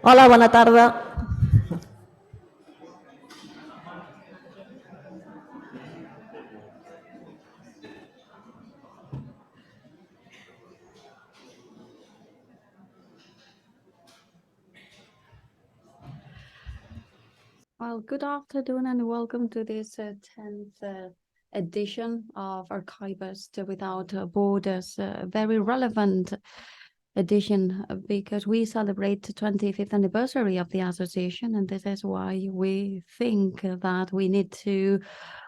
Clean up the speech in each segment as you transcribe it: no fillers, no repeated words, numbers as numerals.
Hola, bona tarda. Well, good afternoon and welcome to this 10th edition of Archivists Without Borders. Very relevant edition because we celebrate the 25th anniversary of the association, and this is why we think that we need to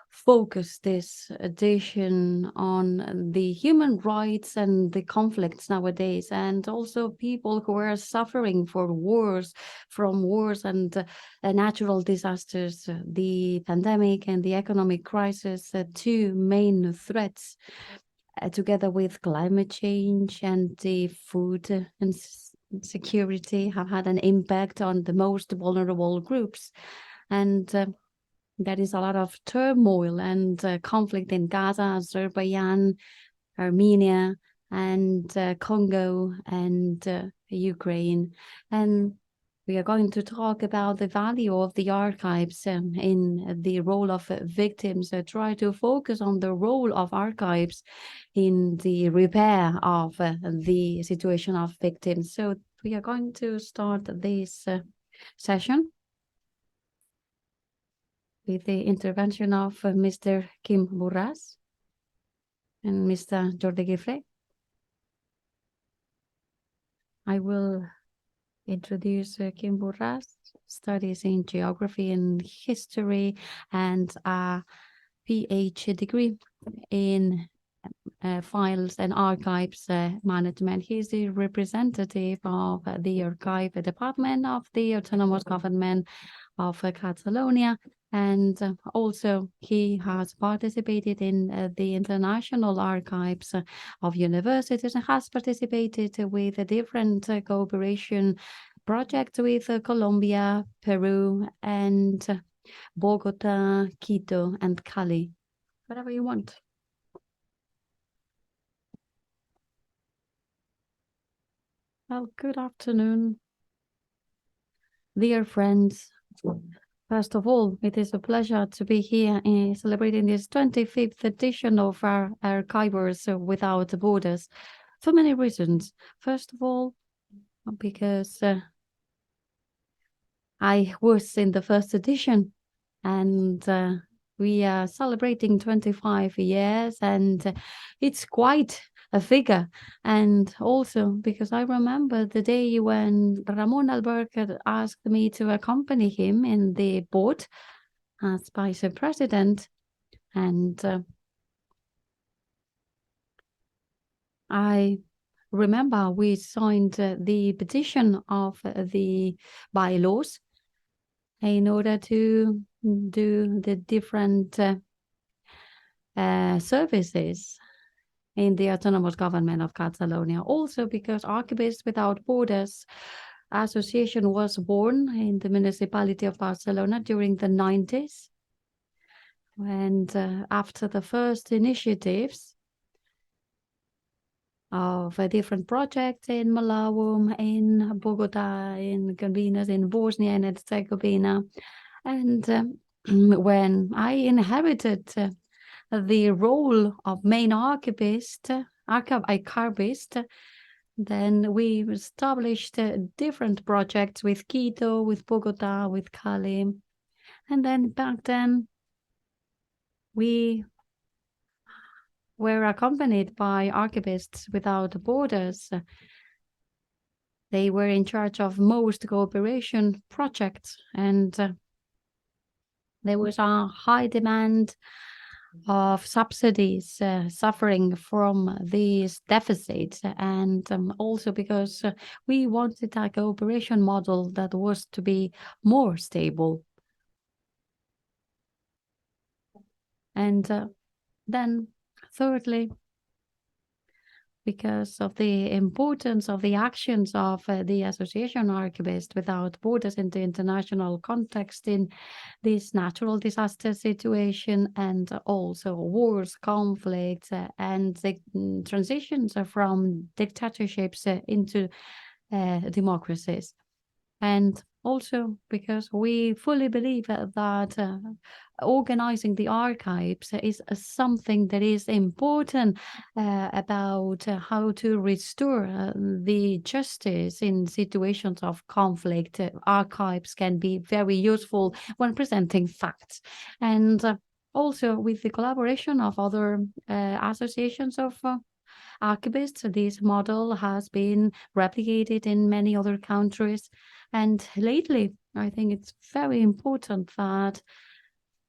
focus this edition on the human rights and the conflicts nowadays, and also people who are suffering from wars and natural disasters, the pandemic and the economic crisis, two main threats, together with climate change and the food security, have had an impact on the most vulnerable groups. And there is a lot of turmoil and conflict in Gaza, Azerbaijan, Armenia, and Congo, and Ukraine. And we are going to talk about the value of the archives in the role of victims, try to focus on the role of archives in the repair of the situation of victims. So we are going to start this session with the intervention of Mr. Kim Burras and Mr. Jordi Gifre. I will introduce Kim Burras, studies in geography and history, and a PhD degree in files and archives management. He's the representative of the archive department of the autonomous government of Catalonia, and also he has participated in the international archives of universities and has participated with different cooperation projects with Colombia, Peru, and Bogota, Quito, and Cali. Whatever you want. Well, good afternoon, dear friends. First of all, it is a pleasure to be here celebrating this 25th edition of our Archivers Without Borders for many reasons. First of all, because I was in the first edition, and we are celebrating 25 years, and it's quite a figure. And also because I remember the day when Ramon Alberca asked me to accompany him in the boat as vice president, and I remember we signed the petition of the bylaws in order to do the different services in the autonomous government of Catalonia. Also because Archivists Without Borders Association was born in the municipality of Barcelona during the 90s. And after the first initiatives of a different project in Malawi, in Bogota, in Campinas, in Bosnia and Herzegovina. And when I inherited the role of main archivist, then we established different projects with Quito, with Bogota, with Cali. And then back then, we were accompanied by Archivists Without Borders. They were in charge of most cooperation projects, and there was a high demand of subsidies suffering from these deficits, and also because we wanted a cooperation model that was to be more stable. And then thirdly, because of the importance of the actions of the Association Archivists Without Borders in the international context in this natural disaster situation, and also wars, conflicts, and the transitions from dictatorships into democracies. And also because we fully believe that organizing the archives is something that is important about how to restore the justice in situations of conflict. Archives can be very useful when presenting facts. And also with the collaboration of other associations of archivists, this model has been replicated in many other countries. And lately, I think it's very important that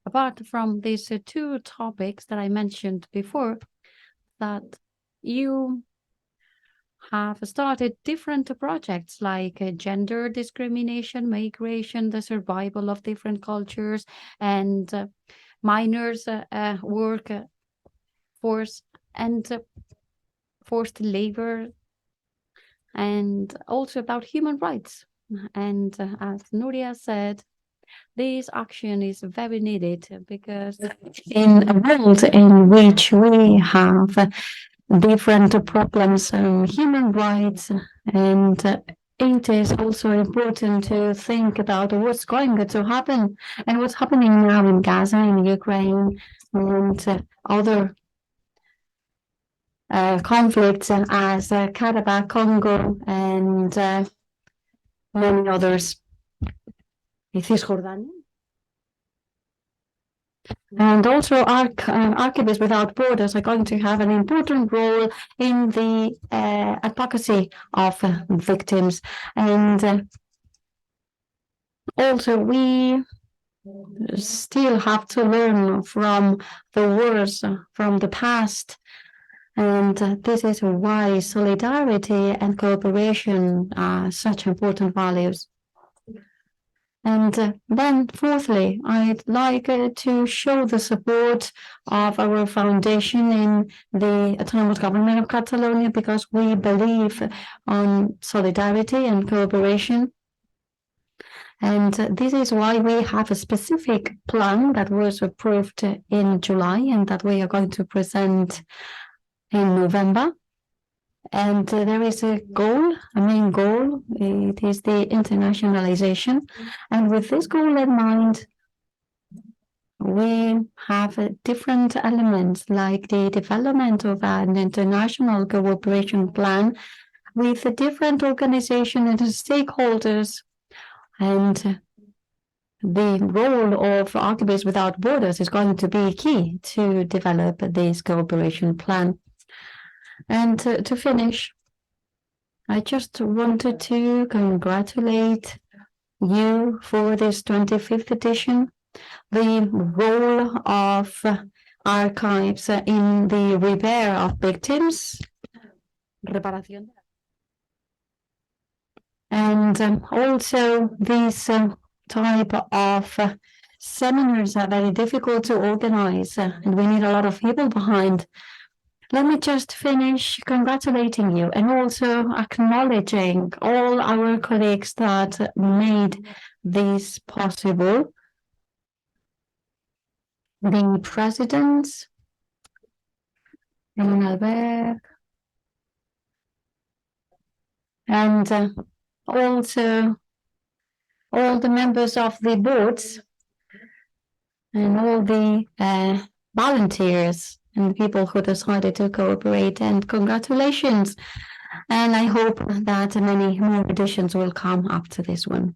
apart from these two topics that I mentioned before, that you have started different projects like gender discrimination, migration, the survival of different cultures, and minors' work force and forced labor, and also about human rights. And as Nuria said, this action is very needed because in a world in which we have different problems on human rights, and it is also important to think about what's going to happen and what's happening now in Gaza, in Ukraine, and other conflicts as Karabakh, Congo, and many others. Cisjordania. And also, Archivists Without Borders are going to have an important role in the advocacy of victims. And also, we still have to learn from the wars from the past. And this is why solidarity and cooperation are such important values. And then, fourthly, I'd like to show the support of our foundation in the Autonomous Government of Catalonia, because we believe on solidarity and cooperation. And this is why we have a specific plan that was approved in July and that we are going to present in November. And there is a goal, a main goal. It is the internationalization. And with this goal in mind, we have different elements like the development of an international cooperation plan with different organizations and stakeholders. And the role of Archivists Without Borders is going to be key to develop this cooperation plan. And to finish, I just wanted to congratulate you for this 25th edition. The role of archives in the repair of victims, reparación, and also these type of seminars are very difficult to organize, and we need a lot of people behind. Let me just finish congratulating you and also acknowledging all our colleagues that made this possible. The presidents, Albert, and also all the members of the boards and all the volunteers and people who decided to cooperate, and congratulations. And I hope that many more editions will come after this one.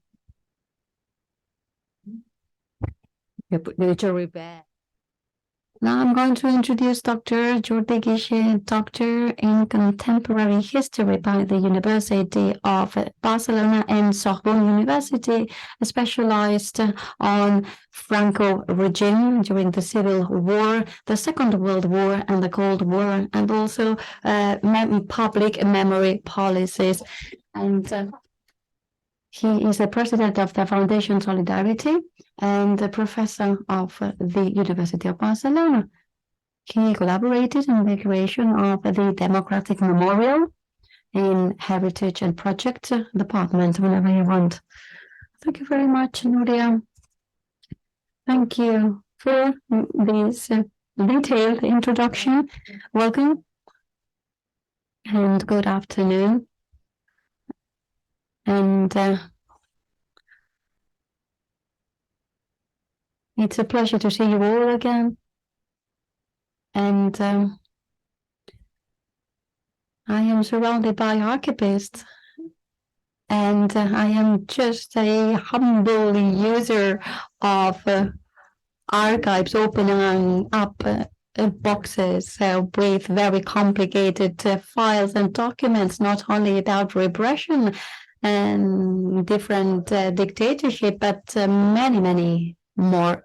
Now I'm going to introduce Dr. Jordi Guixé, doctor in contemporary history by the University of Barcelona and Sorbonne University, specialized on Franco regime during the Civil War, the Second World War, and the Cold War, and also public memory policies. And he is the president of the Foundation Solidarity and a professor of the University of Barcelona. He collaborated in the creation of the Democratic Memorial in Heritage and Project Department whenever you want. Thank you very much, Nuria. Thank you for this detailed introduction. Welcome and good afternoon. And It's a pleasure to see you all again. And I am surrounded by archivists, and I am just a humble user of archives, opening up boxes with very complicated files and documents, not only about repression and different dictatorship, but many, many more.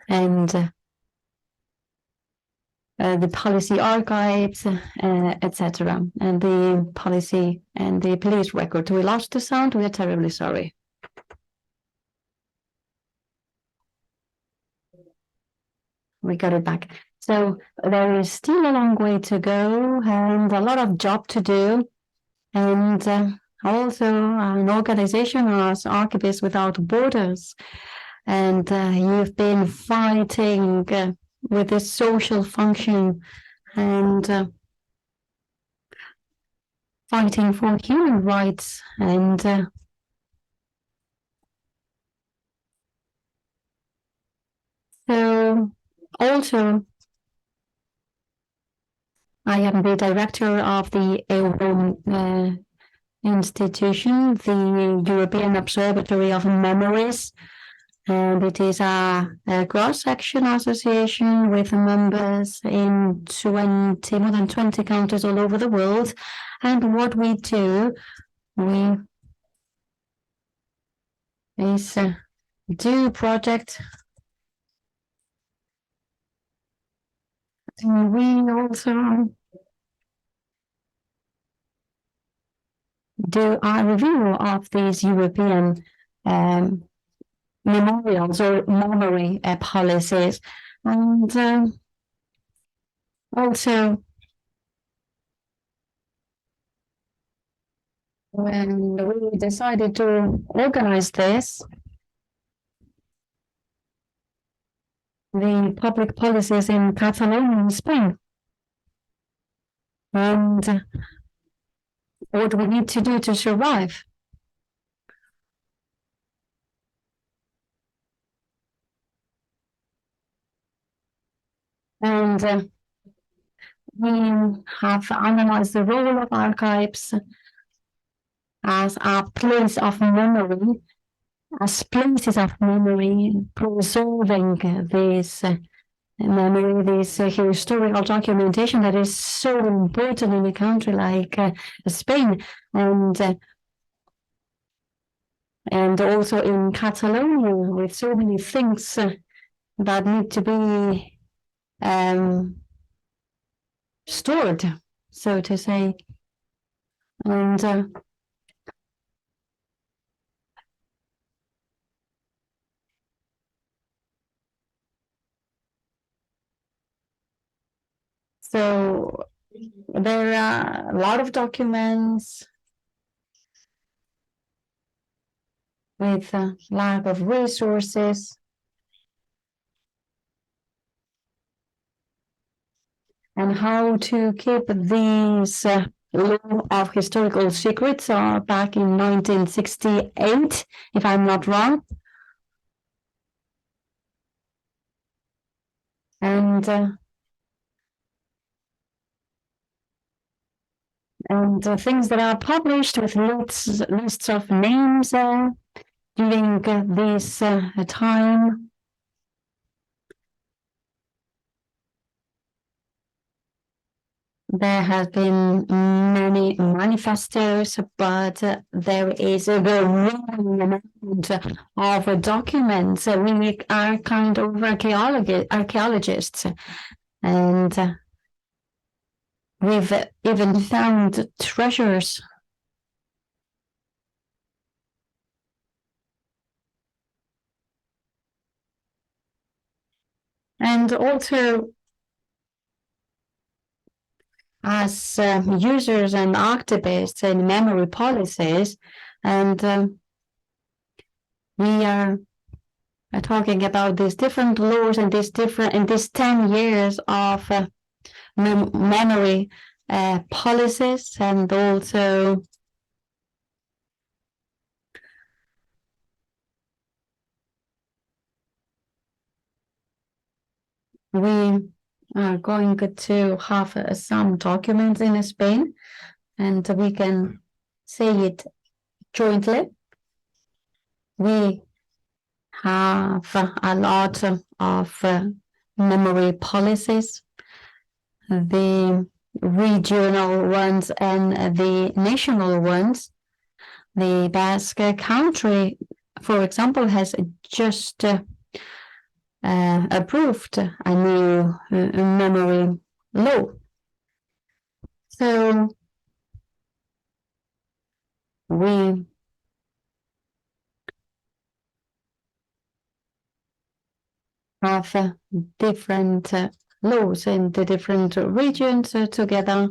And the policy archives, etc., and the policy and the police record. We lost the sound. We are terribly sorry. We got it back. So there is still a long way to go and a lot of job to do. And also an organization as Archivists Without Borders. And you've been fighting with this social function and fighting for human rights and so also I am the director of the Euro institution, the European Observatory of Memories, and it is a cross-section association with members in more than 20 countries all over the world. And what we do, is do project. And we also do a review of these European memorials or memory policies. And also, when we decided to organize this, the public policies in Catalonia in Spain, and what we need to do to survive. And we have analyzed the role of archives as a place of memory, as places of memory, preserving this memory, this historical documentation that is so important in a country like Spain, and also in Catalonia, with so many things that need to be stored, so to say. And so there are a lot of documents with lack of resources. And how to keep these law of historical secrets back in 1968, if I'm not wrong. And things that are published with lists of names during this time. There have been many manifestos, but there is a growing amount of documents. We are kind of archaeologists, and we've even found treasures. And also, as users and activists in memory policies, and we are talking about these different laws and these 10 years of memory policies, and also we are going to have some documents in Spain, and we can say it jointly. We have a lot of memory policies, the regional ones and the national ones. The Basque country, for example, has just approved a new memory law. So we have different laws in the different regions together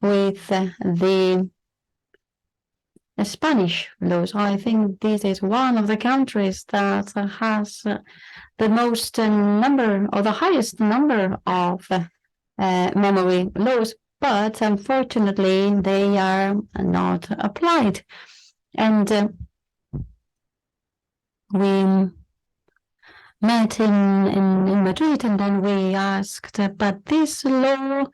with the Spanish laws. I think this is one of the countries that has the most number or the highest number of memory laws, but unfortunately they are not applied. And we met in Madrid, and then we asked, but this law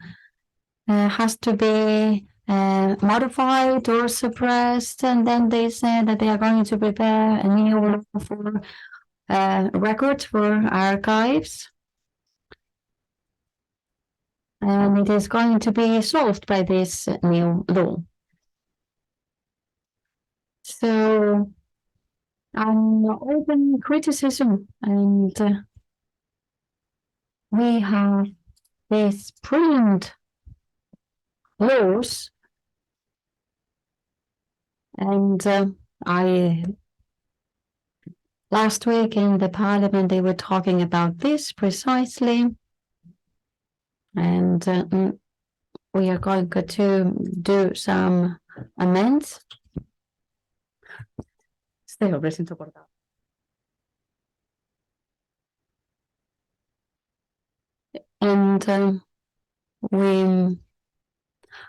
has to be modified or suppressed, and then they said that they are going to prepare a new law for records for archives, and it is going to be solved by this new law. So open criticism, and we have these brilliant laws, and last week in the parliament they were talking about this precisely, and we are going to do some amends. And we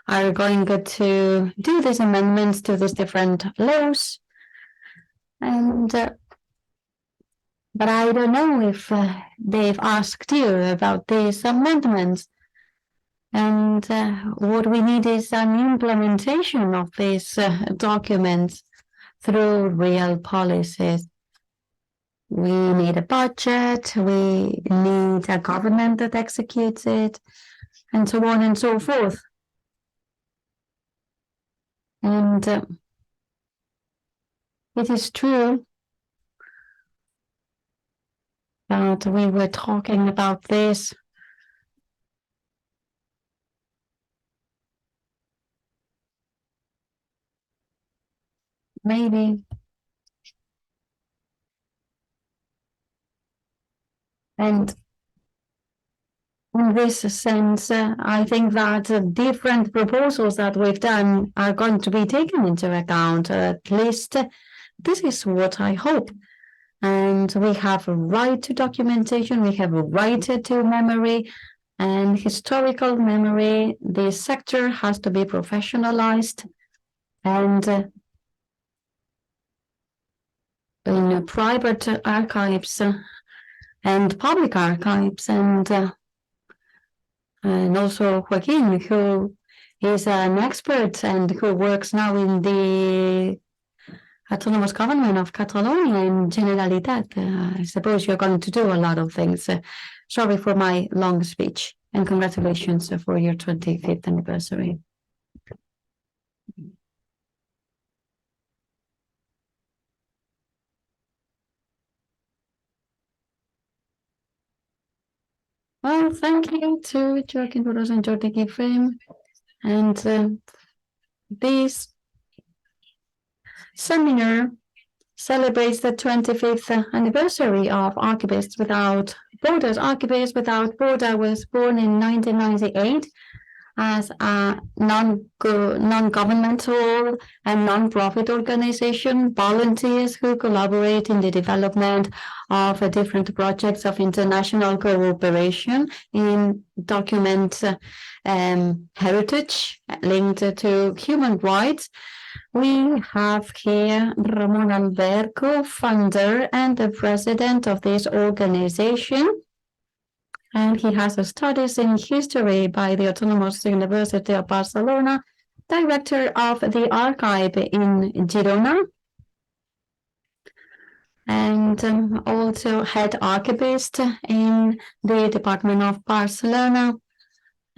are going to do these amendments to these different laws, and but I don't know if they've asked you about these amendments. And what we need is an implementation of these documents through real policies. We need a budget, we need a government that executes it, and so on and so forth. And it is true that we were talking about this maybe. And in this sense, I think that different proposals that we've done are going to be taken into account. At least this is what I hope. And we have a right to documentation, we have a right to memory and historical memory. This sector has to be professionalized, and in private archives and public archives, and also Joaquin, who is an expert and who works now in the autonomous government of Catalonia and Generalitat. I suppose you're going to do a lot of things. Sorry for my long speech, and congratulations for your 25th anniversary. Well, thank you to Joaquin Burros and Jordi Gifrim. And this seminar celebrates the 25th anniversary of Archivists Without Borders. Archivists Without Borders was born in 1998 as a non-governmental and non-profit organization, volunteers who collaborate in the development of different projects of international cooperation in document heritage linked to human rights. We have here Ramon Alberco, founder and the president of this organization. and he has studies in history by the Autonomous University of Barcelona, director of the archive in Girona, and also head archivist in the Department of Barcelona.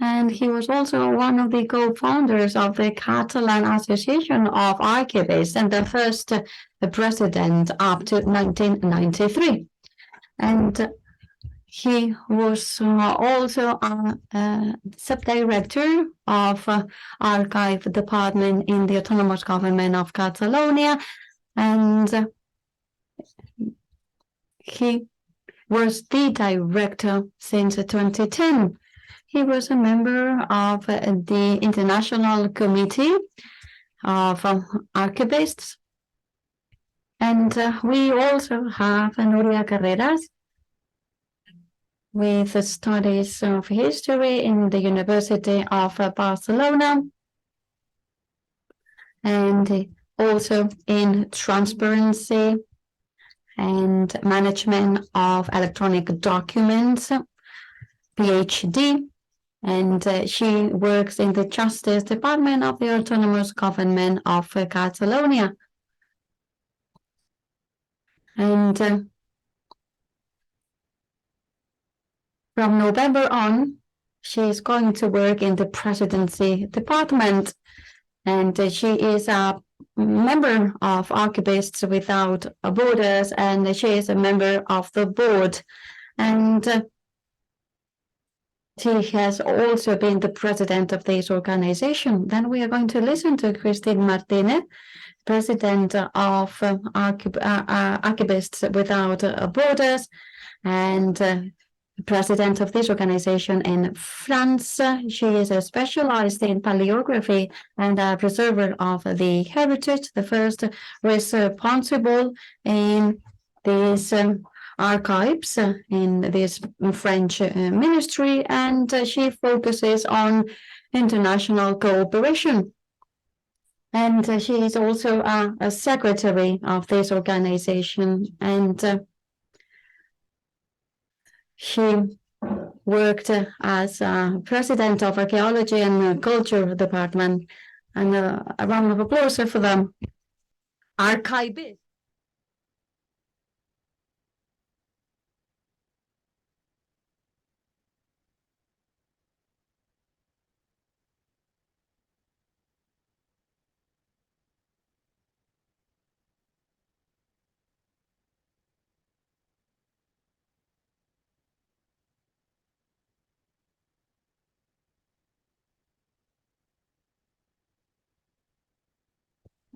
And he was also one of the co-founders of the Catalan Association of Archivists and the first president up to 1993. And he was also a subdirector of archive department in the autonomous government of Catalonia, and he was the director since 2010. He was a member of the International Committee of Archivists. And we also have Nuria Carreras with studies of history in the University of Barcelona and also in transparency and management of electronic documents, PhD. And she works in the Justice Department of the Autonomous Government of Catalonia. And from November on, she is going to work in the Presidency Department. And she is a member of Archivists Without Borders, and she is a member of the board. And she has also been the president of this organization. Then we are going to listen to Christine Martinez, president of Archivists Without Borders, and president of this organization in France. She is specialized in paleography and a preserver of the heritage, the first responsible in these archives in this French ministry, and she focuses on international cooperation. And she is also a secretary of this organization, and she worked as president of Archaeology and Culture Department. And a round of applause for them. Archivist.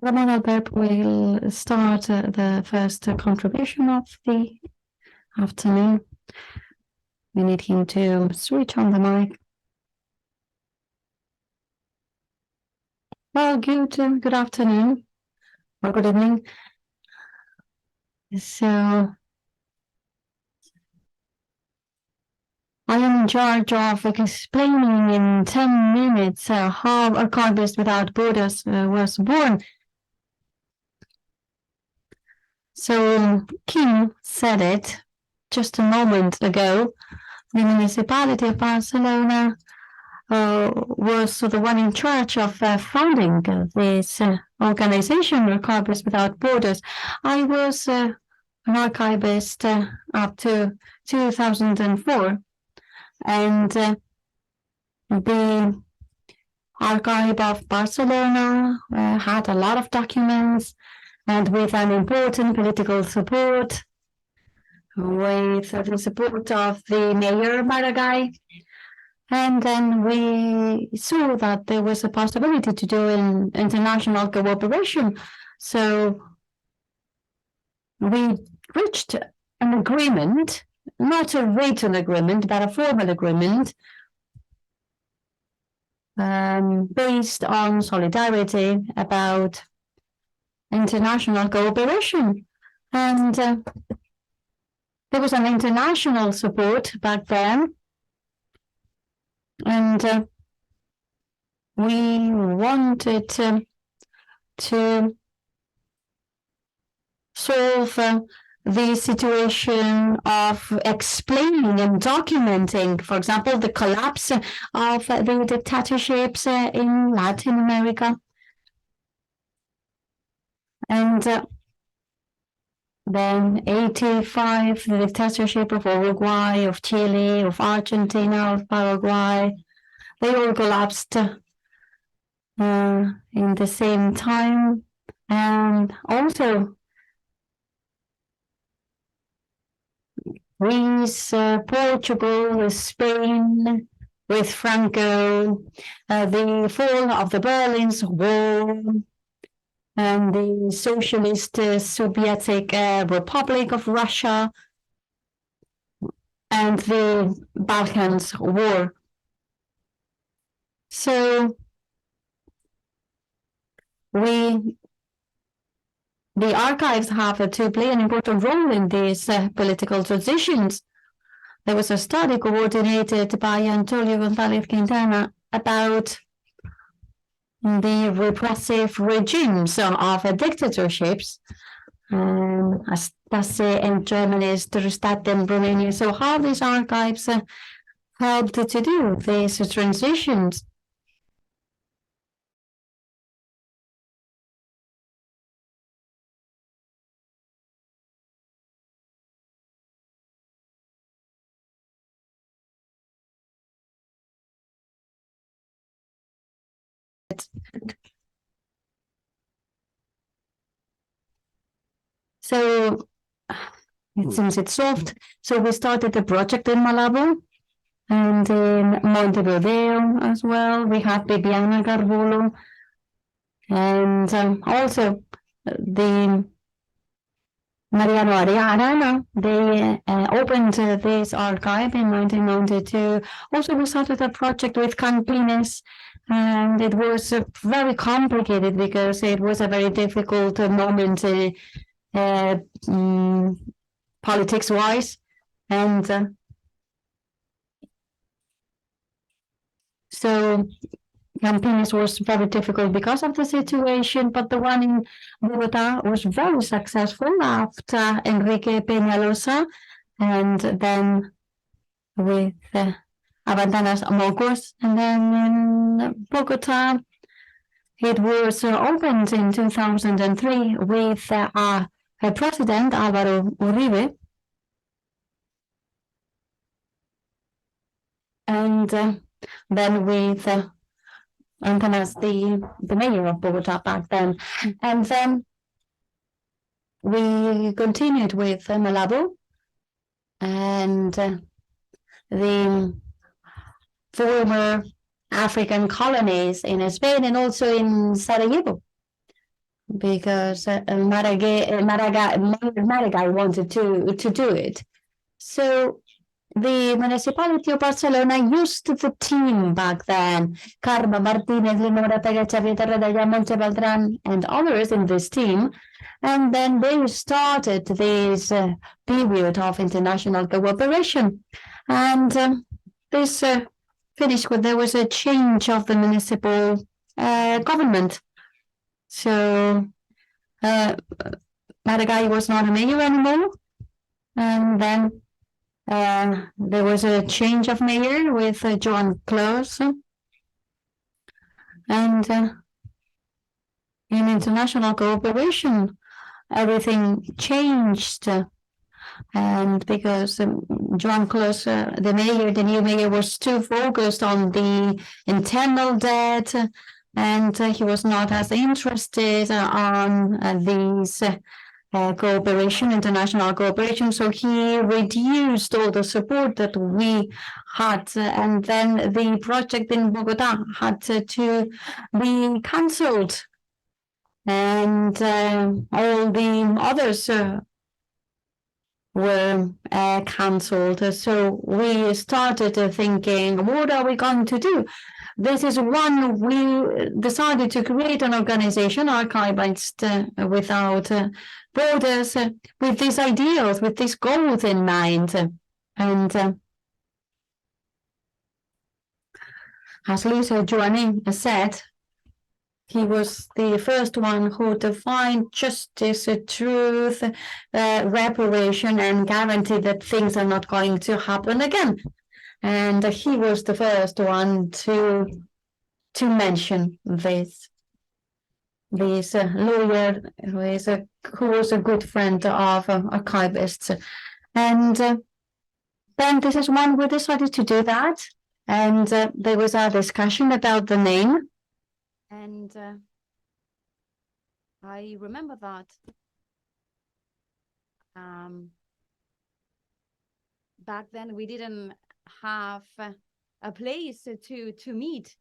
Ramon Albert will start the first contribution of the afternoon. We need him to switch on the mic. Well, good afternoon or good evening. So I am in charge of explaining in 10 minutes how Archivists Without Borders was born. So Kim said it just a moment ago. The municipality of Barcelona was the one in charge of founding this organization, Archivists Without Borders. I was an archivist up to 2004, and the Archive of Barcelona had a lot of documents, and with an important political support, with the support of the mayor Maragall. And then we saw that there was a possibility to do an international cooperation. So we reached an agreement, not a written agreement, but a formal agreement based on solidarity about international cooperation. And there was an international support back then. And we wanted to solve the situation of explaining and documenting, for example, the collapse of the dictatorships in Latin America. And then 85, the dictatorship of Uruguay, of Chile, of Argentina, of Paraguay, they all collapsed in the same time. And also Greece, Portugal, Spain, with Franco, the fall of the Berlin Wall, and the Socialist Soviet Republic of Russia, and the Balkans War. So the archives have to play an important role in these political transitions. There was a study coordinated by Antonio González Quintana about the repressive regimes of dictatorships, Stasi in Germany, Stat in Romania. So how these archives helped to do these transitions. So it seems it's solved. So we started the project in Malabo and in Montevideo as well. We have Bibiana Garbulo and also the Mariano Arana. They opened this archive in 1992. Also, we started a project with Campinas, and it was very complicated because it was a very difficult moment politics-wise, and so Campinas was very difficult because of the situation, but the one in Bogota was very successful after Enrique Peñalosa, and then with Abandonas Mocos, and then in Bogota, it was opened in 2003 with President Álvaro Uribe, and then with Antanas, the mayor of Bogota back then. And then we continued with Malabo and the former African colonies in Spain and also in Sarajevo, because Maragall wanted to do it. So the municipality of Barcelona used the team back then, Carmen Martinez, Lina Xavier Monte Beltran, and others in this team. And then they started this period of international cooperation. And this finished when there was a change of the municipal government. So Maragall was not a mayor anymore. And then there was a change of mayor with Joan Clos, and in international cooperation, everything changed, and because Joan Clos, the new mayor, was too focused on the internal debt, and he was not as interested on these cooperation, international cooperation. So he reduced all the support that we had, and then the project in Bogota had to be cancelled, and all the others were cancelled. So we started thinking, what are we going to do? This is when we decided to create an organization, Archivists Without Borders, with these ideals, with these goals in mind. And as Luisa Joanning said, He was the first one who defined justice, truth, reparation, and guaranteed that things are not going to happen again. And he was the first one to mention this. This lawyer who was a good friend of archivists, and then this is when we decided to do that, and there was a discussion about the name, and I remember that back then we didn't have a place to meet.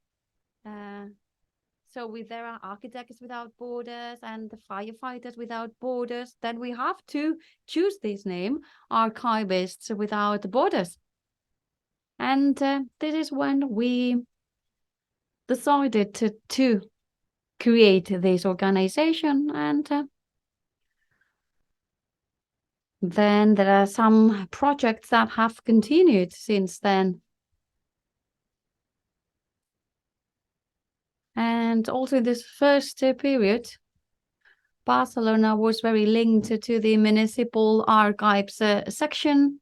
So there are Architects Without Borders and the Firefighters Without Borders. Then we have to choose this name, Archivists Without Borders. And this is when we decided to create this organization. And then there are some projects that have continued since then. And also in this first period, Barcelona was very linked to the municipal archives section,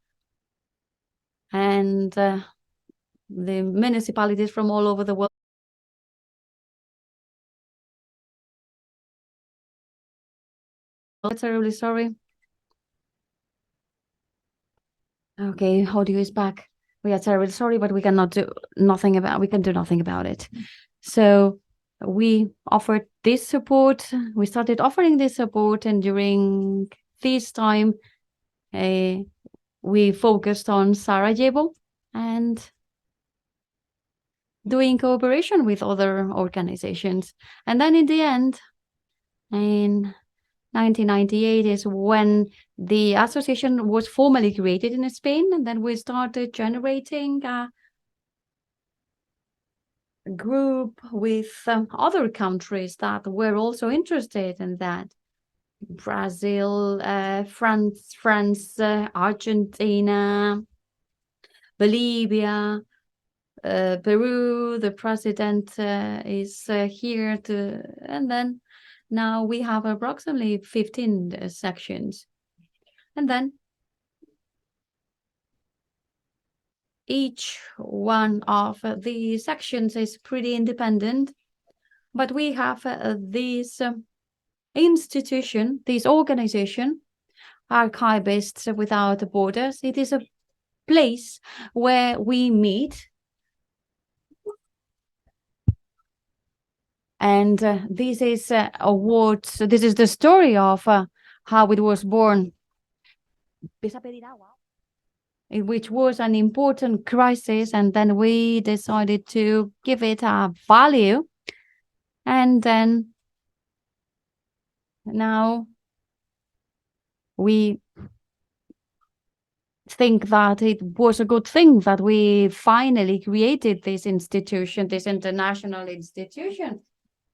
and the municipalities from all over the world. I'm terribly sorry. Okay, audio is back. We are terribly sorry, but we cannot do nothing about. We can do nothing about it. So we offered this support. We started offering this support, and during this time, we focused on Sarajevo and doing cooperation with other organizations. And then in the end, in 1998 is when the association was formally created in Spain, and then we started generating a group with other countries that were also interested in that. Brazil, France, Argentina, Bolivia, Peru. The president is here and then now we have approximately 15 sections. And then each one of the sections is pretty independent, but we have this institution, this organization, Archivists Without Borders. It is a place where we meet. And this is this is the story of how it was born, which was an important crisis, and then we decided to give it a value. And then now we think that it was a good thing that we finally created this institution, this international institution,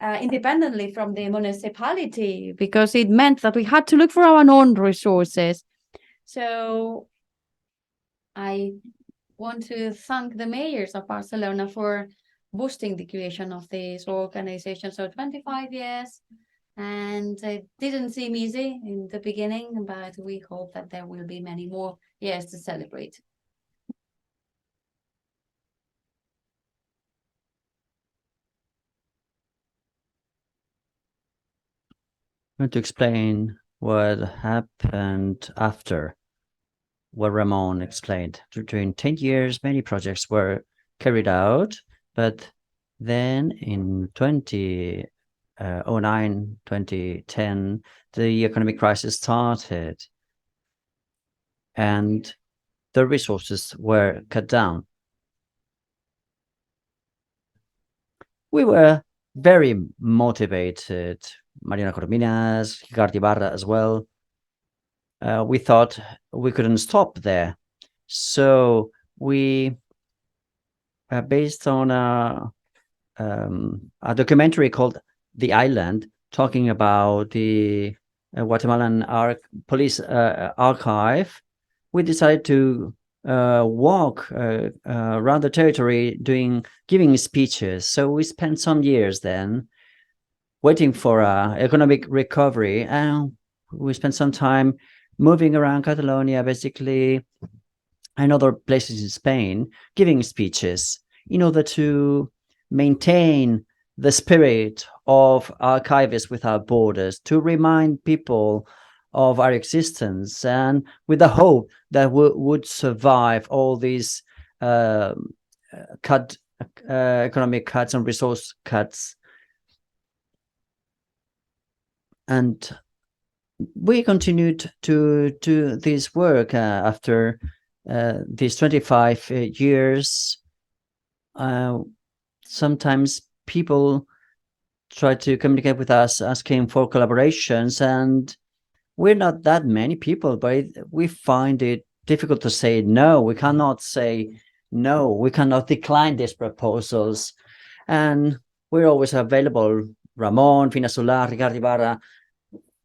independently from the municipality, because it meant that we had to look for our own resources. So I want to thank the mayors of Barcelona for boosting the creation of this organization. So 25 years, and it didn't seem easy in the beginning, but we hope that there will be many more years to celebrate. I'm going to explain what happened after what Ramon explained. During 10 years, many projects were carried out, but then in 2009, 2010, the economic crisis started and the resources were cut down. We were very motivated, Mariana Corminas, Ricardo Ibarra as well. We thought we couldn't stop there. So we, based on a documentary called The Island, talking about the Guatemalan police archive, we decided to walk around the territory giving speeches. So we spent some years then waiting for economic recovery. And we spent some time moving around Catalonia, basically, and other places in Spain, giving speeches in order to maintain the spirit of Archivists Without Borders, to remind people of our existence, and with the hope that we would survive all these economic cuts and resource cuts. And we continued to do this work after these 25 years. Sometimes people try to communicate with us asking for collaborations, and we're not that many people, but we find it difficult to say no. We cannot say no. We cannot decline these proposals. And we're always available. Ramon, Fina Solar, Ricardo Ibarra,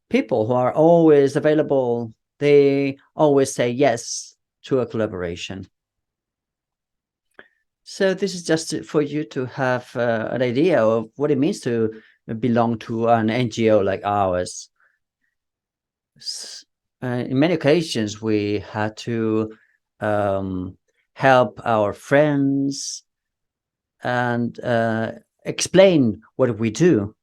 people who are always available, they always say yes to a collaboration. So this is just for you to have an idea of what it means to belong to an NGO like ours. In many occasions, we had to help our friends and explain what we do.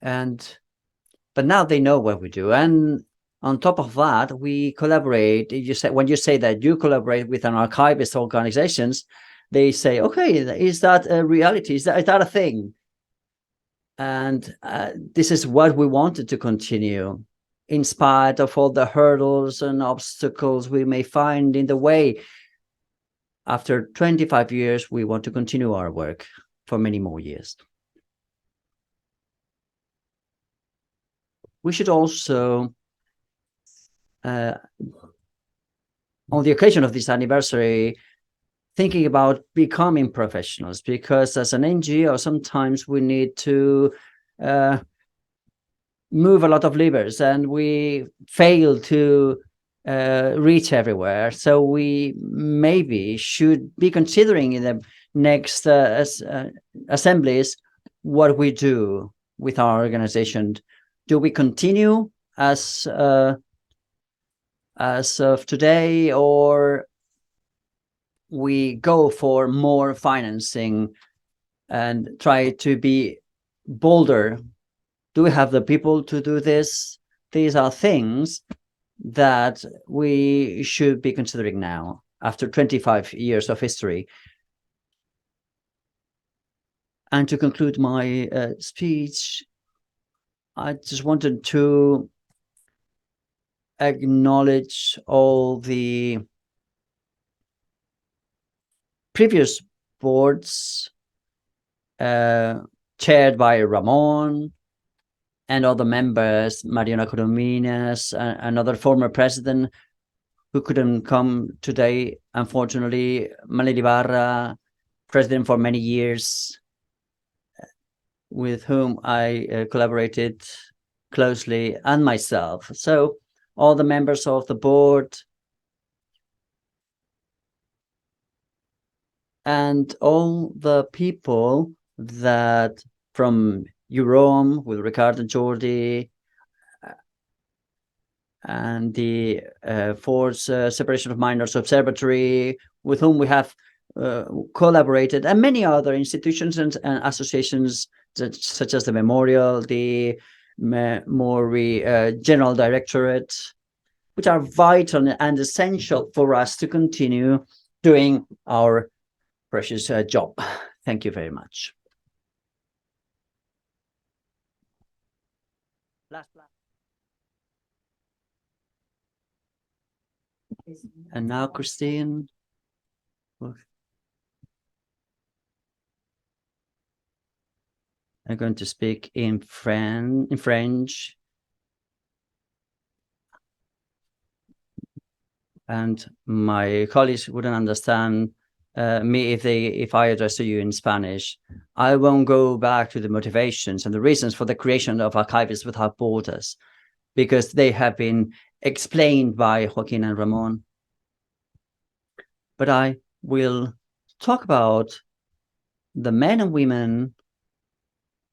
But now they know what we do. And on top of that, we collaborate. When you say that you collaborate with an archivist organizations, they say, okay, is that a reality? Is that a thing? And this is what we wanted to continue, in spite of all the hurdles and obstacles we may find in the way. After 25 years, we want to continue our work for many more years. We should also, on the occasion of this anniversary, thinking about becoming professionals, because as an NGO, sometimes we need to move a lot of levers, and we fail to reach everywhere. So we maybe should be considering in the next assemblies what we do with our organization. Do we continue as of today, or we go for more financing and try to be bolder? Do we have the people to do this? These are things that we should be considering now, after 25 years of history. And to conclude my speech, I just wanted to acknowledge all the previous boards chaired by Ramon and other members, Mariana Corominas, another former president who couldn't come today, unfortunately, Manuel Ibarra, president for many years, with whom I collaborated closely, and myself. So all the members of the board and all the people that from Eurome with Ricardo and Jordi, and the Force Separation of Minors Observatory, with whom we have collaborated, and many other institutions and associations such as the Memorial, the Mori General Directorate, which are vital and essential for us to continue doing our precious job. Thank you very much. And now, Christine. I'm going to speak in French. And my colleagues wouldn't understand me if I address to you in Spanish. I won't go back to the motivations and the reasons for the creation of Archivists Without Borders, because they have been explained by Joaquin and Ramon. But I will talk about the men and women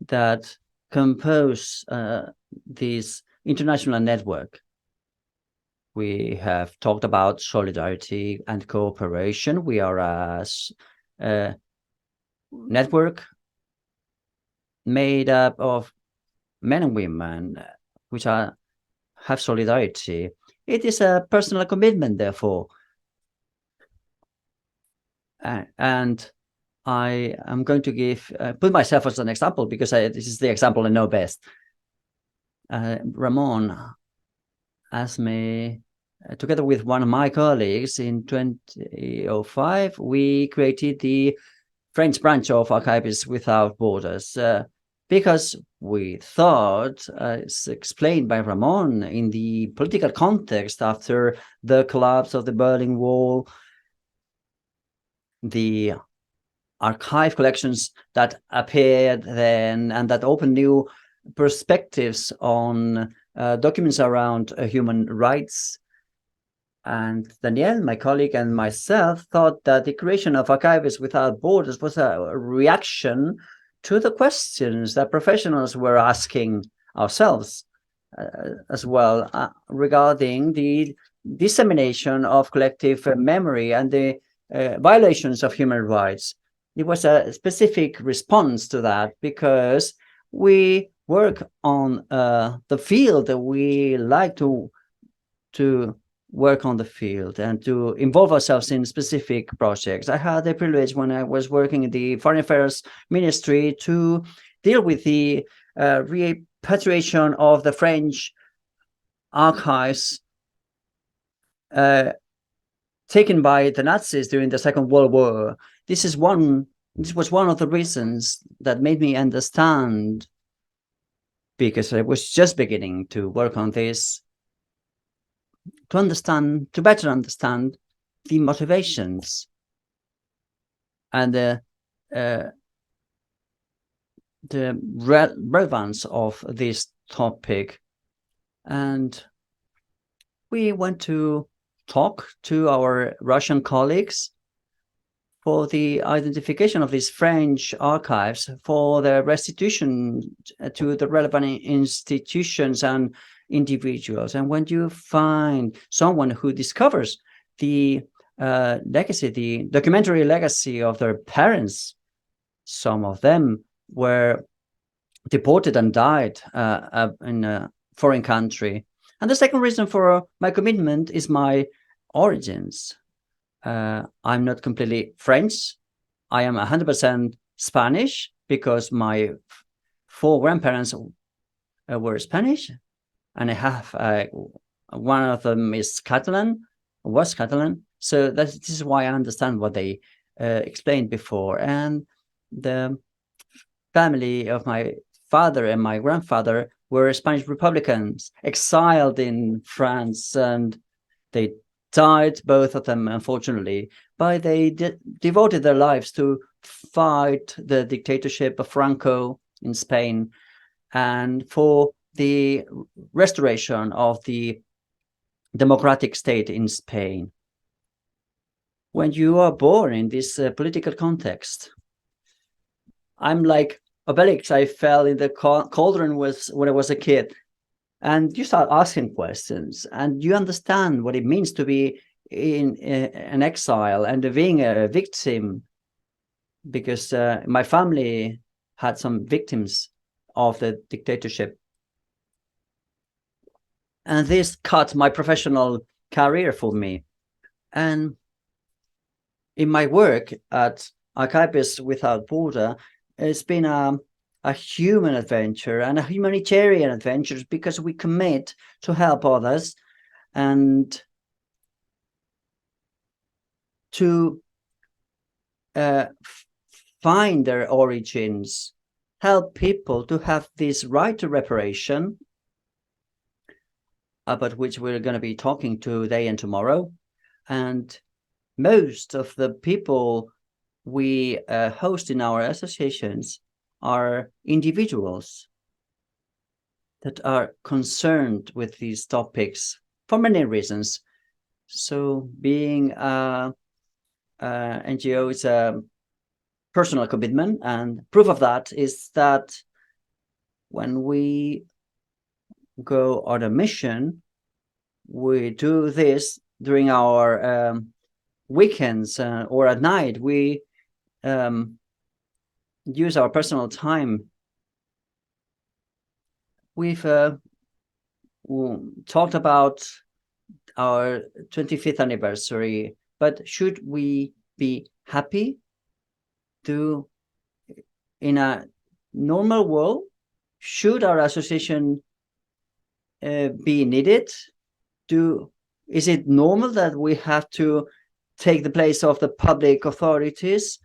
that compose this international network. We have talked about solidarity and cooperation. We are a network made up of men and women which have solidarity. It is a personal commitment, therefore. And I am going to put myself as an example because this is the example I know best. Ramon asked me, together with one of my colleagues in 2005, we created the French branch of Archivists Without Borders because we thought, as explained by Ramon, in the political context after the collapse of the Berlin Wall, the archive collections that appeared then and that opened new perspectives on documents around human rights. And Danielle, my colleague, and myself thought that the creation of Archivists Without Borders was a reaction to the questions that professionals were asking ourselves as well regarding the dissemination of collective memory and the violations of human rights. It was a specific response to that because we work on the field. We like to work on the field and to involve ourselves in specific projects. I had the privilege when I was working in the Foreign Affairs Ministry to deal with the repatriation of the French archives taken by the Nazis during the Second World War. This was one of the reasons that made me understand, because I was just beginning to work on this, to better understand the motivations and the relevance of this topic. And we went to talk to our Russian colleagues for the identification of these French archives, for their restitution to the relevant institutions and individuals. And when you find someone who discovers the legacy, the documentary legacy of their parents, some of them were deported and died in a foreign country. And the second reason for my commitment is my origins. I'm not completely French. I am 100% Spanish because my 4 grandparents were Spanish, and I have one of them was Catalan. So this is why I understand what they explained before. And the family of my father and my grandfather were Spanish Republicans, exiled in France, and they died, both of them, unfortunately, but they devoted their lives to fight the dictatorship of Franco in Spain and for the restoration of the democratic state in Spain. When you are born in this political context, I'm like Obelix. I fell in the cauldron when I was a kid. And you start asking questions, and you understand what it means to be in an exile and being a victim, because my family had some victims of the dictatorship. And this cut my professional career for me. And in my work at Archivists Without Border, it's been a human adventure and a humanitarian adventure, because we commit to help others and to find their origins, help people to have this right to reparation, about which we're going to be talking today and tomorrow. And most of the people we host in our associations are individuals that are concerned with these topics for many reasons. So being an NGO is a personal commitment, and proof of that is that When we go on a mission, we do this during our weekends or at night. We use our personal time. We've talked about our 25th anniversary, but should we be happy in a normal world? Should our association be needed? Is it normal that we have to take the place of the public authorities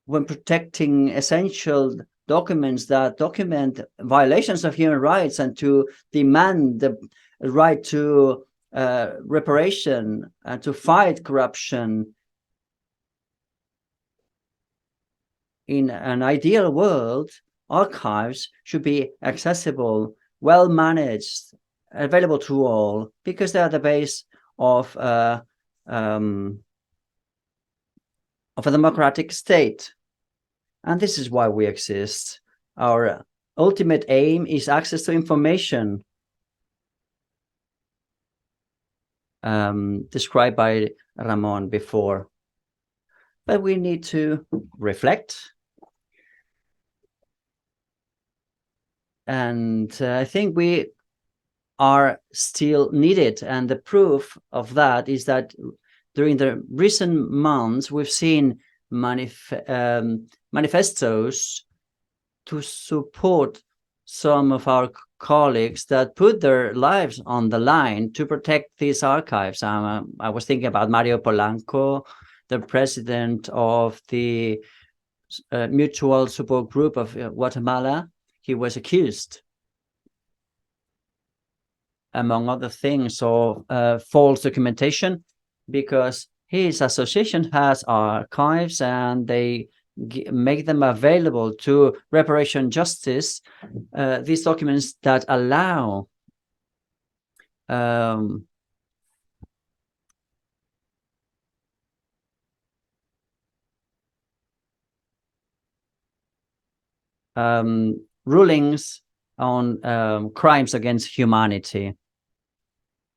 when protecting essential documents that document violations of human rights and to demand the right to reparation and to fight corruption? In an ideal world, archives should be accessible, well managed, available to all, because they are the base of a democratic state. And this is why we exist. Our ultimate aim is access to information, described by Ramon before. But we need to reflect. And I think we are still needed. And the proof of that is that during the recent months, we've seen manifestos to support some of our colleagues that put their lives on the line to protect these archives. I was thinking about Mario Polanco, the president of the Mutual Support Group of Guatemala. He was accused, among other things, of false documentation, because his association has archives and they make them available to Reparation Justice, these documents that allow rulings on crimes against humanity.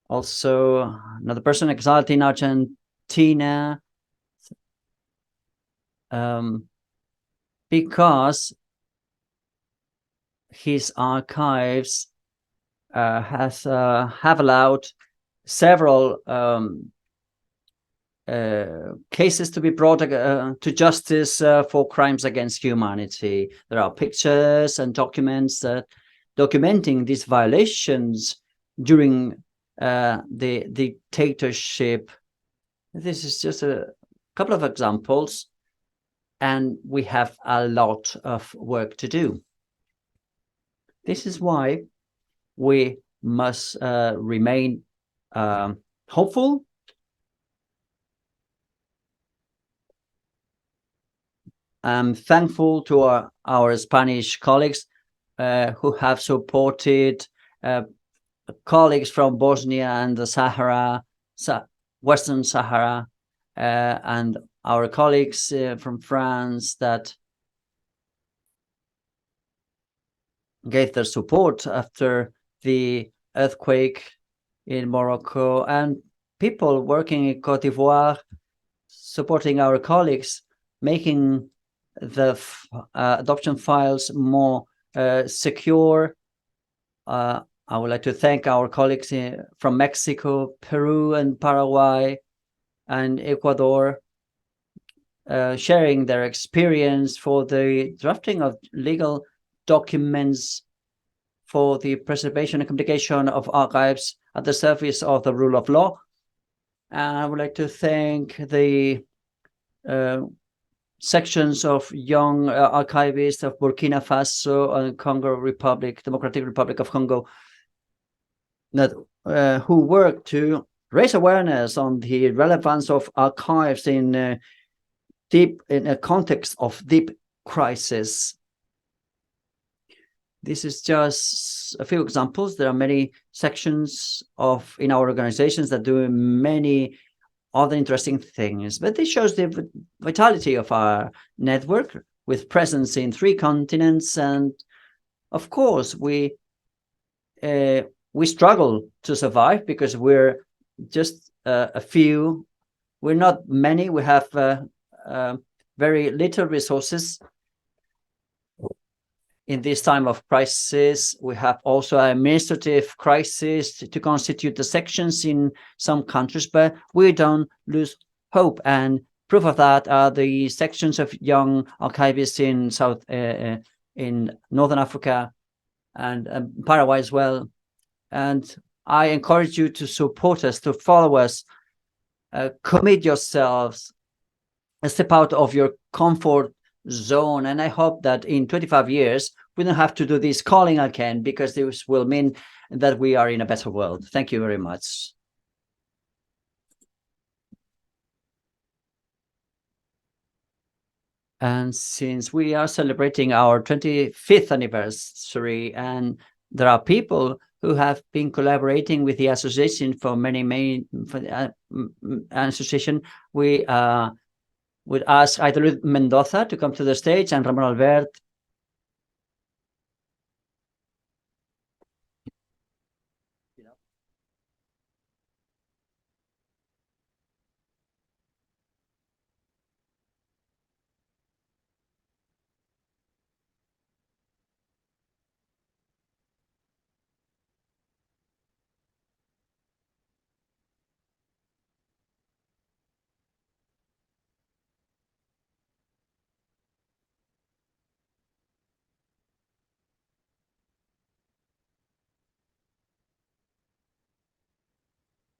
Also, another person exiled in Argentina because his archives have allowed several cases to be brought to justice for crimes against humanity. There are pictures and documents documenting these violations during the dictatorship. This is just a couple of examples, and we have a lot of work to do. This is why we must remain hopeful. I'm thankful to our Spanish colleagues who have supported colleagues from Bosnia and the Sahara, Western Sahara, and our colleagues from France that gave their support after the earthquake in Morocco, and people working in Cote d'Ivoire supporting our colleagues, making the adoption files more secure. I would like to thank our colleagues from Mexico, Peru, and Paraguay, and Ecuador, sharing their experience for the drafting of legal documents for the preservation and communication of archives at the service of the rule of law. And I would like to thank the sections of young archivists of Burkina Faso and Democratic Republic of Congo that who work to raise awareness on the relevance of archives in a context of deep crisis. This is just a few examples. There are many sections in our organizations that do many other interesting things, but this shows the vitality of our network with presence in 3 continents and Of course, we struggle to survive because we're just a few. We're not many. We have very little resources. In this time of crisis, we have also an administrative crisis to constitute the sections in some countries, but we don't lose hope. And proof of that are the sections of young archivists in Northern Africa and Paraguay as well. And I encourage you to support us, to follow us, commit yourselves, step out of your comfort zone. And I hope that in 25 years, we don't have to do this calling again, because this will mean that we are in a better world. Thank you very much. And since we are celebrating our 25th anniversary, and there are people who have been collaborating with the association for many for the association, we would ask either Mendoza to come to the stage and Ramon Albert.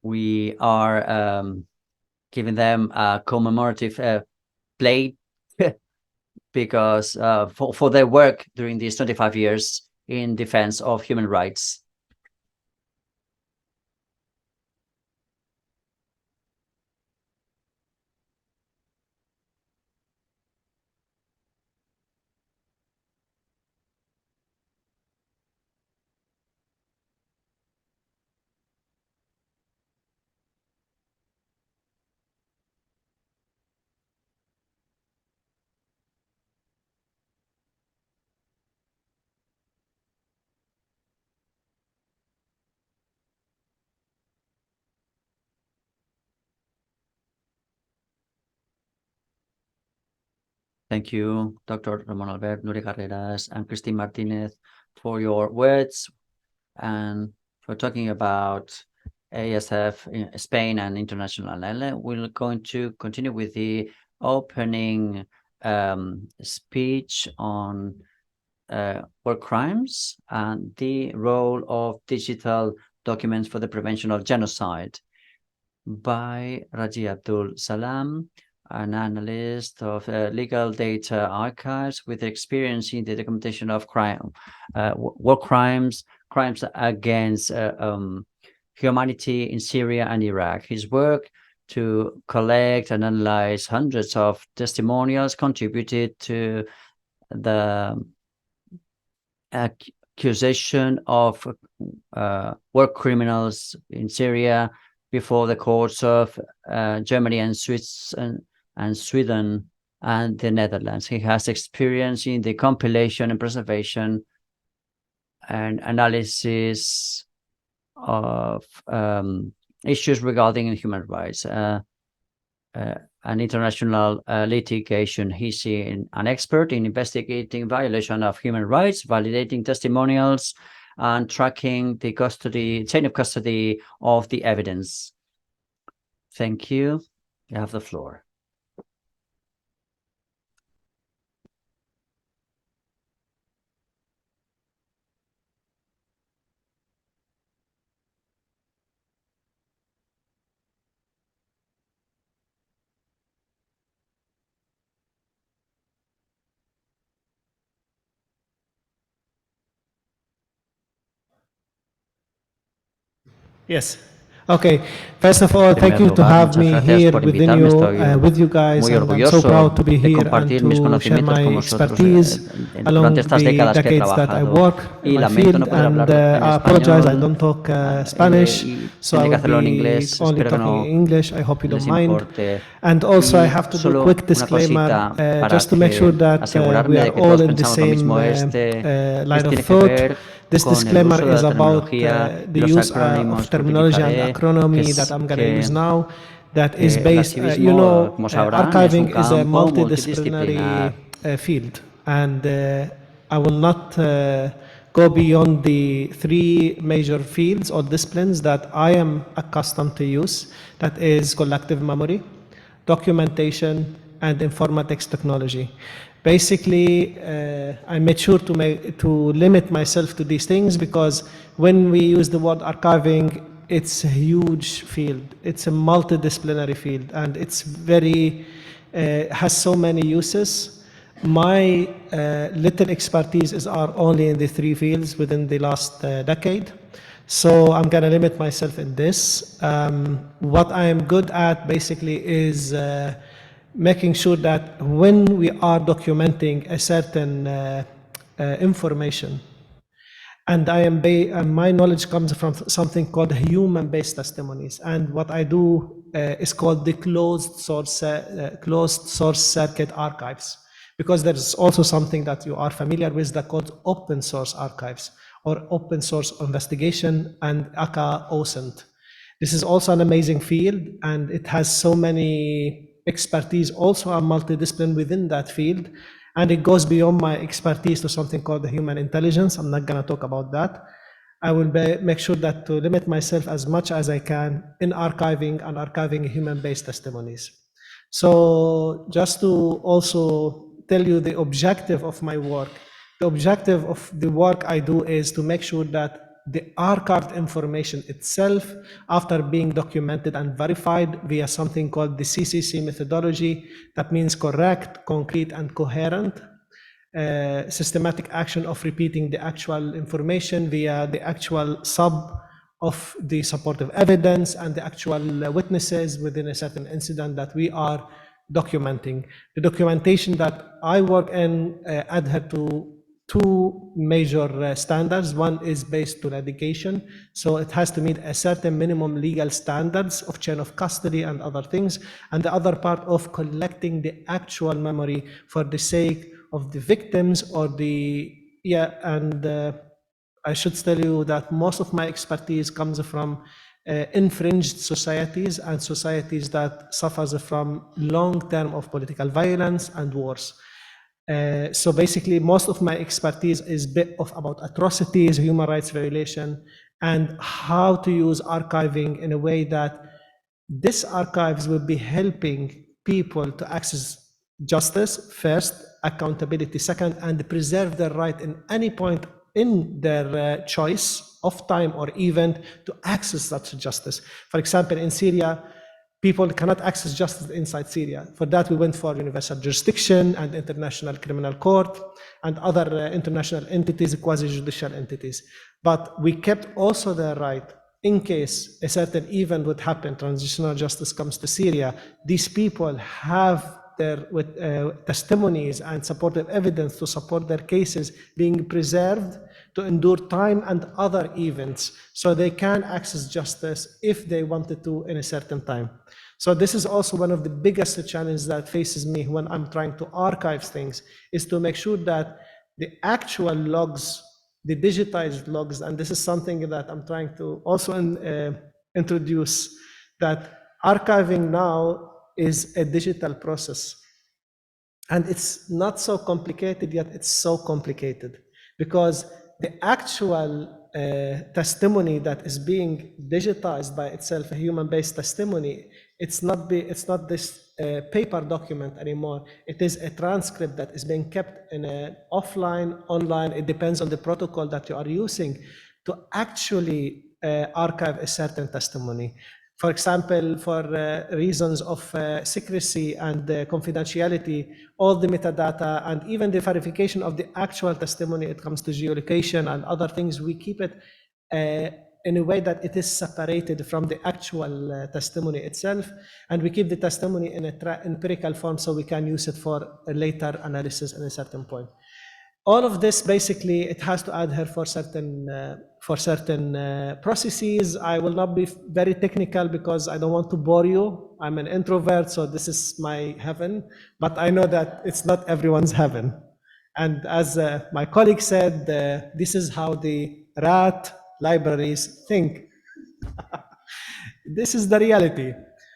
We are giving them a commemorative plate because for their work during these 25 years in defense of human rights. Thank you, Dr. Ramon Albert, Nuria Carreras, and Christine Martinez, for your words and for talking about ASF in Spain and international. And we're going to continue with the opening speech on war crimes and the role of digital documents for the prevention of genocide by Raji Abdul Salam, an analyst of legal data archives with experience in the documentation of war crimes, crimes against humanity in Syria and Iraq. His work to collect and analyze hundreds of testimonials contributed to the accusation of war criminals in Syria before the courts of Germany and Sweden and the Netherlands. He has experience in the compilation and preservation and analysis of issues regarding human rights and international litigation. He's an expert in investigating violation of human rights, validating testimonials, and tracking the chain of custody of the evidence. Thank you. You have the floor. Yes, Okay, first of all, thank you to lugar, have muchas me gracias here por within invitarme. you, Estoy with you guys, muy and I'm so orgulloso proud to be de here and compartir mis to share conocimientos my con vosotros expertise durante along estas the décadas que he decades that I trabajado. work in Y my lamento field, no poder and hablar en I apologize, I español don't talk Spanish, y so I tendré que will hacerlo en be inglés. only Espero que talking in no English. I hope you don't les mind. importe. And also I Y have to do a solo quick una disclaimer, cosita para just to make sure que that we asegurarme are de que all todos in the pensamos lo same mismo. Este line of tiene que thought. ver This con el disclaimer uso de is la about terminología the y los use of acrónimos que terminology and utilizaré, acronomy that I'm going to use now. That is que el based, archivismo, como sabrán, es un archiving is a campo multidisciplinary multidisciplinar. field, and I will not go beyond the three major fields or disciplines that I am accustomed to use. That is collective memory, documentation, and informatics technology. Basically, I made sure to limit myself to these things because when we use the word archiving, it's a huge field. It's a multidisciplinary field, and it's very has so many uses. My little expertise are only in the three fields within the last decade. So I'm going to limit myself in this. What I am good at basically is making sure that when we are documenting a certain information, and my knowledge comes from something called human-based testimonies. And what I do is called the closed source circuit archives, because there's also something that you are familiar with that called open source archives or open source investigation, and aka OSINT. This is also an amazing field, and it has so many expertise, also a multidiscipline within that field. And it goes beyond my expertise to something called the human intelligence. I'm not going to talk about that. I will make sure that to limit myself as much as I can in archiving human-based testimonies. So just to also tell you the objective of my work, the objective of the work I do is to make sure that the archived information itself, after being documented and verified via something called the CCC methodology, that means correct, concrete, and coherent, systematic action of repeating the actual information via the actual sub of the supportive evidence and the actual witnesses within a certain incident that we are documenting. The documentation that I work in adhere to two major standards. One is based to litigation, so it has to meet a certain minimum legal standards of chain of custody and other things, and the other part of collecting the actual memory for the sake of the victims or I should tell you that most of my expertise comes from infringed societies and societies that suffers from long term of political violence and wars. So basically, most of my expertise is about atrocities, human rights violation, and how to use archiving in a way that this archives will be helping people to access justice first, accountability second, and preserve their right in any point in their choice of time or event to access such justice. For example, in Syria, people cannot access justice inside Syria. For that, we went for universal jurisdiction and international criminal court and other international entities, quasi-judicial entities. But we kept also the right, in case a certain event would happen, transitional justice comes to Syria, these people have their testimonies and supportive evidence to support their cases being preserved to endure time and other events, so they can access justice if they wanted to in a certain time. So this is also one of the biggest challenges that faces me when I'm trying to archive things, is to make sure that the actual logs, the digitized logs, and this is something that I'm trying to also introduce, that archiving now is a digital process. And it's not so complicated, yet it's so complicated, because the actual testimony that is being digitized by itself, a human-based testimony, it's not this paper document anymore. It is a transcript that is being kept in an offline, online. It depends on the protocol that you are using to actually archive a certain testimony. For example, for reasons of secrecy and confidentiality, all the metadata and even the verification of the actual testimony, it comes to geolocation and other things, we keep it in a way that it is separated from the actual testimony itself, and we keep the testimony in a empirical form so we can use it for a later analysis at a certain point. All of this, basically, it has to adhere for certain processes. I will not be very technical because I don't want to bore you. I'm an introvert, so this is my heaven, but I know that it's not everyone's heaven. And as my colleague said, this is how the rat libraries think. This is the reality.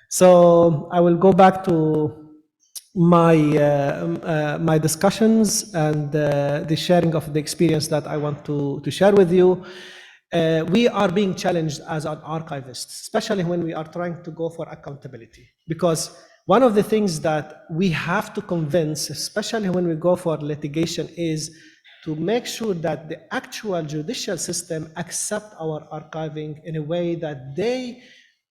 So I will go back to my discussions and the sharing of the experience that I want to share with you. We are being challenged as an archivist, especially when we are trying to go for accountability, because one of the things that we have to convince, especially when we go for litigation, is to make sure that the actual judicial system accept our archiving in a way that they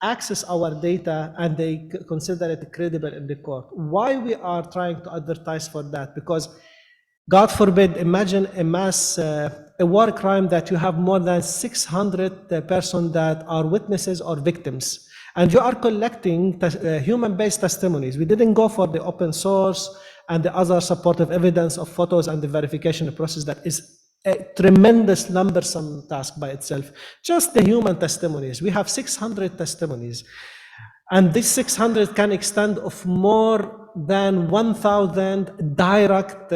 access our data and they consider it credible in the court. Why we are trying to advertise for that? Because God forbid, imagine a war crime that you have more than 600 persons that are witnesses or victims, and you are collecting human-based testimonies. We didn't go for the open source and the other supportive evidence of photos and the verification process that is a tremendous cumbersome task by itself. Just the human testimonies. We have 600 testimonies. And this 600 can extend of more than 1,000 direct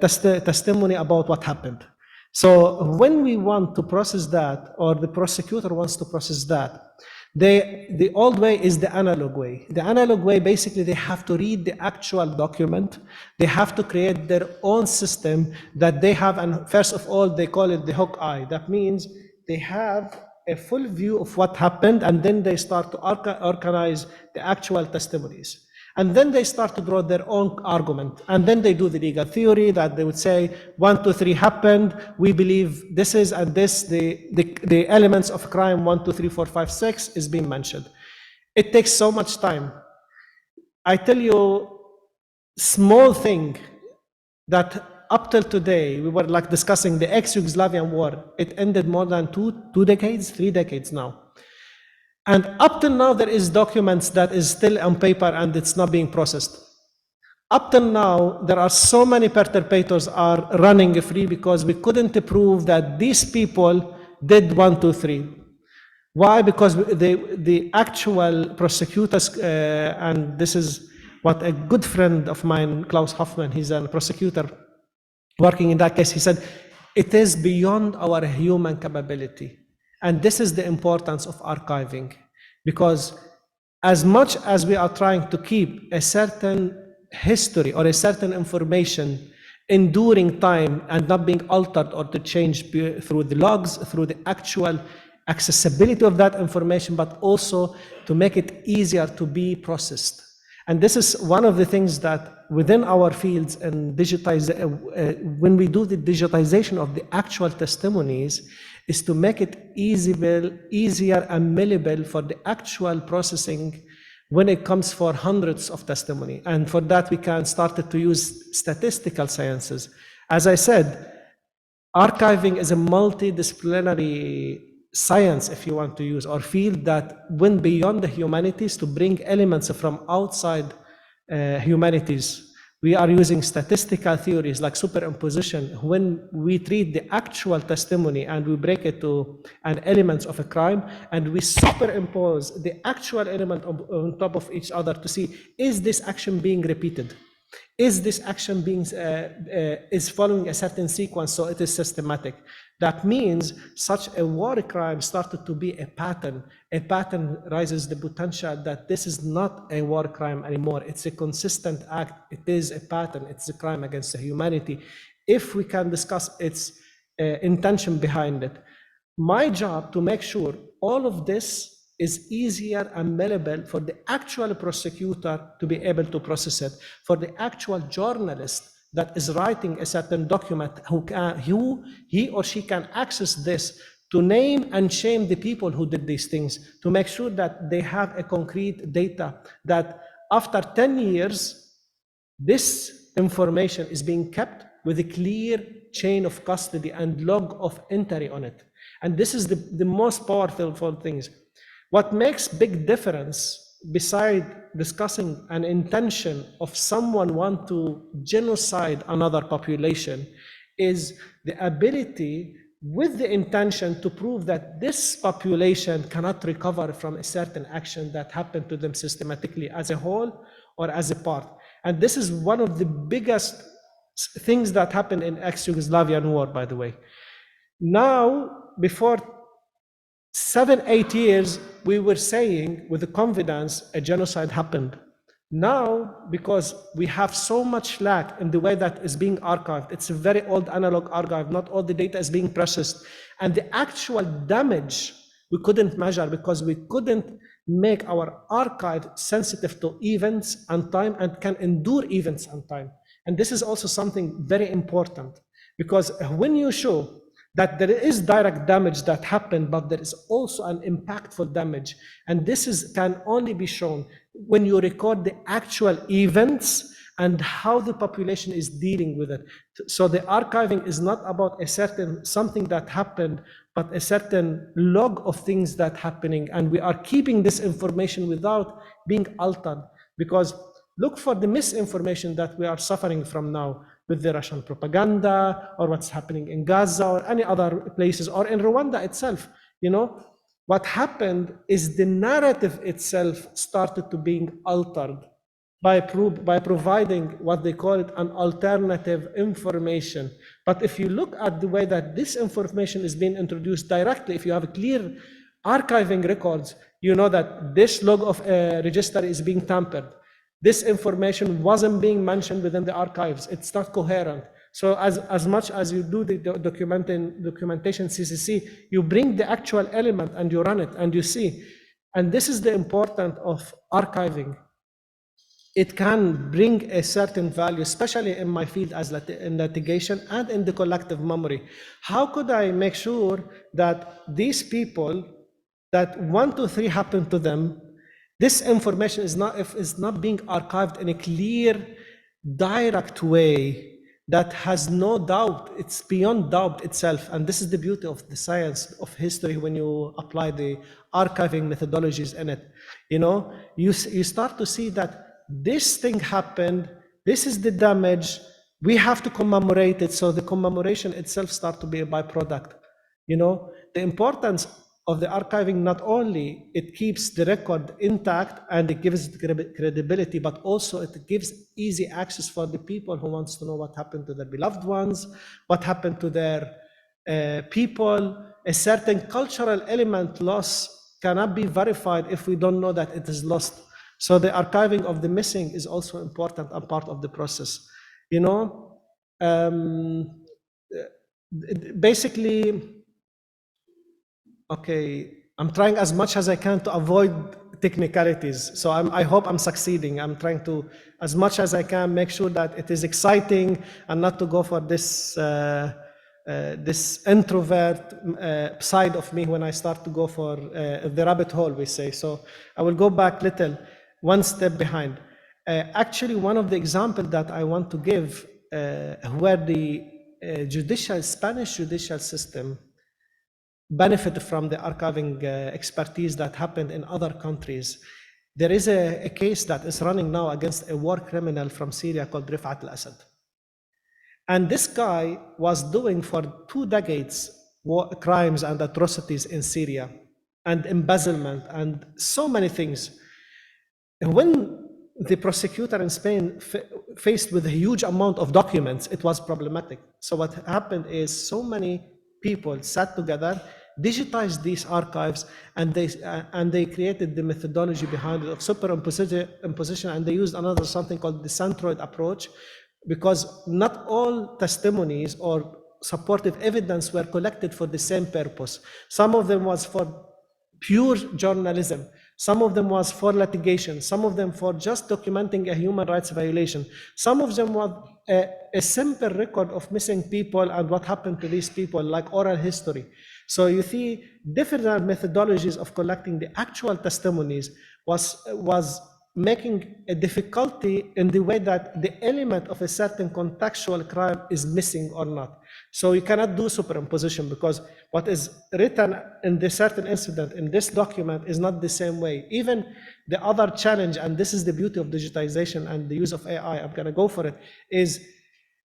testimony about what happened. So when we want to process that, or the prosecutor wants to process that, the old way is the analog way. The analog way, basically, they have to read the actual document. They have to create their own system that they have, and first of all, they call it the hook eye. That means they have a full view of what happened, and then they start to organize the actual testimonies. And then they start to draw their own argument. And then they do the legal theory that they would say, 1, 2, 3 happened. We believe this is and this, the elements of crime 1, 2, 3, 4, 5, 6 is being mentioned. It takes so much time. I tell you, small thing that up till today, we were like discussing the ex-Yugoslavian war. It ended more than 2 decades, 3 decades now. And up till now, there is documents that is still on paper and it's not being processed. Up till now, there are so many perpetrators are running free because we couldn't prove that these people did 1, 2, 3. Why? Because the actual prosecutors, and this is what a good friend of mine, Klaus Hoffman, he's a prosecutor working in that case, he said, it is beyond our human capability. And this is the importance of archiving, because as much as we are trying to keep a certain history or a certain information enduring time and not being altered or to change through the logs, through the actual accessibility of that information, but also to make it easier to be processed. And this is one of the things that within our fields and when we do the digitization of the actual testimonies, is to make it easier and malleable for the actual processing when it comes for hundreds of testimony. And for that, we can start to use statistical sciences. As I said, archiving is a multidisciplinary science, if you want to use, or field that went beyond the humanities to bring elements from outside humanities. We are using statistical theories like superimposition when we treat the actual testimony and we break it to elements of a crime, and we superimpose the actual element on top of each other to see, is this action being repeated? Is this action being is following a certain sequence, so it is systematic? That means such a war crime started to be a pattern. A pattern raises the potential that this is not a war crime anymore. It's a consistent act. It is a pattern. It's a crime against humanity. If we can discuss its intention behind it. My job to make sure all of this is easier and malleable for the actual prosecutor to be able to process it, for the actual journalist that is writing a certain document, who he or she can access this to name and shame the people who did these things, to make sure that they have a concrete data, that after 10 years, this information is being kept with a clear chain of custody and log of entry on it. And this is the most powerful things. What makes big difference beside discussing an intention of someone want to genocide another population is the ability with the intention to prove that this population cannot recover from a certain action that happened to them systematically as a whole or as a part. And this is one of the biggest things that happened in ex-Yugoslavian war, by the way. Now, before 7-8 years, we were saying with the confidence a genocide happened. Now, because we have so much lack in the way that is being archived, it's a very old analog archive, not all the data is being processed, and the actual damage we couldn't measure because we couldn't make our archive sensitive to events and time and can endure events and time. And this is also something very important, because when you show that there is direct damage that happened, but there is also an impactful damage, and this can only be shown when you record the actual events and how the population is dealing with it. So the archiving is not about a certain something that happened, but a certain log of things that happening, and we are keeping this information without being altered, because look for the misinformation that we are suffering from now with the Russian propaganda, or what's happening in Gaza or any other places, or in Rwanda itself. What happened is the narrative itself started to being altered by providing what they call it an alternative information. But if you look at the way that this information is being introduced directly, if you have clear archiving records, you know that this log of a register is being tampered. This information wasn't being mentioned within the archives. It's not coherent. So as much as you do the documentation CCC, you bring the actual element and you run it and you see. And this is the importance of archiving. It can bring a certain value, especially in my field as in litigation and in the collective memory. How could I make sure that these people, that 1, 2, 3 happened to them, this information is not being archived in a clear, direct way that has no doubt, it's beyond doubt itself. And this is the beauty of the science of history when you apply the archiving methodologies in it. You start to see that this thing happened, this is the damage, we have to commemorate it, so the commemoration itself starts to be a byproduct. The importance of the archiving, not only it keeps the record intact and it gives credibility, but also it gives easy access for the people who wants to know what happened to their beloved ones, what happened to their people. A certain cultural element loss cannot be verified if we don't know that it is lost. So the archiving of the missing is also important and part of the process. Basically, okay, I'm trying as much as I can to avoid technicalities. So I hope I'm succeeding. I'm trying to, as much as I can, make sure that it is exciting and not to go for this this introvert side of me when I start to go for the rabbit hole, we say. So I will go back one step behind. Actually, one of the examples that I want to give where the Spanish judicial system benefit from the archiving expertise that happened in other countries. There is a case that is running now against a war criminal from Syria called Rifat al-Assad. And this guy was doing for 2 decades crimes and atrocities in Syria, and embezzlement and so many things. When the prosecutor in Spain faced with a huge amount of documents, it was problematic. So what happened is so many people sat together, digitized these archives, and they created the methodology behind it of superimposition, and they used something called the centroid approach, because not all testimonies or supportive evidence were collected for the same purpose. Some of them was for pure journalism, some of them was for litigation, some of them for just documenting a human rights violation, some of them was a simple record of missing people and what happened to these people, like oral history. So you see, different methodologies of collecting the actual testimonies was making a difficulty in the way that the element of a certain contextual crime is missing or not. So you cannot do superimposition because what is written in this certain incident in this document is not the same way. Even the other challenge, and this is the beauty of digitization and the use of AI, I'm going to go for it, is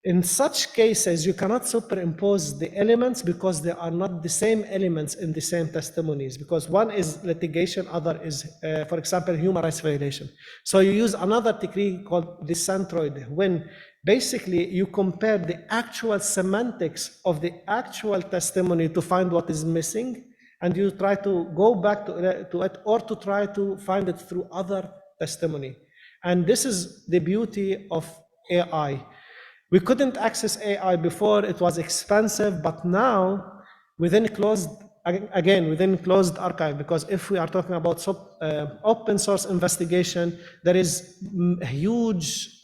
in such cases, you cannot superimpose the elements because they are not the same elements in the same testimonies, because one is litigation, other is, for example, human rights violation. So you use another technique called the centroid, when basically you compare the actual semantics of the actual testimony to find what is missing, and you try to go back to it or to try to find it through other testimony. And this is the beauty of AI. We couldn't access AI before, it was expensive, but now within closed archive, because if we are talking about open source investigation, there is huge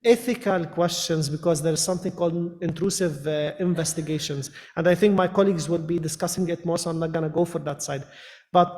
ethical questions because there is something called intrusive investigations. And I think my colleagues will be discussing it more, so I'm not gonna go for that side. But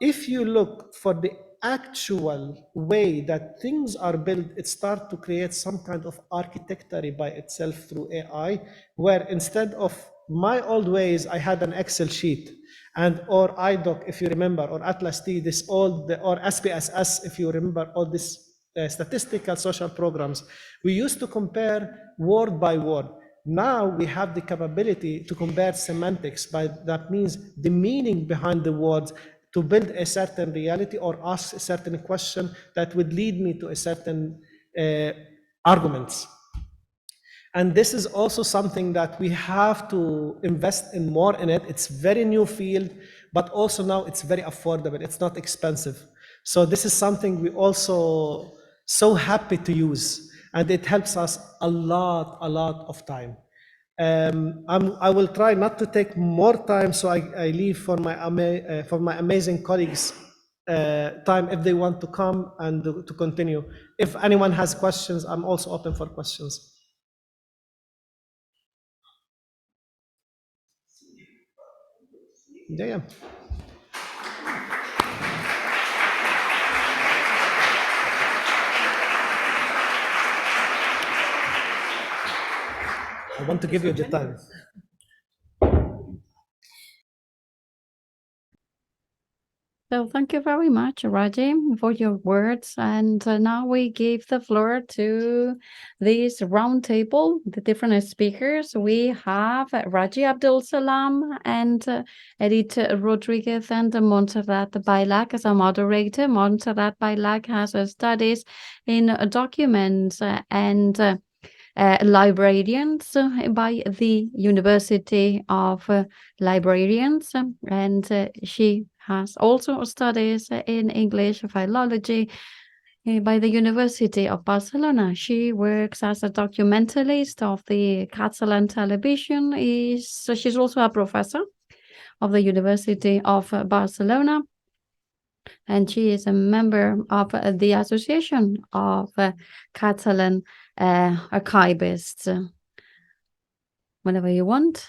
if you look for the actual way that things are built, it starts to create some kind of architecture by itself through AI, where instead of my old ways, I had an Excel sheet and or IDOC, if you remember, or Atlas T, this old, or SPSS, if you remember, all this statistical social programs. We used to compare word by word. Now we have the capability to compare semantics, that means the meaning behind the words, to build a certain reality or ask a certain question that would lead me to a certain arguments. And this is also something that we have to invest in more in it. It's very new field, but also now it's very affordable. It's not expensive. So this is something we also so happy to use, and it helps us a lot of time. I will try not to take more time, so I leave for my amazing colleagues time if they want to come and to continue. If anyone has questions, I'm also open for questions. Yeah. I want to give you the time. So thank you very much, Raji, for your words. And now we give the floor to this roundtable, the different speakers. We have Raji Abdul Salam and Edith Rodriguez and Montserrat Bailak as a moderator. Montserrat Bailak has studies in documents and librarians by the University of Librarians, and she has also studies in English philology by the University of Barcelona. She works as a documentalist of the Catalan television. She's also a professor of the University of Barcelona, and she is a member of the Association of Catalan Archivists. Whenever you want.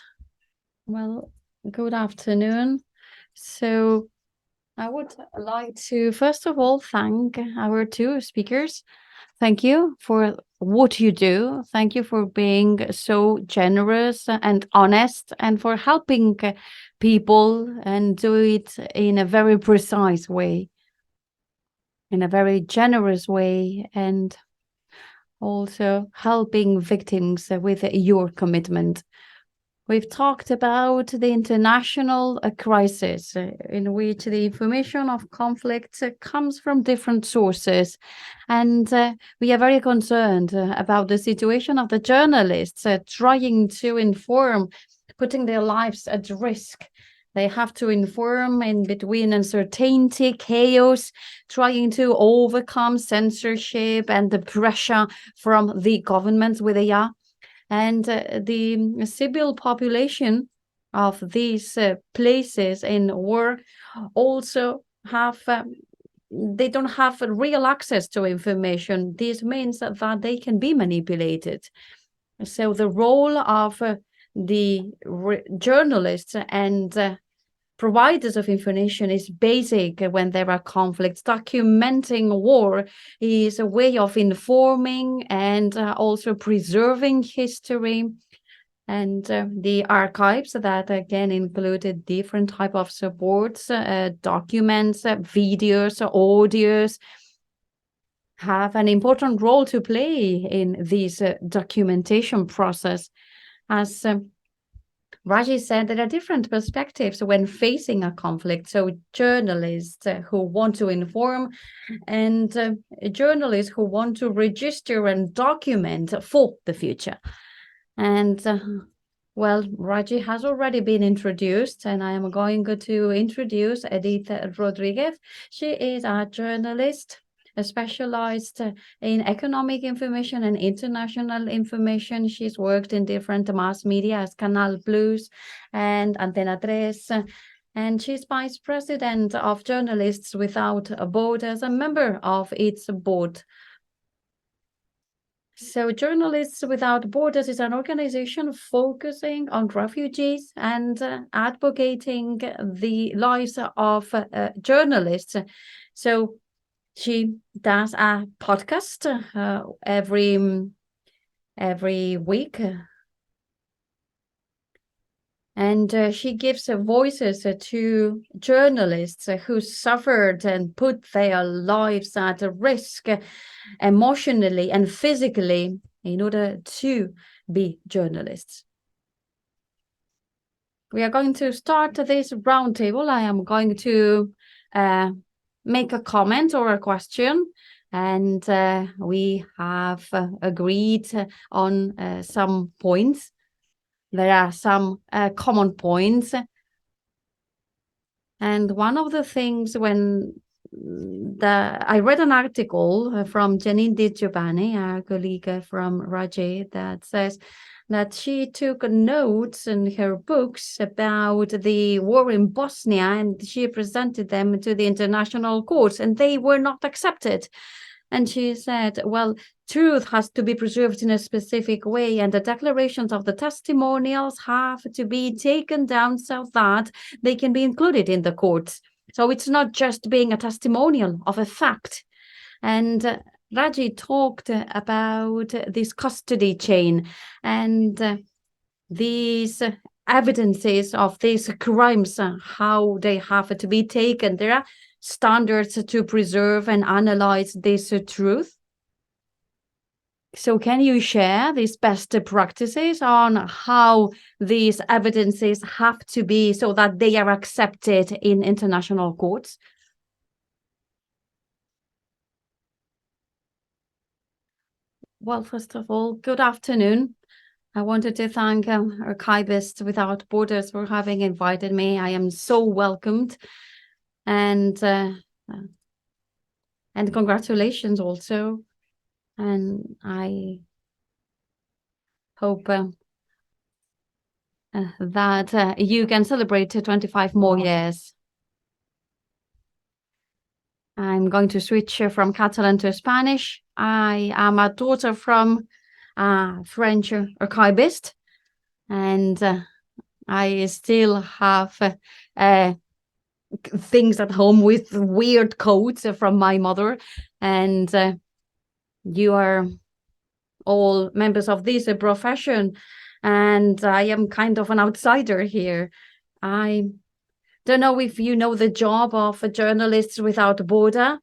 Well, good afternoon. So I would like to, first of all, thank our two speakers. Thank you for what you do. Thank you for being so generous and honest and for helping people and do it in a very precise way, in a very generous way, and also helping victims with your commitment. We've talked about the international crisis in which the information of conflict comes from different sources. And we are very concerned about the situation of the journalists trying to inform, putting their lives at risk. They have to inform in between uncertainty, chaos, trying to overcome censorship and the pressure from the governments where they are. And the civil population of these places in war also have, they don't have real access to information. This means that they can be manipulated. So the role of the journalists and providers of information is basic when there are conflicts. Documenting war is a way of informing and also preserving history. And the archives that again included different type of supports, documents, videos, audios, have an important role to play in this documentation process. As Raji said, there are different perspectives when facing a conflict. So journalists who want to inform and journalists who want to register and document for the future. And well, Raji has already been introduced, and I am going to introduce Edith Rodriguez. She is a journalist specialized in economic information and international information. She's worked in different mass media as Canal Plus and Antena 3, and she's vice president of Journalists Without Borders, a member of its board. So Journalists Without Borders is an organization focusing on refugees and advocating the lives of journalists. So she does a podcast every week. And she gives voices to journalists who suffered and put their lives at risk emotionally and physically in order to be journalists. We are going to start this roundtable. I am going to make a comment or a question, and we have agreed on some points. There are some common points. And one of the things I read an article from Janine Di Giovanni, our colleague from Raji, that says that she took notes in her books about the war in Bosnia, and she presented them to the international courts, and they were not accepted. And she said, well, truth has to be preserved in a specific way, and the declarations of the testimonials have to be taken down so that they can be included in the courts. So it's not just being a testimonial of a fact. And Raji talked about this custody chain and these evidences of these crimes, how they have to be taken. There are standards to preserve and analyze this truth. So can you share these best practices on how these evidences have to be so that they are accepted in international courts? Well, first of all, good afternoon. I wanted to thank Archivists Without Borders for having invited me. I am so welcomed. And congratulations also. And I hope that you can celebrate 25 more years. I'm going to switch from Catalan to Spanish. I am a daughter from a French archivist, and I still have things at home with weird codes from my mother, and you are all members of this profession, and I am kind of an outsider here. I don't know if you know the job of Journalists Without Border,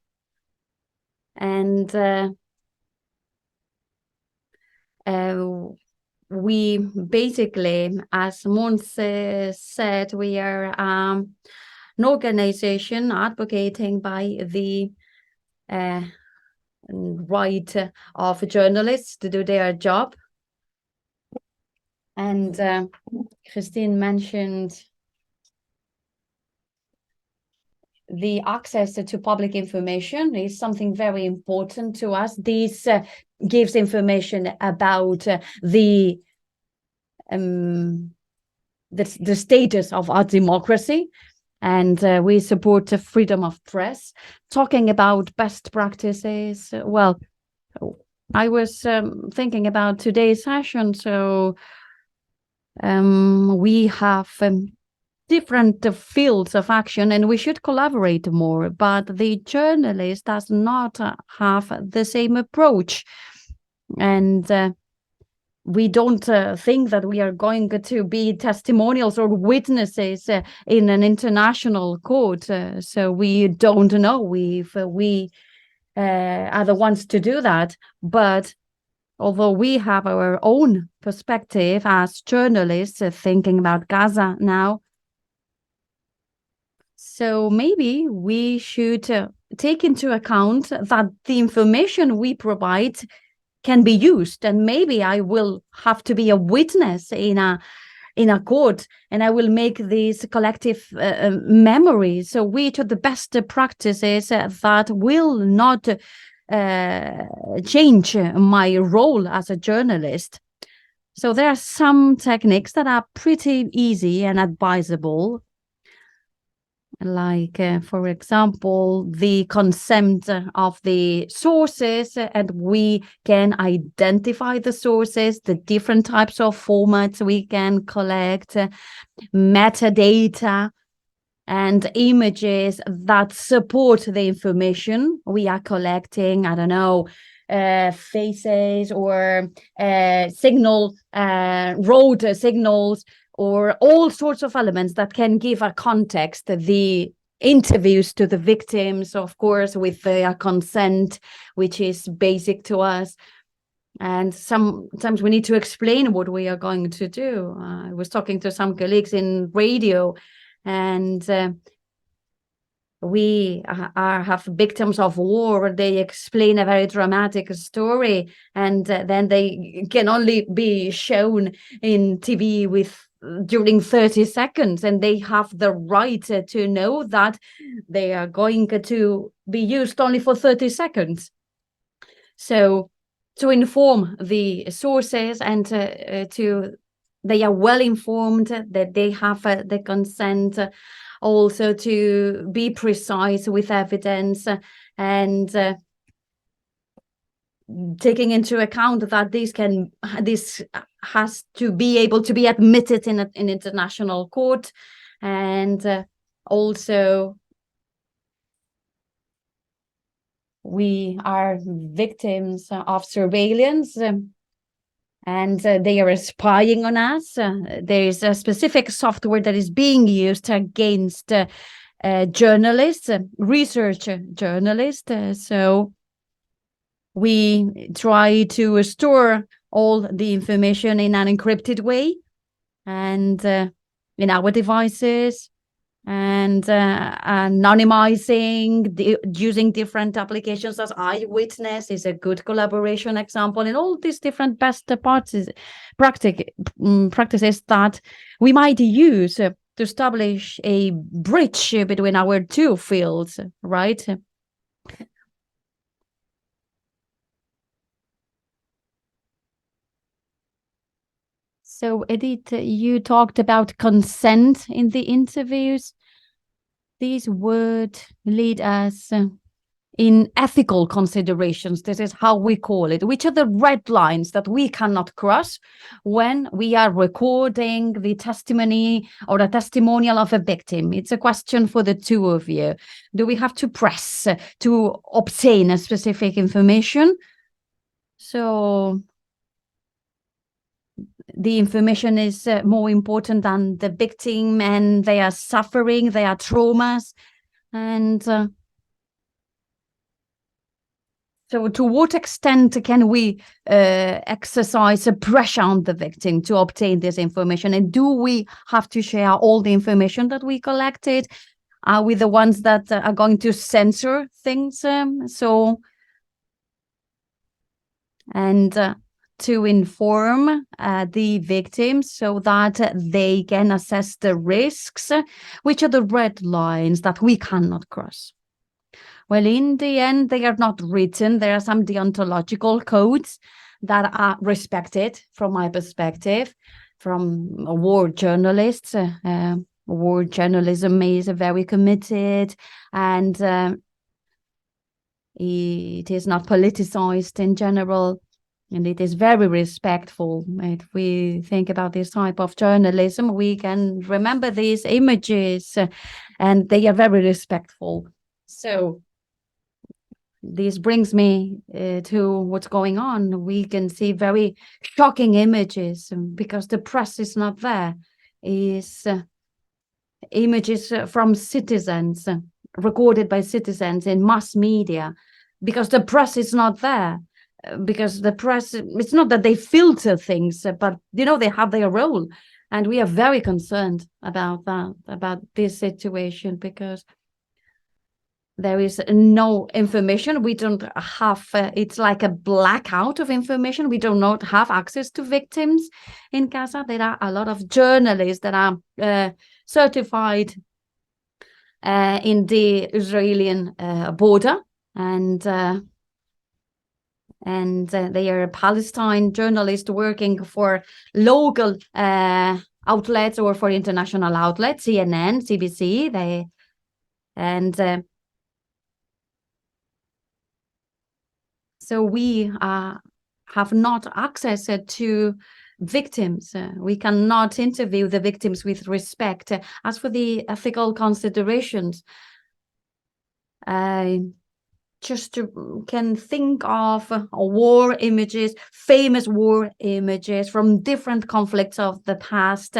and we basically, as Mons said, we are an organization advocating by the right of journalists to do their job. And Christine mentioned the access to public information is something very important to us. This gives information about the status of our democracy, and we support the freedom of press. Talking about best practices, well, I was thinking about today's session, so we have different fields of action, and we should collaborate more, but the journalist does not have the same approach. And we don't think that we are going to be testimonials or witnesses in an international court. So we don't know if we are the ones to do that. But although we have our own perspective as journalists thinking about Gaza now, so maybe we should take into account that the information we provide can be used, and maybe I will have to be a witness in a court, and I will make this collective memory. So which are the best practices that will not change my role as a journalist? So there are some techniques that are pretty easy and advisable, like, for example, the consent of the sources, and we can identify the sources, the different types of formats we can collect, metadata, and images that support the information we are collecting. I don't know, faces or signal, road signals, or all sorts of elements that can give a context, the interviews to the victims, of course, with their consent, which is basic to us. And sometimes we need to explain what we are going to do. I was talking to some colleagues in radio, and we have victims of war. They explain a very dramatic story, and then they can only be shown in TV during 30 seconds, and they have the right to know that they are going to be used only for 30 seconds. So to inform the sources and they are well informed, that they have the consent, also to be precise with evidence, and taking into account that this has to be able to be admitted in an international court, and also we are victims of surveillance, and they are spying on us. There is a specific software that is being used against journalists, research journalists. So we try to store all the information in an encrypted way, and in our devices, and anonymizing, using different applications as Eyewitness is a good collaboration example, and all these different best practices that we might use to establish a bridge between our two fields, right? So, Edith, you talked about consent in the interviews. These would lead us in ethical considerations. This is how we call it. Which are the red lines that we cannot cross when we are recording the testimony or a testimonial of a victim? It's a question for the two of you. Do we have to press to obtain a specific information? So the information is more important than the victim and their suffering, their traumas. And so to what extent can we exercise a pressure on the victim to obtain this information? And do we have to share all the information that we collected? Are we the ones that are going to censor things? To inform the victims so that they can assess the risks, which are the red lines that we cannot cross. Well, in the end, they are not written. There are some deontological codes that are respected from my perspective, from war journalists. War journalism is very committed, and it is not politicized in general. And it is very respectful. If we think about this type of journalism, we can remember these images, and they are very respectful. So this brings me to what's going on. We can see very shocking images because the press is not there. Is images from citizens, recorded by citizens in mass media, because the press is not there. Because the press, it's not that they filter things, but they have their role, and we are very concerned about that, about this situation, because there is no information. We don't have, it's like a blackout of information. We do not have access to victims in Gaza. There are a lot of journalists that are certified in the Israeli border, and they are Palestine journalists working for local outlets or for international outlets, CNN, CBC. So we have not access to victims. We cannot interview the victims with respect. As for the ethical considerations, just can think of war images, famous war images from different conflicts of the past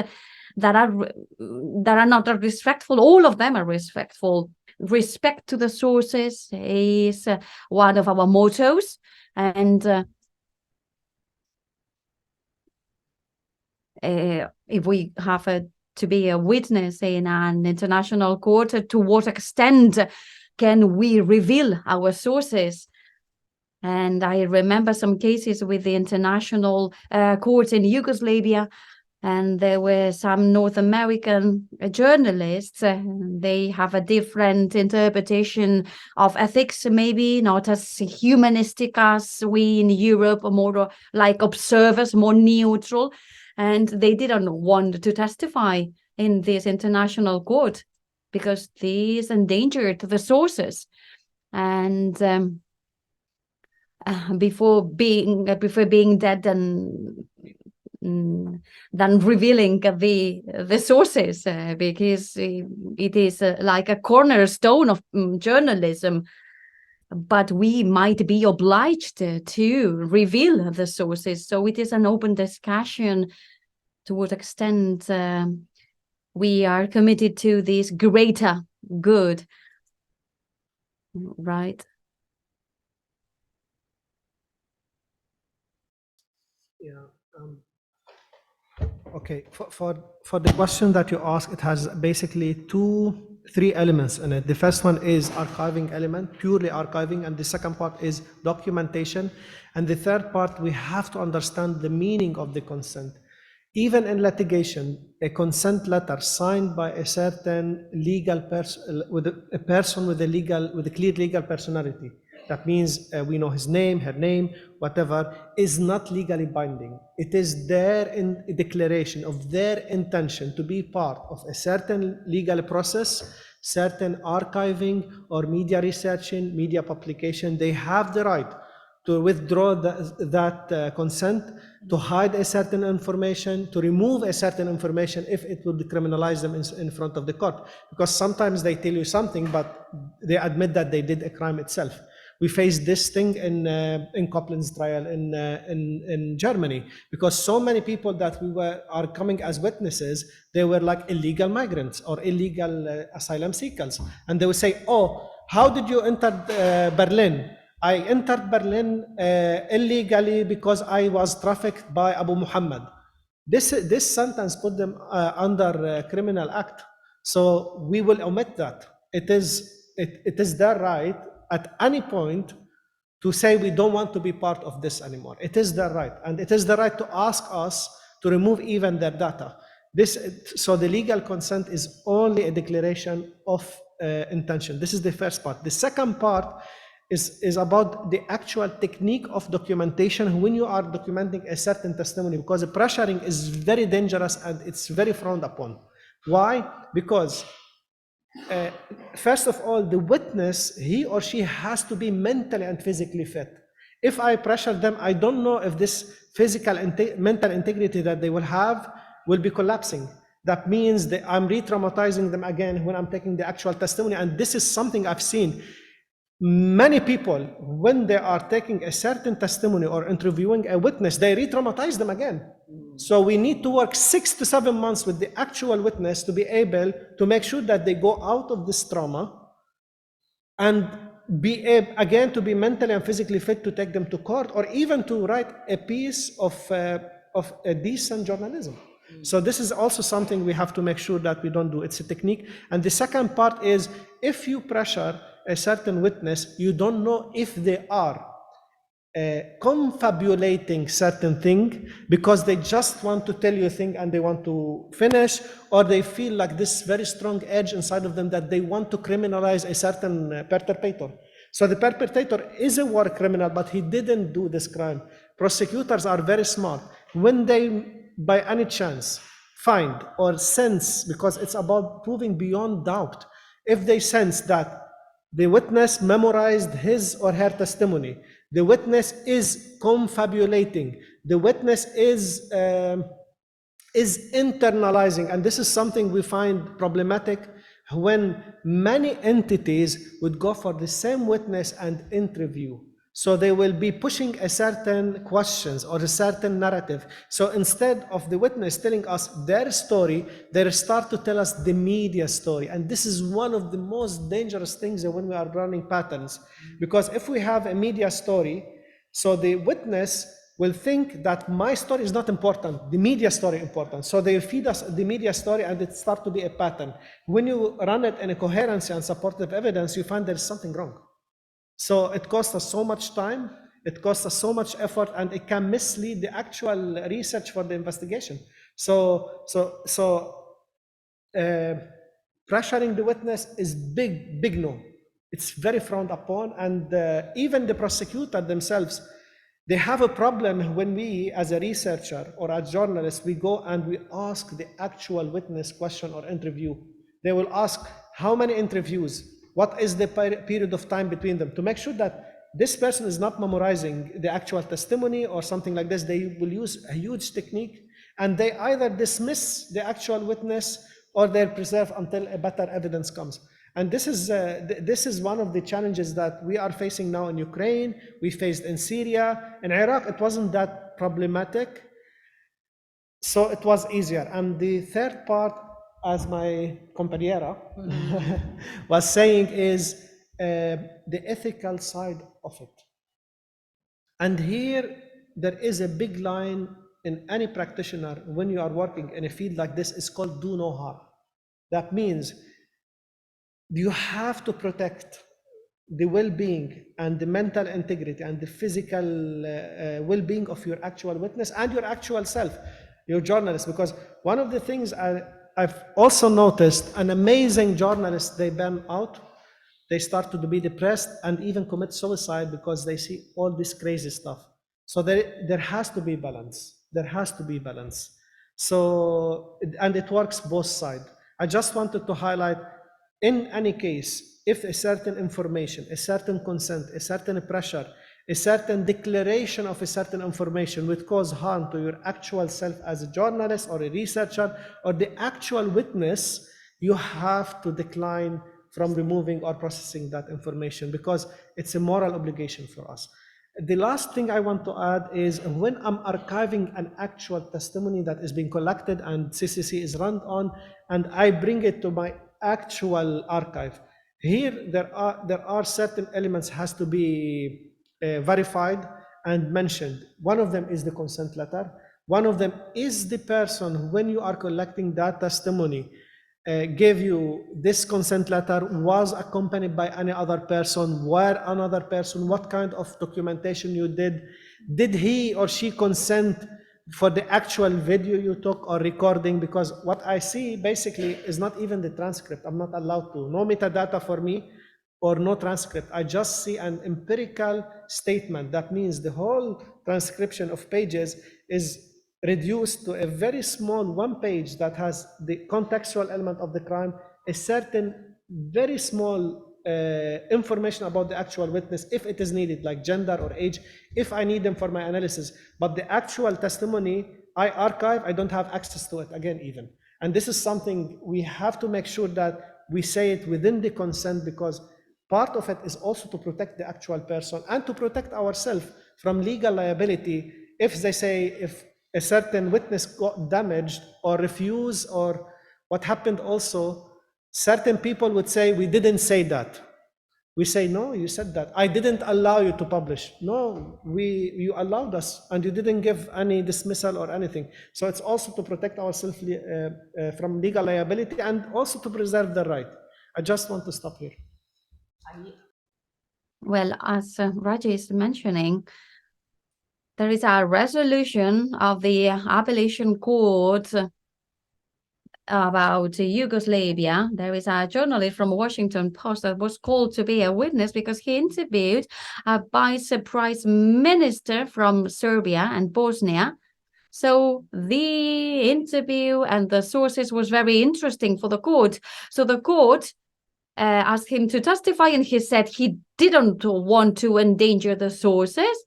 that are not respectful. All of them are respectful. Respect to the sources is one of our mottos, and if we have to be a witness in an international court, to what extent can we reveal our sources? And I remember some cases with the international court in Yugoslavia, and there were some North American journalists. They have a different interpretation of ethics, maybe not as humanistic as we in Europe, more like observers, more neutral. And they didn't want to testify in this international court because these endangered the sources. And before being dead than revealing the sources, because it is like a cornerstone of journalism. But we might be obliged to reveal the sources. So it is an open discussion to what extent we are committed to this greater good, right? Yeah. Okay. For the question that you asked, it has basically three elements in it. The first one is archiving element, purely archiving, and the second part is documentation. And the third part, we have to understand the meaning of the consent. Even in litigation, a consent letter signed by a certain legal person, with a person with a clear legal personality, that means we know his name, her name, whatever, is not legally binding. It is their declaration of their intention to be part of a certain legal process, certain archiving or media researching, media publication. They have the right to withdraw that consent, to hide a certain information, to remove a certain information if it would criminalize them in front of the court. Because sometimes they tell you something, but they admit that they did a crime itself. We faced this thing in Copland's trial in Germany, because so many people that are coming as witnesses, they were like illegal migrants or illegal asylum seekers, and they would say, "Oh, how did you enter Berlin?" I entered Berlin illegally because I was trafficked by Abu Muhammad. This sentence put them under a criminal act. So we will omit that. It is their right at any point to say we don't want to be part of this anymore. It is their right, and it is the right to ask us to remove even their data. So the legal consent is only a declaration of intention. This is the first part. The second part is about the actual technique of documentation when you are documenting a certain testimony, because the pressuring is very dangerous and it's very frowned upon. Why? Because first of all, the witness, he or she has to be mentally and physically fit. If I pressure them, I don't know if this physical mental integrity that they will have will be collapsing. That means that I'm re-traumatizing them again when I'm taking the actual testimony. And this is something I've seen. Many people, when they are taking a certain testimony or interviewing a witness, they re-traumatize them again. So we need to work 6 to 7 months with the actual witness to be able to make sure that they go out of this trauma and be able, again, to be mentally and physically fit to take them to court, or even to write a piece of a decent journalism. So this is also something we have to make sure that we don't do. It's a technique. And the second part is, if you pressure a certain witness, you don't know if they are confabulating certain thing because they just want to tell you a thing and they want to finish, or they feel like this very strong edge inside of them that they want to criminalize a certain perpetrator. So the perpetrator is a war criminal, but he didn't do this crime. Prosecutors are very smart. When they, by any chance, find or sense, because it's about proving beyond doubt, if they sense that the witness memorized his or her testimony, the witness is confabulating, the witness is internalizing, and this is something we find problematic when many entities would go for the same witness and interview. So they will be pushing a certain questions or a certain narrative. So instead of the witness telling us their story, they start to tell us the media story. And this is one of the most dangerous things when we are running patterns. Because if we have a media story, so the witness will think that my story is not important, the media story important. So they feed us the media story and it starts to be a pattern. When you run it in a coherency and supportive evidence, you find there's something wrong. So it costs us so much time, it costs us so much effort, and it can mislead the actual research for the investigation. So pressuring the witness is big no. It's very frowned upon, and even the prosecutor themselves, they have a problem when we, as a researcher or a journalist, we go and we ask the actual witness question or interview. They will ask how many interviews, what is the period of time between them, to make sure that this person is not memorizing the actual testimony or something like this. They will use a huge technique, and they either dismiss the actual witness or they preserve until a better evidence comes. And this is one of the challenges that we are facing now in Ukraine, we faced in Syria. In Iraq, it wasn't that problematic, so it was easier. And the third part, as my compañera was saying, is the ethical side of it. And here, there is a big line in any practitioner when you are working in a field like this. It's called do no harm. That means you have to protect the well-being and the mental integrity and the physical well-being of your actual witness and your actual self, your journalist. Because one of the things I've also noticed, an amazing journalist, they burn out, they start to be depressed and even commit suicide because they see all this crazy stuff. So there has to be balance. There has to be balance. So, and it works both sides. I just wanted to highlight, in any case, if a certain information, a certain consent, a certain pressure, a certain declaration of a certain information would cause harm to your actual self as a journalist or a researcher or the actual witness, you have to decline from removing or processing that information because it's a moral obligation for us. The last thing I want to add is, when I'm archiving an actual testimony that is being collected and CCC is run on, and I bring it to my actual archive, here there are certain elements has to be verified and mentioned. One of them is the consent letter. One of them is the person, when you are collecting that testimony, gave you this consent letter, was accompanied by any other person, where another person, what kind of documentation you did he or she consent for the actual video you took or recording? Because what I see basically is not even the transcript. I'm not allowed to, no metadata for me or no transcript. I just see an empirical statement. That means the whole transcription of pages is reduced to a very small one page that has the contextual element of the crime, a certain very small information about the actual witness if it is needed, like gender or age, if I need them for my analysis. But the actual testimony I archive, I don't have access to it again even. And this is something we have to make sure that we say it within the consent, because part of it is also to protect the actual person and to protect ourselves from legal liability if they say if a certain witness got damaged or refused, or what happened also, certain people would say, we didn't say that. We say, no, you said that. I didn't allow you to publish. No, you allowed us and you didn't give any dismissal or anything. So it's also to protect ourselves from legal liability and also to preserve the right. I just want to stop here. Well, as Raji is mentioning, there is a resolution of the appellation court about Yugoslavia. There is a journalist from Washington Post that was called to be a witness because he interviewed a vice prime minister from Serbia and Bosnia. So the interview and the sources was very interesting for the court. So the court asked him to testify, and he said he didn't want to endanger the sources.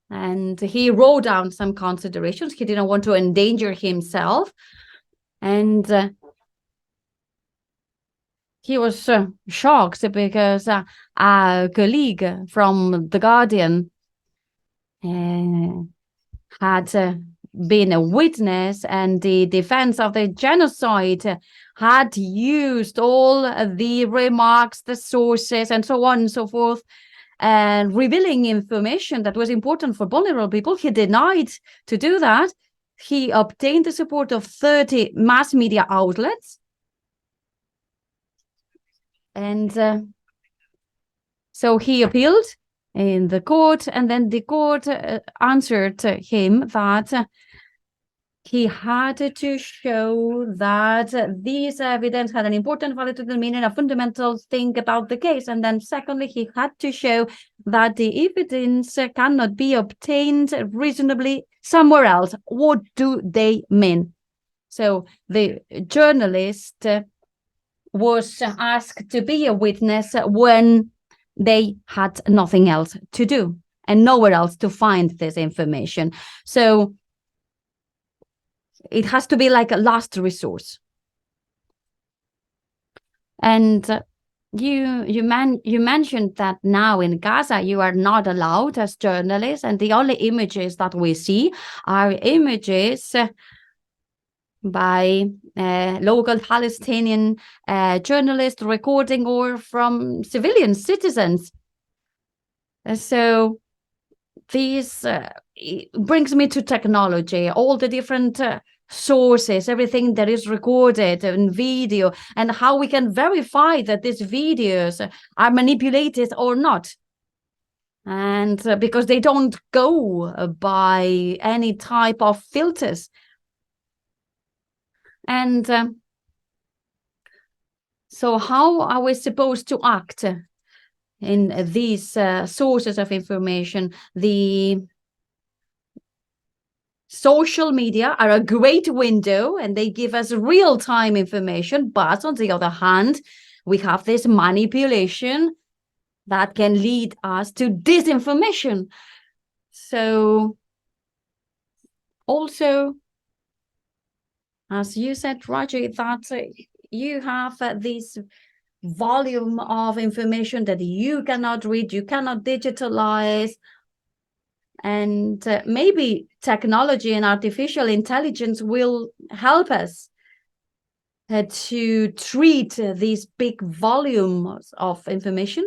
And he wrote down some considerations. He didn't want to endanger himself. And he was shocked because a colleague from The Guardian had been a witness, and the defense of the genocide had used all the remarks, the sources, and so on and so forth, and revealing information that was important for vulnerable people. He denied to do that. He obtained the support of 30 mass media outlets. And so he appealed in the court, and then the court answered him that he had to show that this evidence had an important value to the meaning, a fundamental thing about the case. And then secondly, he had to show that the evidence cannot be obtained reasonably somewhere else. What do they mean? So the journalist was asked to be a witness when they had nothing else to do and nowhere else to find this information. So it has to be like a last resource. And you mentioned that now in Gaza you are not allowed as journalists, and the only images that we see are images by local Palestinian journalists recording, or from civilian citizens. So this brings me to technology, all the different sources, everything that is recorded in video, and how we can verify that these videos are manipulated or not. And because they don't go by any type of filters. And so how are we supposed to act in these sources of information? The social media are a great window, and they give us real-time information. But on the other hand, we have this manipulation that can lead us to disinformation. So also, as you said, Roger, that you have this volume of information that you cannot read, you cannot digitalize. And maybe technology and artificial intelligence will help us to treat these big volumes of information.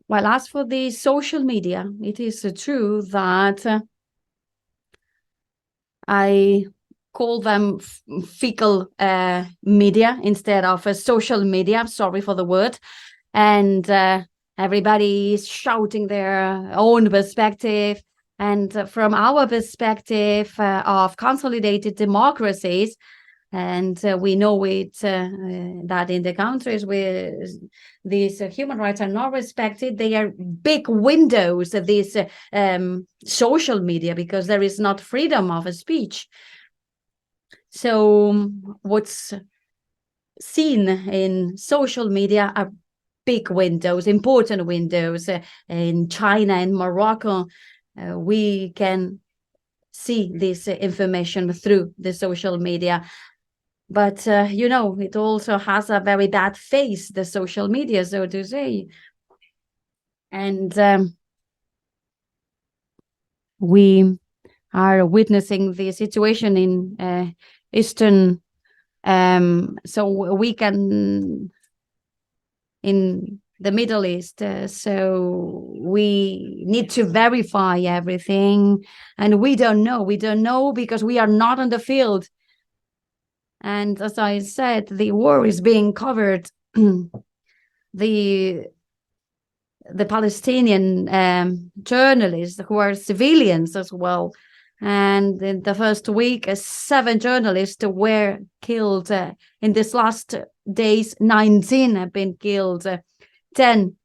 Well, as for the social media, it is true that I call them fecal media instead of social media. I'm sorry for the word. And everybody is shouting their own perspective. And from our perspective of consolidated democracies, and we know it that in the countries where these human rights are not respected, they are big windows of this social media, because there is not freedom of speech. So what's seen in social media are big windows, important windows. In China and Morocco, we can see this information through the social media. But, you know, it also has a very bad face, the social media, so to say. And we are witnessing the situation in Eastern, so we can, in the Middle East, so we need to verify everything, and we don't know because we are not on the field. And as I said, the war is being covered. The Palestinian journalists who are civilians as well. And in the first week, 7 journalists were killed. In this last days, 19 have been killed, 10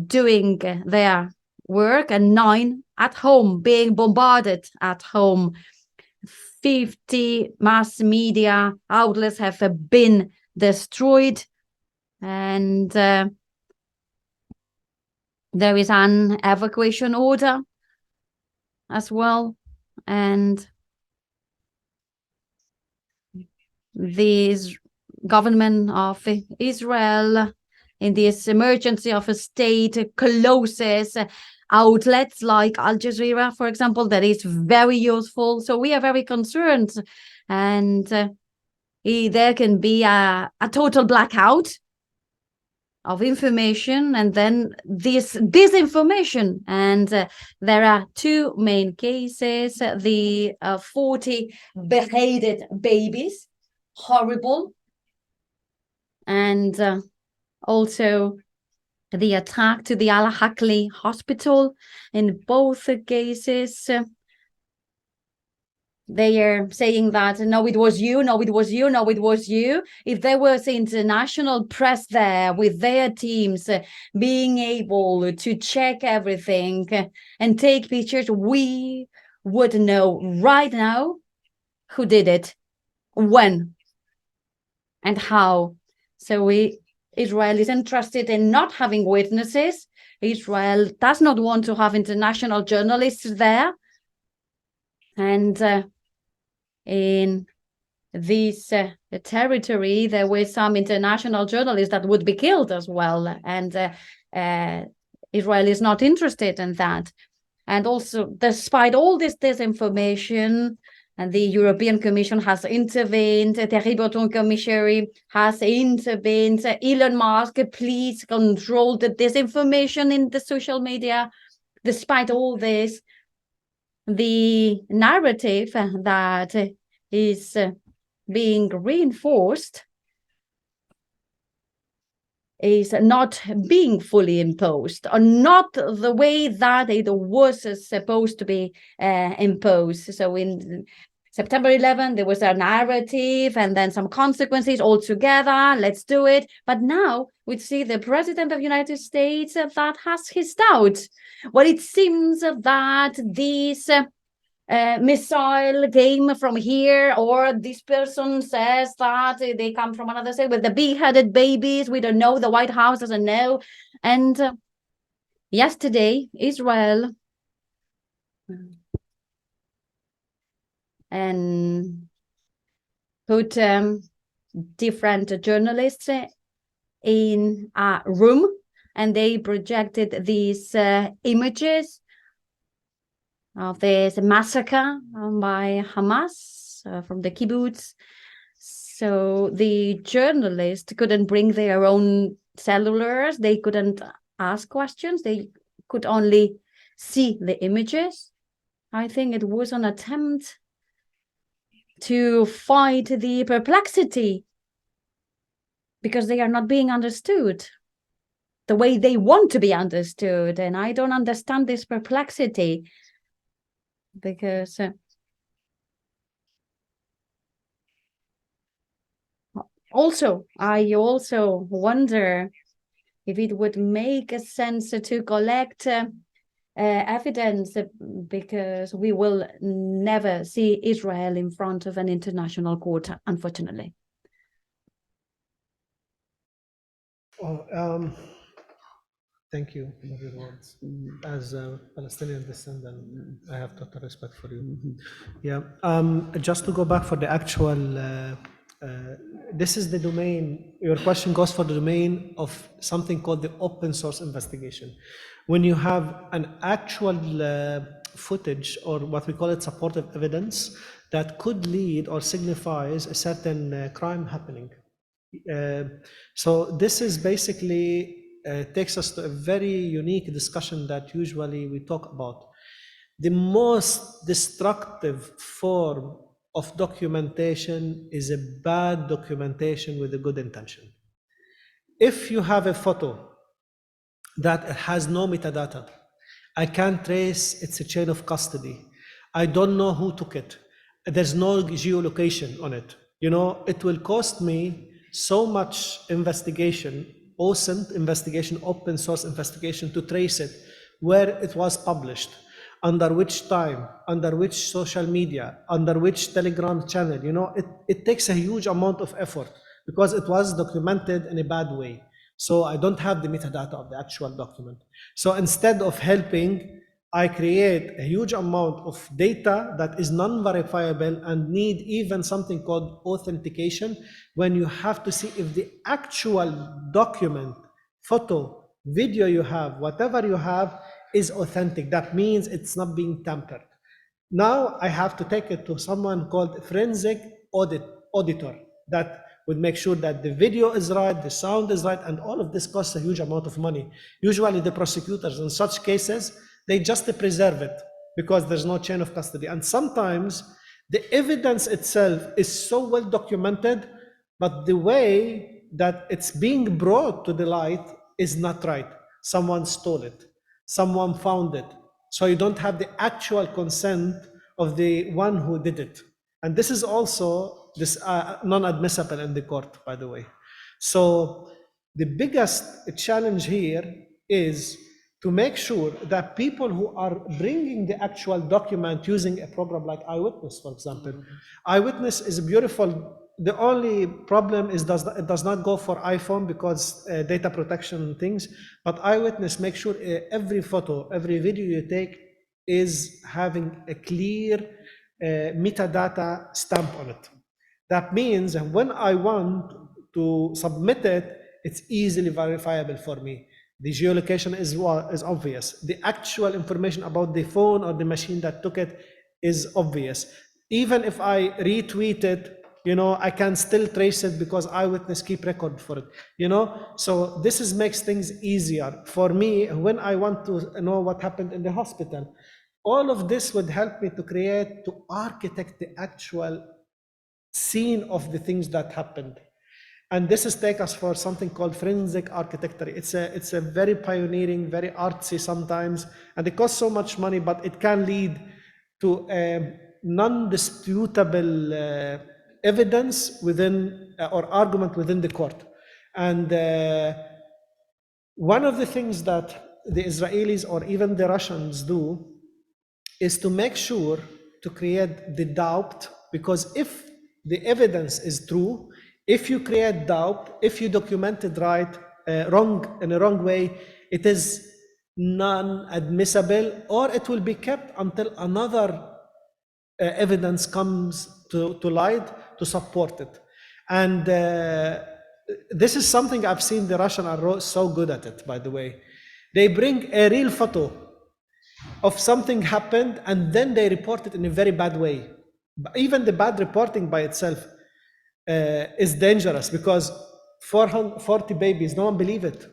doing their work, and 9 at home, being bombarded at home. 50 mass media outlets have been destroyed, and there is an evacuation order as well. And the government of Israel, in this emergency of a state, closes outlets like Al Jazeera, for example, that is very useful. So we are very concerned, and there can be a total blackout of information, and then this disinformation. And there are 2 main cases: the 40 beheaded babies, horrible, and also the attack to the Al-Hakli hospital. In both cases, they are saying that, no, it was you, no, it was you, no, it was you. If there was international press there with their teams being able to check everything and take pictures, we would know right now who did it, when, and how. So Israel is interested in not having witnesses. Israel does not want to have international journalists there. And in this territory, there were some international journalists that would be killed as well. And Israel is not interested in that. And also, despite all this disinformation, and the European Commission has intervened, the Thierry Breton Commissary has intervened. Elon Musk, please control the disinformation in the social media. Despite all this, the narrative that is being reinforced is not being fully imposed, or not the way that it was supposed to be imposed. So in September 11, there was a narrative and then some consequences all together. Let's do it. But now we see the president of the United States that has his doubts. Well, it seems that this missile came from here, or this person says that they come from another state. With the beheaded babies, we don't know. The White House doesn't know. And yesterday, Israel and put different journalists in a room, and they projected these images of this massacre by Hamas from the kibbutz. So the journalists couldn't bring their own cellulars. They couldn't ask questions. They could only see the images. I think it was an attempt to fight the perplexity, because they are not being understood the way they want to be understood. And I don't understand this perplexity, because I also wonder if it would make sense to collect evidence, because we will never see Israel in front of an international court, unfortunately. Oh, thank you for your words. As a Palestinian descendant, I have total respect for you. Yeah. Just to go back for the actual, this is the domain. Your question goes for the domain of something called the open source investigation. When you have an actual footage, or what we call it supportive evidence, that could lead or signifies a certain crime happening. So this is basically takes us to a very unique discussion that usually we talk about. The most destructive form of documentation is a bad documentation with a good intention. If you have a photo that has no metadata, I can't trace its a chain of custody, I don't know who took it, there's no geolocation on it, it will cost me so much investigation, OSINT investigation, open source investigation, to trace it, where it was published, under which time, under which social media, under which Telegram channel. It takes a huge amount of effort because it was documented in a bad way. So I don't have the metadata of the actual document. So instead of helping, I create a huge amount of data that is non-verifiable and need even something called authentication, when you have to see if the actual document, photo, video you have, whatever you have, is authentic. That means it's not being tampered. Now I have to take it to someone called forensic auditor that would make sure that the video is right, the sound is right, and all of this costs a huge amount of money. Usually the prosecutors in such cases, they just preserve it because there's no chain of custody. And sometimes the evidence itself is so well documented, but the way that it's being brought to the light is not right. Someone stole it, someone found it. So you don't have the actual consent of the one who did it. And this is also non-admissible in the court, by the way. So the biggest challenge here is to make sure that people who are bringing the actual document using a program like Eyewitness, for example. Eyewitness is beautiful. The only problem is it does not go for iPhone because data protection things, but Eyewitness makes sure every photo, every video you take is having a clear metadata stamp on it. That means when I want to submit it, it's easily verifiable for me. The geolocation is obvious. The actual information about the phone or the machine that took it is obvious. Even if I retweet it, I can still trace it because Eyewitness keep record for it, So this makes things easier for me when I want to know what happened in the hospital. All of this would help me to architect the actual scene of the things that happened. And this is take us for something called forensic architecture. It's a very pioneering, very artsy sometimes, and it costs so much money, but it can lead to a non-disputable evidence within or argument within the court. And one of the things that the Israelis or even the Russians do is to make sure to create the doubt, because if the evidence is true, if you create doubt, if you document it right, in a wrong way, it is non-admissible, or it will be kept until another evidence comes to light to support it. And this is something I've seen the Russians are so good at it, by the way. They bring a real photo of something happened and then they report it in a very bad way. But even the bad reporting by itself is dangerous, because 440 babies, no one believed it.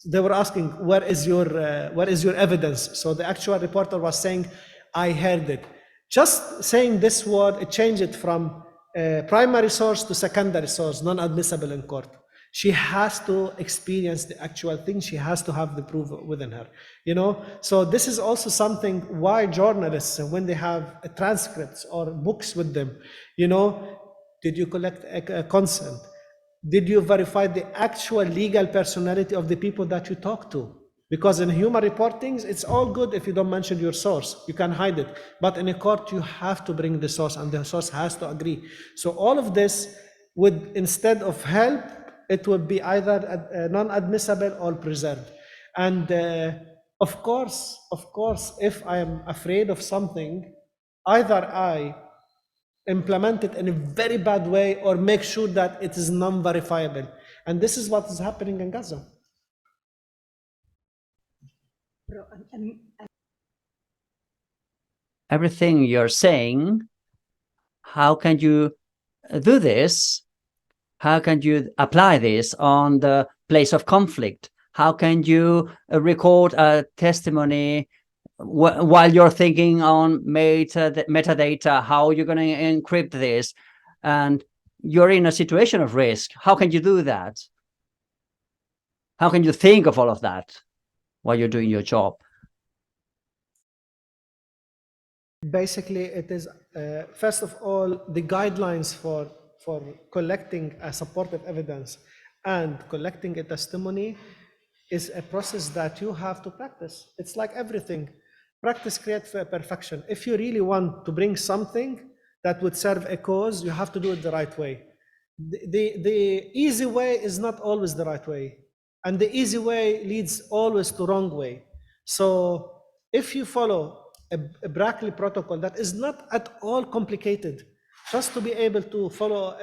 They were asking, where is your evidence? So the actual reporter was saying, I heard it. Just saying this word, it changed it from primary source to secondary source, non-admissible in court. She has to experience the actual thing. She has to have the proof within her, So this is also something why journalists, when they have transcripts or books with them, did you collect a consent? Did you verify the actual legal personality of the people that you talk to? Because in human reportings, it's all good if you don't mention your source. You can hide it. But in a court, you have to bring the source, and the source has to agree. So all of this would, instead of help, it would be either non-admissible or preserved. And of course, if I am afraid of something, either I implement it in a very bad way or make sure that it is non-verifiable. And this is what is happening in Gaza. Everything you're saying, how can you do this? How can you apply this on the place of conflict? How can you record a testimony while you're thinking on metadata, how you're going to encrypt this? And you're in a situation of risk. How can you do that? How can you think of all of that while you're doing your job? Basically, it is, first of all, the guidelines for collecting a supportive evidence and collecting a testimony is a process that you have to practice. It's like everything. Practice creates perfection. If you really want to bring something that would serve a cause, you have to do it the right way. The easy way is not always the right way. And the easy way leads always to wrong way. So if you follow a Brackley protocol that is not at all complicated, just to be able to follow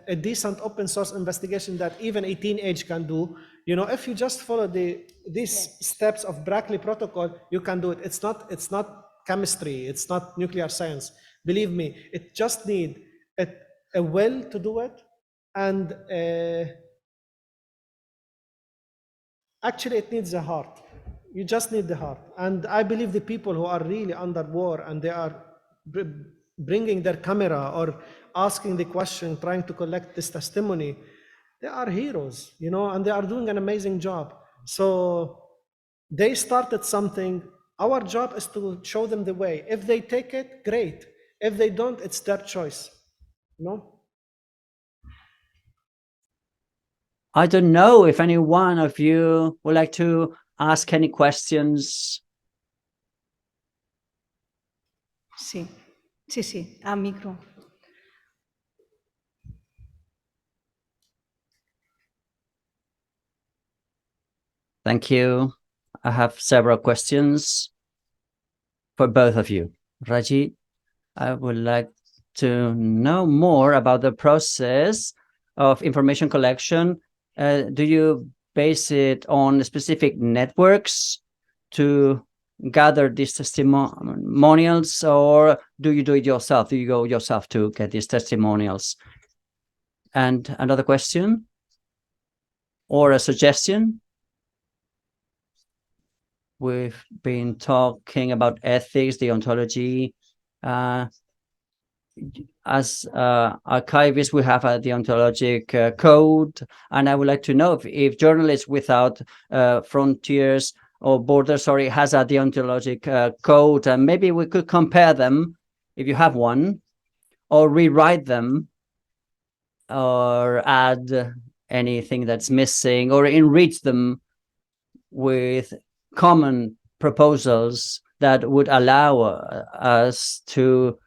a decent open source investigation that even a teenage can do, you know, if you just follow these steps of Brackley protocol, you can do it. It's not chemistry, it's not nuclear science. Believe me, it just needs a will to do it, and actually it needs a heart. You just need the heart. And I believe the people who are really under war and they are bringing their camera or asking the question, trying to collect this testimony, they are heroes, you know, and they are doing an amazing job. So they started something. Our job is to show them the way. If they take it, great. If they don't, it's their choice, you know? I don't know if any one of you would like to ask any questions. Sí, a micro. Thank you. I have several questions for both of you. Raji, I would like to know more about the process of information collection. Do you base it on specific networks to gather these testimonials, or do you do it yourself? Do you go yourself to get these testimonials? And another question or a suggestion? We've been talking about ethics, deontology. As archivists, we have a deontologic code, and I would like to know if Journalists Without Frontiers or Borders, has a deontologic code, and maybe we could compare them, if you have one, or rewrite them, or add anything that's missing, or enrich them with common proposals that would allow us to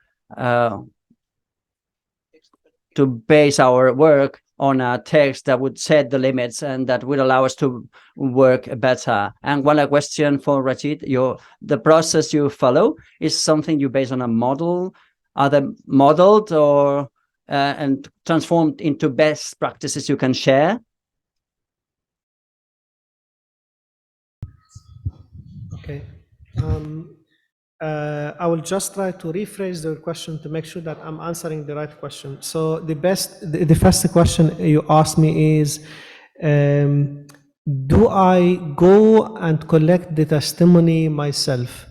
base our work on a text that would set the limits and that would allow us to work better. And one question for Rachid, the process you follow is something you base on a model? Are they modeled or and transformed into best practices you can share? Okay. I will just try to rephrase the question to make sure that I'm answering the right question. So the first question you asked me is, do I go and collect the testimony myself?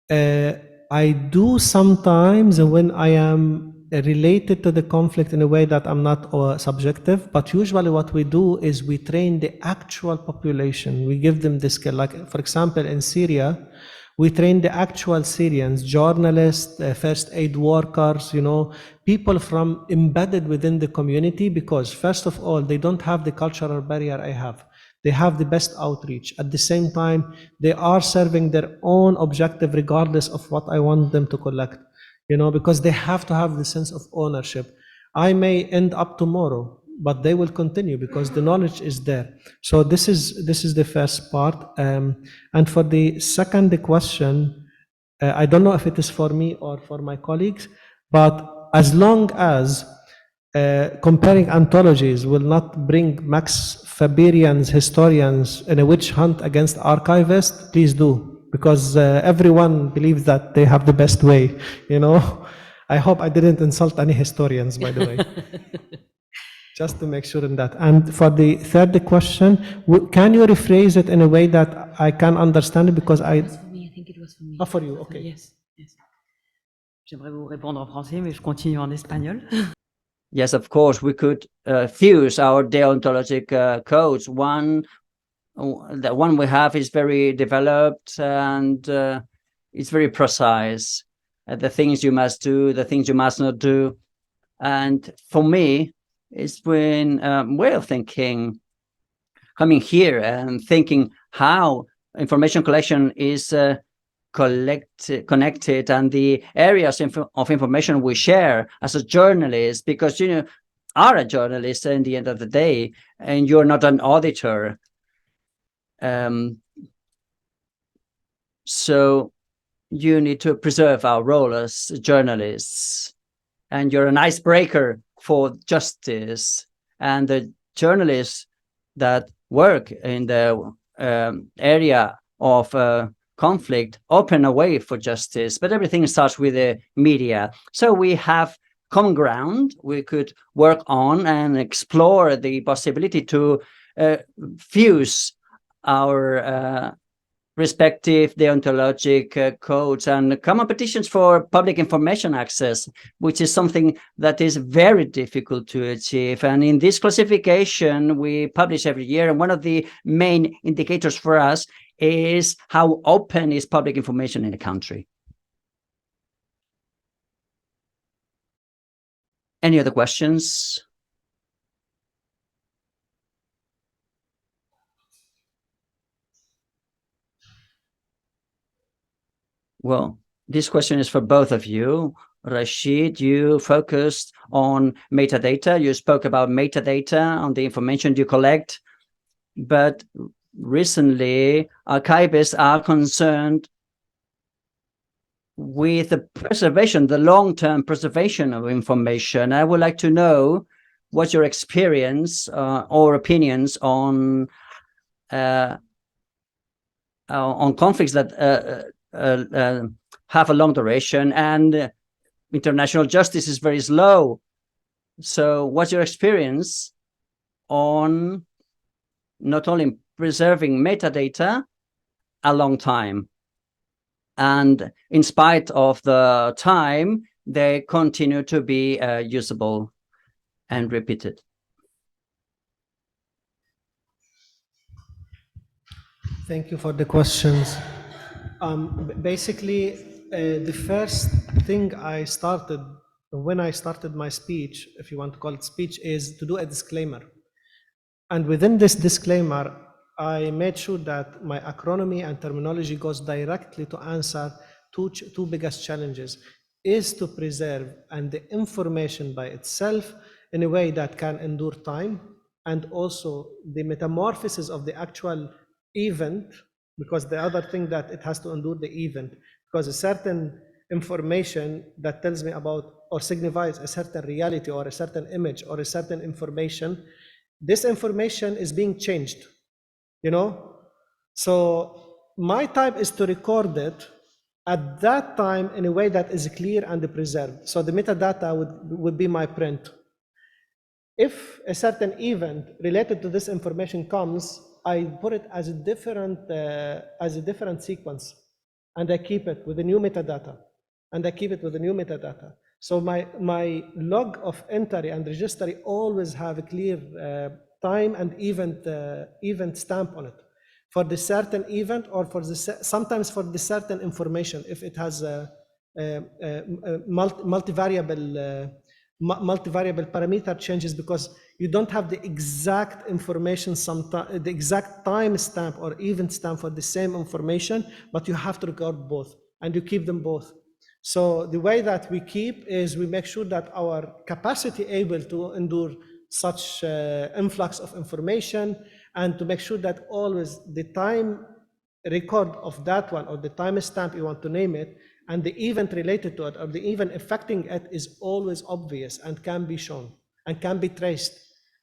I do sometimes when I am related to the conflict in a way that I'm not subjective, but usually what we do is we train the actual population. We give them the skill. Like, for example, in Syria, we train the actual Syrians, journalists, first aid workers, you know, people from embedded within the community, because first of all, they don't have the cultural barrier I have. They have the best outreach. At the same time, they are serving their own objective regardless of what I want them to collect, you know, because they have to have the sense of ownership. I may end up tomorrow but they will continue because the knowledge is there. So this is the first part. And for the second question, I don't know if it is for me or for my colleagues, but as long as comparing anthologies will not bring Max Faberian's historians in a witch hunt against archivists, please do, because everyone believes that they have the best way, you know. I hope I didn't insult any historians, by the way. Just to make sure in that. And for the third question, can you rephrase it in a way that I can understand it? Because It was for me, I think it was for me. Oh, for you, okay. Yes, yes. J'aimerais vous répondre en français, mais je continue en espagnol. Yes, of course, we could fuse our deontologic codes. The one we have is very developed and it's very precise. The things you must do, the things you must not do. And for me, it's been a way of thinking, coming here and thinking how information collection is connected and the areas of information we share as a journalist, because you are a journalist in the end of the day, and you're not an auditor. So you need to preserve our role as journalists, and you're an icebreaker for justice. And the journalists that work in the area of conflict open a way for justice, but everything starts with the media. So we have common ground we could work on and explore the possibility to fuse our respective deontologic codes and common petitions for public information access, which is something that is very difficult to achieve. And in this classification we publish every year, and one of the main indicators for us is how open is public information in the country. Any other questions? Well, this question is for both of you. Rashid, you focused on metadata. You spoke about metadata on the information you collect, but recently archivists are concerned with the preservation, the long-term preservation of information. I would like to know what's your experience or opinions on conflicts that have a long duration, and international justice is very slow. So what's your experience on not only preserving metadata a long time, and in spite of the time, they continue to be usable and repeated? Thank you for the questions. Basically, the first thing I started when I started my speech, if you want to call it speech, is to do a disclaimer. And within this disclaimer, I made sure that my acronomy and terminology goes directly to answer two biggest challenges, is to preserve and the information by itself in a way that can endure time, and also the metamorphosis of the actual event, because the other thing that it has to endure the event, because a certain information that tells me about or signifies a certain reality or a certain image or a certain information, this information is being changed, you know? So my type is to record it at that time in a way that is clear and preserved. So the metadata would be my print. If a certain event related to this information comes, I put it as a different sequence, and I keep it with the new metadata, and I keep it with the new metadata. So my log of entry and registry always have a clear time and event stamp on it for the certain event, or for the sometimes for the certain information if it has a multivariable parameter changes, because you don't have the exact information, sometimes the exact time stamp or event stamp for the same information, but you have to record both and you keep them both. So the way that we keep is we make sure that our capacity able to endure such influx of information, and to make sure that always the time record of that one, or the timestamp you want to name it, and the event related to it, or the event affecting it, is always obvious and can be shown and can be traced.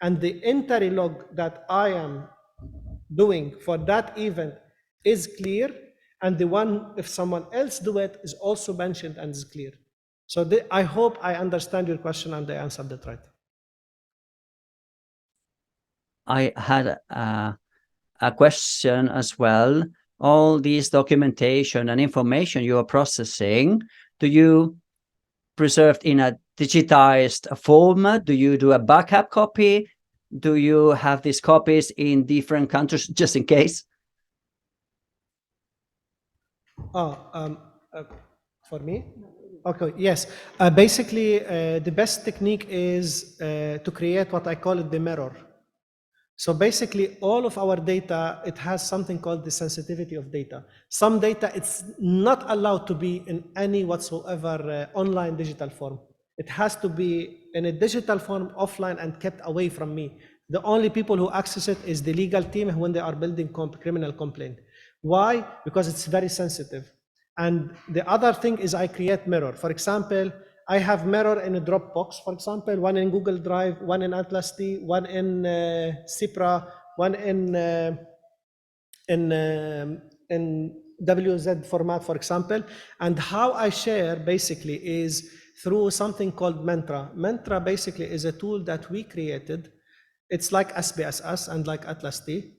And the entry log that I am doing for that event is clear, and the one if someone else do it is also mentioned and is clear. So I hope I understand your question and I answered it right. I had a question as well. All these documentation and information you are processing, do you preserve in a digitized format? Do you do a backup copy? Do you have these copies in different countries just in case? For me? Okay, yes. Basically, the best technique is to create what I call it the mirror. So basically, all of our data, it has something called the sensitivity of data. Some data, it's not allowed to be in any whatsoever online digital form. It has to be in a digital form, offline, and kept away from me. The only people who access it is the legal team when they are building criminal complaint. Why? Because it's very sensitive. And the other thing is I create mirror. For example, I have mirror in a Dropbox, for example, one in Google Drive, one in Atlas T, one in Cipra, one in WZ format, for example. And how I share basically is through something called Mentra. Mentra basically is a tool that we created. It's like SPSS and like Atlas T.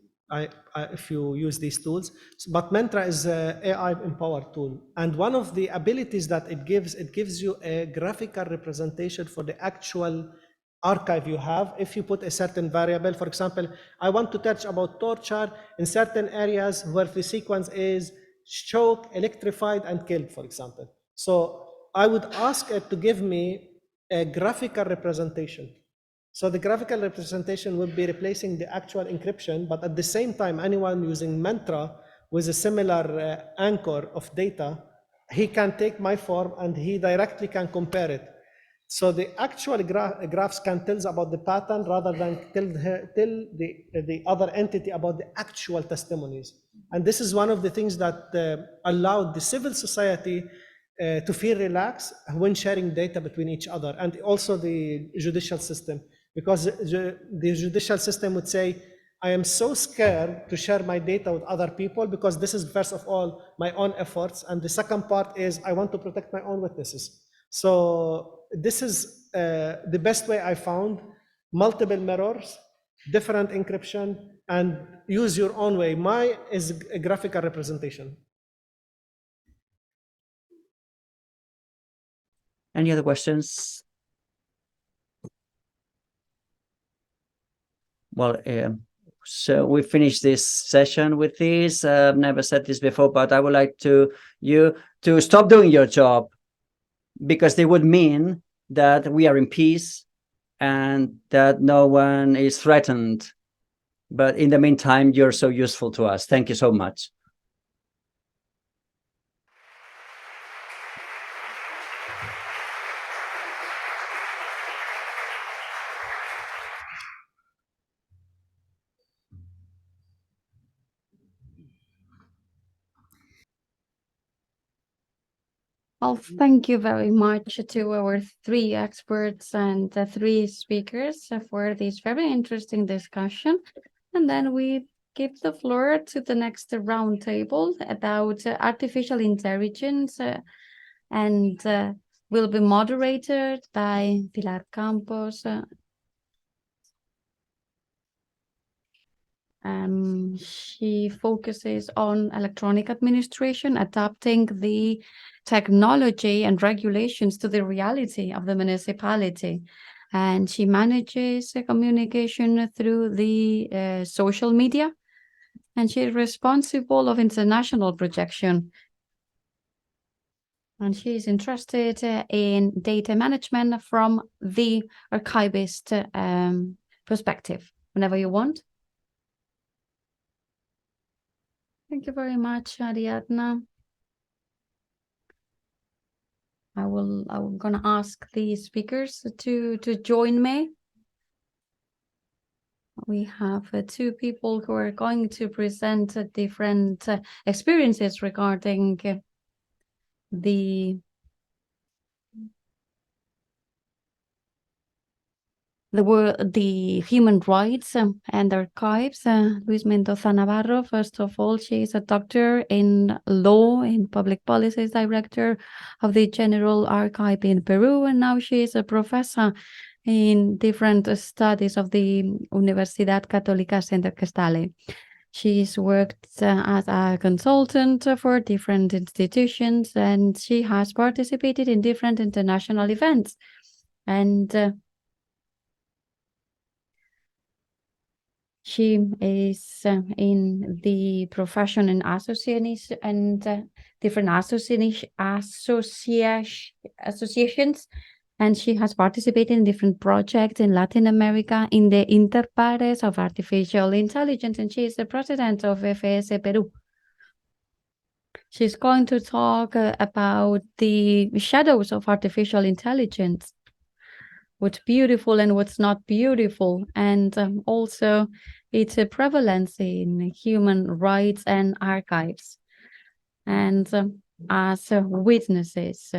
If you use these tools, but Mentra is an AI empowered tool, and one of the abilities that it gives you a graphical representation for the actual archive you have. If you put a certain variable, for example, I want to touch about torture in certain areas where the sequence is choked, electrified, and killed, for example. So I would ask it to give me a graphical representation. So the graphical representation will be replacing the actual encryption, but at the same time, anyone using Mentra with a similar anchor of data, he can take my form and he directly can compare it. So the actual graphs can tell about the pattern rather than tell the other entity about the actual testimonies. And this is one of the things that allowed the civil society to feel relaxed when sharing data between each other, and also the judicial system, because the judicial system would say, I am so scared to share my data with other people because this is, first of all, my own efforts, and the second part is I want to protect my own witnesses. So this is the best way I found: multiple mirrors, different encryption, and use your own way. Mine is a graphical representation. Any other questions? Well, so we finished this session with this. I've never said this before, but I would like you to stop doing your job, because it would mean that we are in peace and that no one is threatened. But in the meantime, you're so useful to us. Thank you so much. Well, thank you very much to our three experts and the three speakers for this very interesting discussion. And then we give the floor to the next roundtable about artificial intelligence, and will be moderated by Pilar Campos. She focuses on electronic administration, adapting the technology and regulations to the reality of the municipality. And she manages communication through the social media. And she is responsible of international projection. And she is interested in data management from the archivist perspective. Whenever you want. Thank you very much, Ariadna. I'm gonna ask the speakers to join me. we have two people who are going to present different experiences regarding the human rights and archives. Luis Mendoza Navarro, first of all, she is a doctor in law and public policies, director of the General Archive in Peru, and now she is a professor in different studies of the Universidad Católica Centro Cristale. She's worked as a consultant for different institutions, and she has participated in different international events. And she is in the profession and association and different associations, and she has participated in different projects in Latin America in the Interpares of Artificial Intelligence, and she is the president of FS Peru. She's going to talk about the shadows of artificial intelligence, what's beautiful and what's not beautiful, and also its prevalence in human rights and archives, and as witnesses.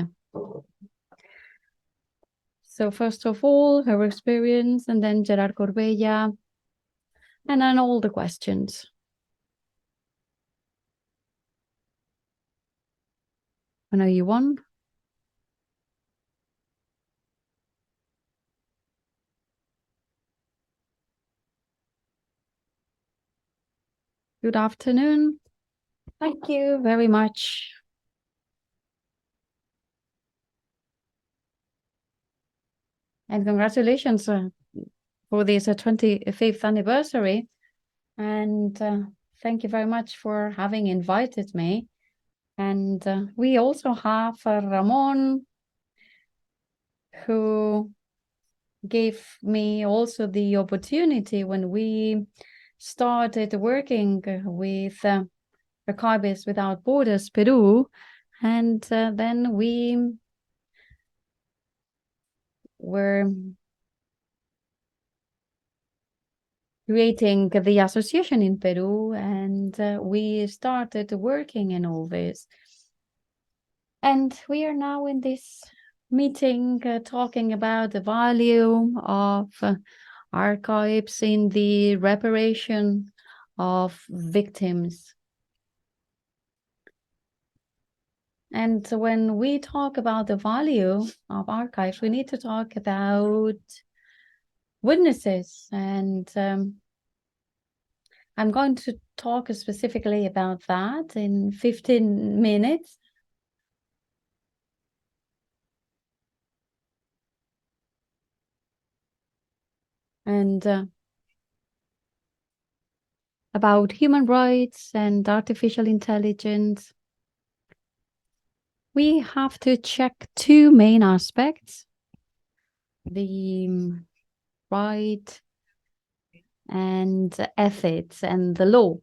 So first of all, her experience, and then Gerard Corbella, and then all the questions. I know you won. Good afternoon. Thank you very much. And congratulations for this 25th anniversary. And thank you very much for having invited me. And we also have Ramon, who gave me also the opportunity when we started working with Archivists Without Borders Peru, and then we were creating the association in Peru, and we started working in all this. And we are now in this meeting talking about the value of archives in the reparation of victims. And when we talk about the value of archives, we need to talk about witnesses. And I'm going to talk specifically about that in 15 minutes. And about human rights and artificial intelligence. We have to check two main aspects: the right and ethics and the law.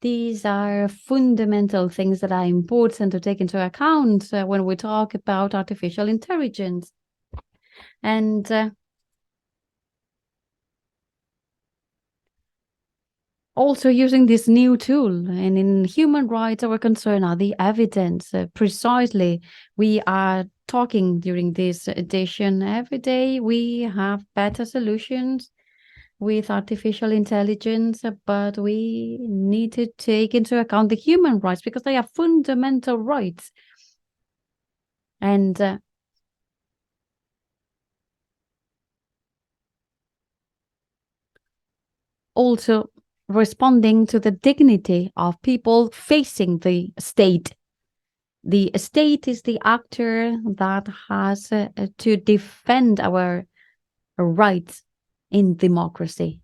These are fundamental things that are important to take into account when we talk about artificial intelligence. And also using this new tool. And in human rights, our concern are the evidence. Precisely, we are talking during this edition. Every day we have better solutions with artificial intelligence, but we need to take into account the human rights because they are fundamental rights. And also responding to the dignity of people facing the state. The state is the actor that has to defend our rights in democracy.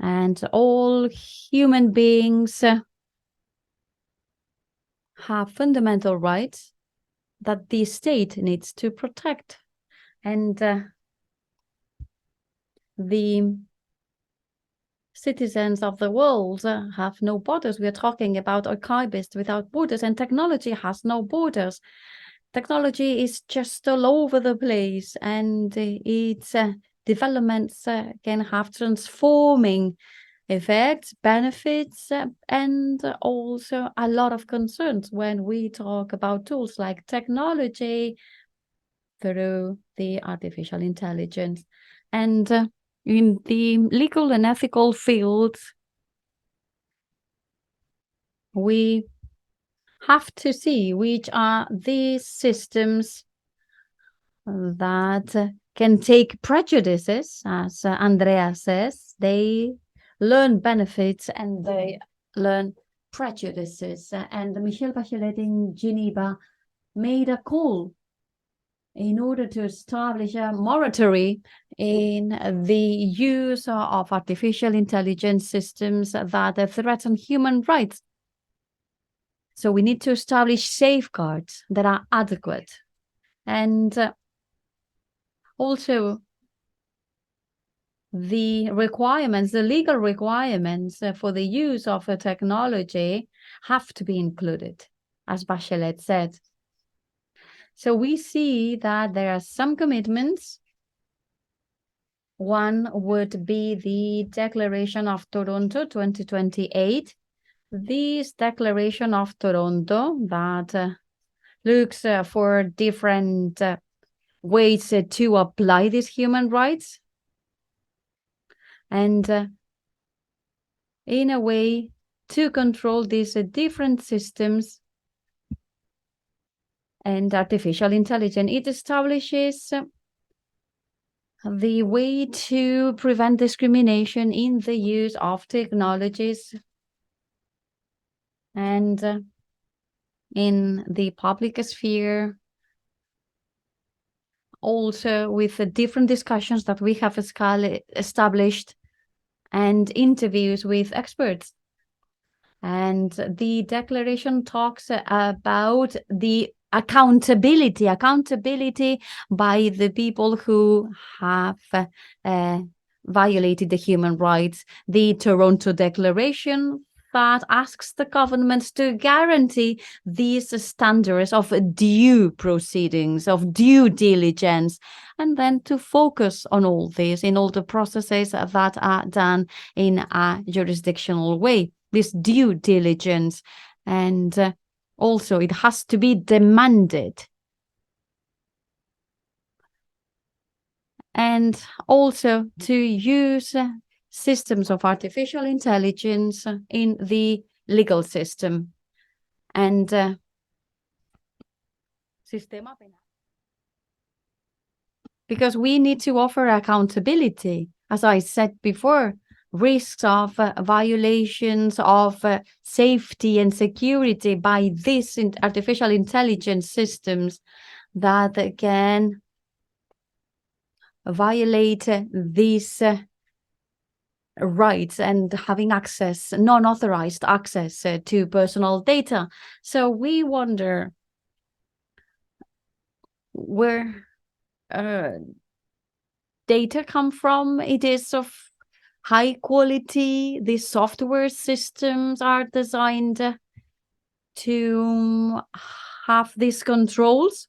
And all human beings have fundamental rights that the state needs to protect. And the citizens of the world have no borders. We are talking about archivists without borders, and technology has no borders. Technology is just all over the place, and it's developments can have transforming effects, benefits, and also a lot of concerns when we talk about tools like technology through the artificial intelligence. And in the legal and ethical fields, we have to see which are these systems that can take prejudices, as Andrea says. They learn benefits and they learn prejudices. And Michelle Bachelet in Geneva made a call in order to establish a moratorium in the use of artificial intelligence systems that threaten human rights. So we need to establish safeguards that are adequate. And also the requirements, the legal requirements for the use of a technology have to be included, as Bachelet said. So we see that there are some commitments. One would be the Declaration of Toronto 2028. This Declaration of Toronto that looks for different ways to apply these human rights and in a way to control these different systems and artificial intelligence. It establishes the way to prevent discrimination in the use of technologies and in the public sphere, also with the different discussions that we have established and interviews with experts. And the declaration talks about the accountability by the people who have violated the human rights. The Toronto Declaration that asks the governments to guarantee these standards of due proceedings, of due diligence, and then to focus on all this in all the processes that are done in a jurisdictional way, this due diligence. And also it has to be demanded. And also to use systems of artificial intelligence in the legal system. And because we need to offer accountability, as I said before, risks of violations of safety and security by these artificial intelligence systems that can violate these rights and having access, non-authorized access to personal data. So we wonder where data come from. It is of high quality. These software systems are designed to have these controls.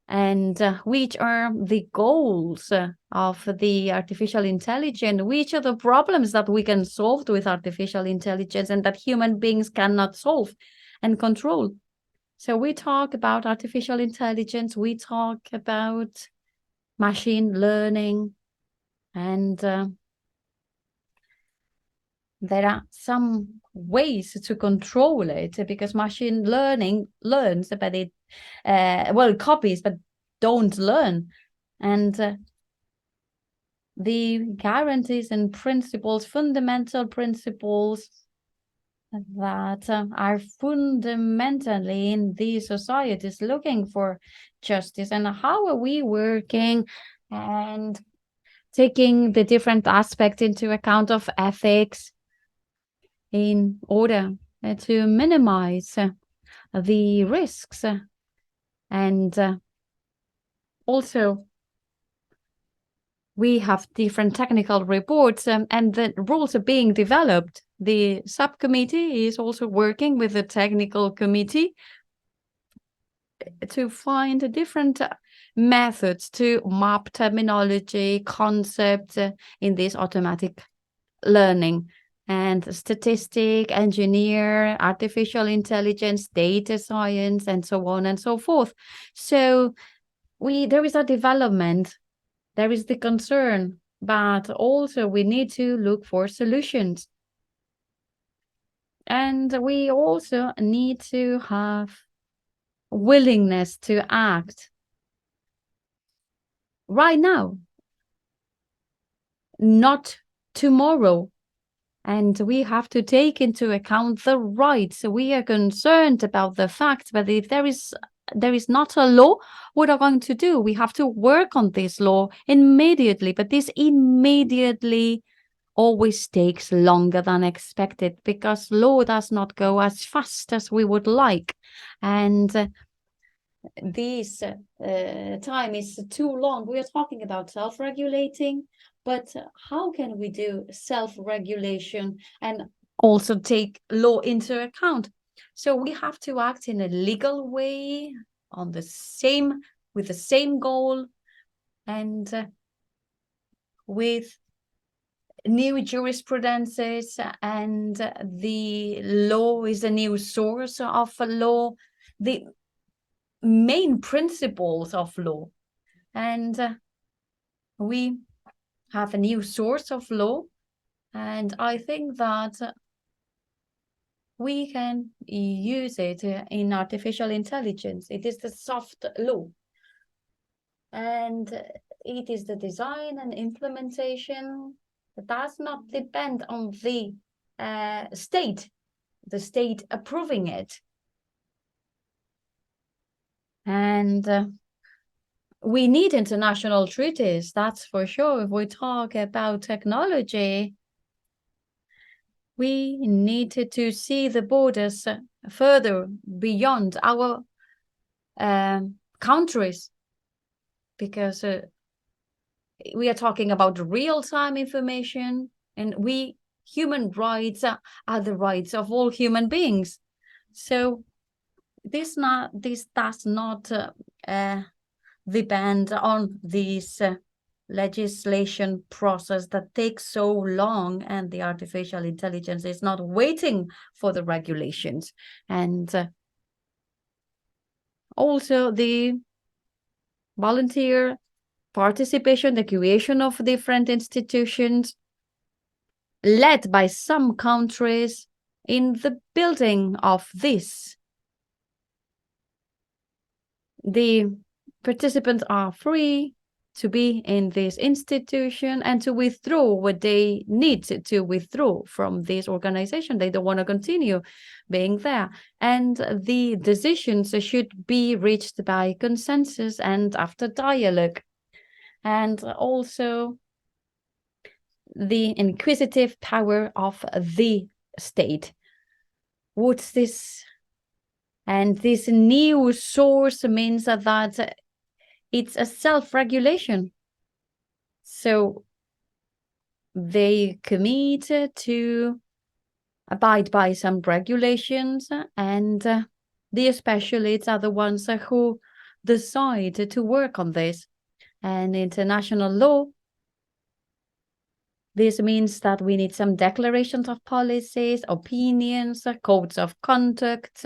And which are the goals of the artificial intelligence? Which are the problems that we can solve with artificial intelligence and that human beings cannot solve and control? So we talk about artificial intelligence, we talk about machine learning, and there are some ways to control it because machine learning learns, but it copies, but don't learn. And the guarantees and principles, fundamental principles that are fundamentally in these societies looking for justice. And how are we working and taking the different aspects into account of ethics in order to minimize the risks? And also, we have different technical reports and the rules are being developed. The subcommittee is also working with the technical committee to find different methods to map terminology, concepts in this automatic learning. And statistic, engineer, artificial intelligence, data science, and so on and so forth. So there is a development, there is the concern, but also we need to look for solutions. And we also need to have willingness to act right now, not tomorrow. And we have to take into account the rights. We are concerned about the fact that if there is not a law, what are we going to do? We have to work on this law immediately, but this immediately always takes longer than expected because law does not go as fast as we would like. And this time is too long. We are talking about self-regulating, but how can we do self-regulation and also take law into account? So we have to act in a legal way with the same goal, and with new jurisprudences, and the law is a new source of law, the main principles of law. And we have a new source of law, and I think that we can use it in artificial intelligence. It is the soft law, and it is the design and implementation that does not depend on the state approving it. And we need international treaties, that's for sure. If we talk about technology, we need to see the borders further beyond our countries, because we are talking about real-time information, and human rights are the rights of all human beings. So this does not depend on this legislation process that takes so long, and the artificial intelligence is not waiting for the regulations. And also the volunteer participation, the creation of different institutions led by some countries in the building of this. The participants are free to be in this institution and to withdraw what they need to withdraw from this organization. They don't want to continue being there. And the decisions should be reached by consensus and after dialogue. And also the inquisitive power of the state. What's this? And this new source means that it's a self-regulation. So they commit to abide by some regulations, and the specialists are the ones who decide to work on this. And international law, this means that we need some declarations of policies, opinions, codes of conduct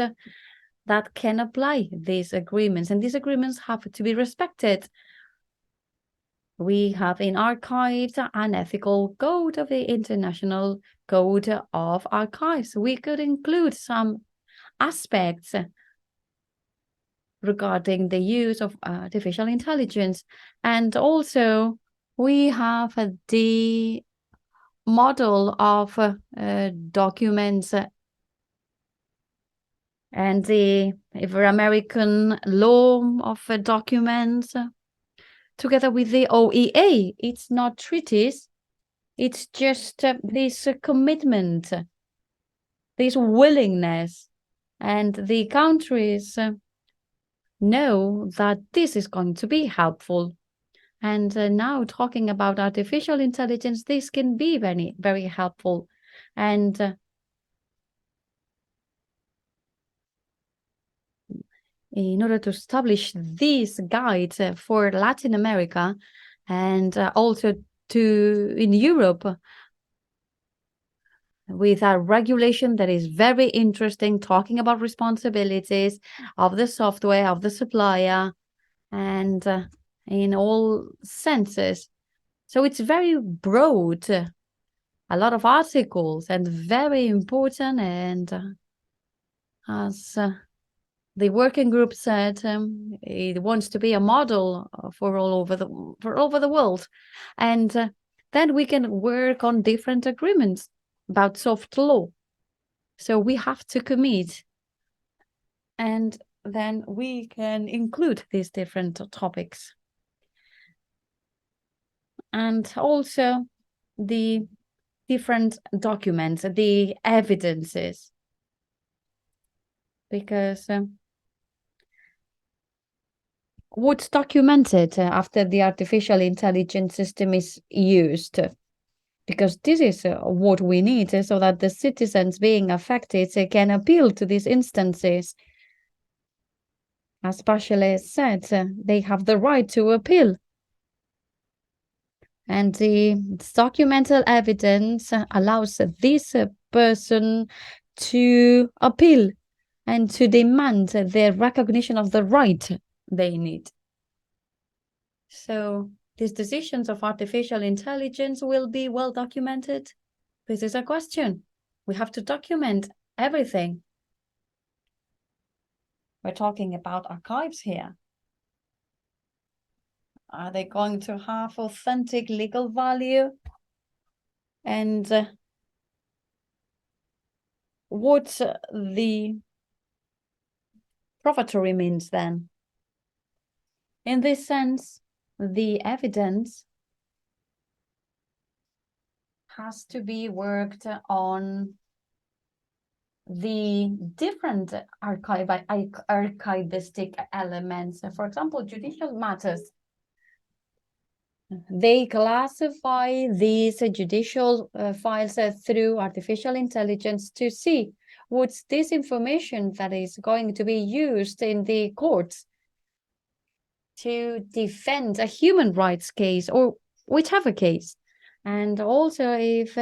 that can apply these agreements, and these agreements have to be respected. We have in archives an ethical code of the International Code of Archives. We could include some aspects regarding the use of artificial intelligence. And also we have the model of documents and the Ibero-American law of documents, together with the OEA. It's not treaties, it's just this commitment, this willingness, and the countries know that this is going to be helpful. And now talking about artificial intelligence, this can be very, very helpful. And in order to establish these guides for Latin America and also in Europe, with a regulation that is very interesting, talking about responsibilities of the software, of the supplier, and in all senses. So it's very broad, a lot of articles, and very important. And as the working group said, it wants to be a model for all over the world. And then we can work on different agreements about soft law. So we have to commit, and then we can include these different topics. And also the different documents, the evidences, because what's documented after the artificial intelligence system is used, because this is what we need so that the citizens being affected can appeal to these instances. As specialists said, they have the right to appeal. And the documental evidence allows this person to appeal and to demand the recognition of the right they need. So these decisions of artificial intelligence will be well documented. This is a question. We have to document everything. We're talking about archives here. Are they going to have authentic legal value? And what the profitory means then? In this sense, the evidence has to be worked on the different archivistic elements. For example, judicial matters. They classify these judicial files through artificial intelligence to see what's this information that is going to be used in the courts to defend a human rights case or whichever case. And also if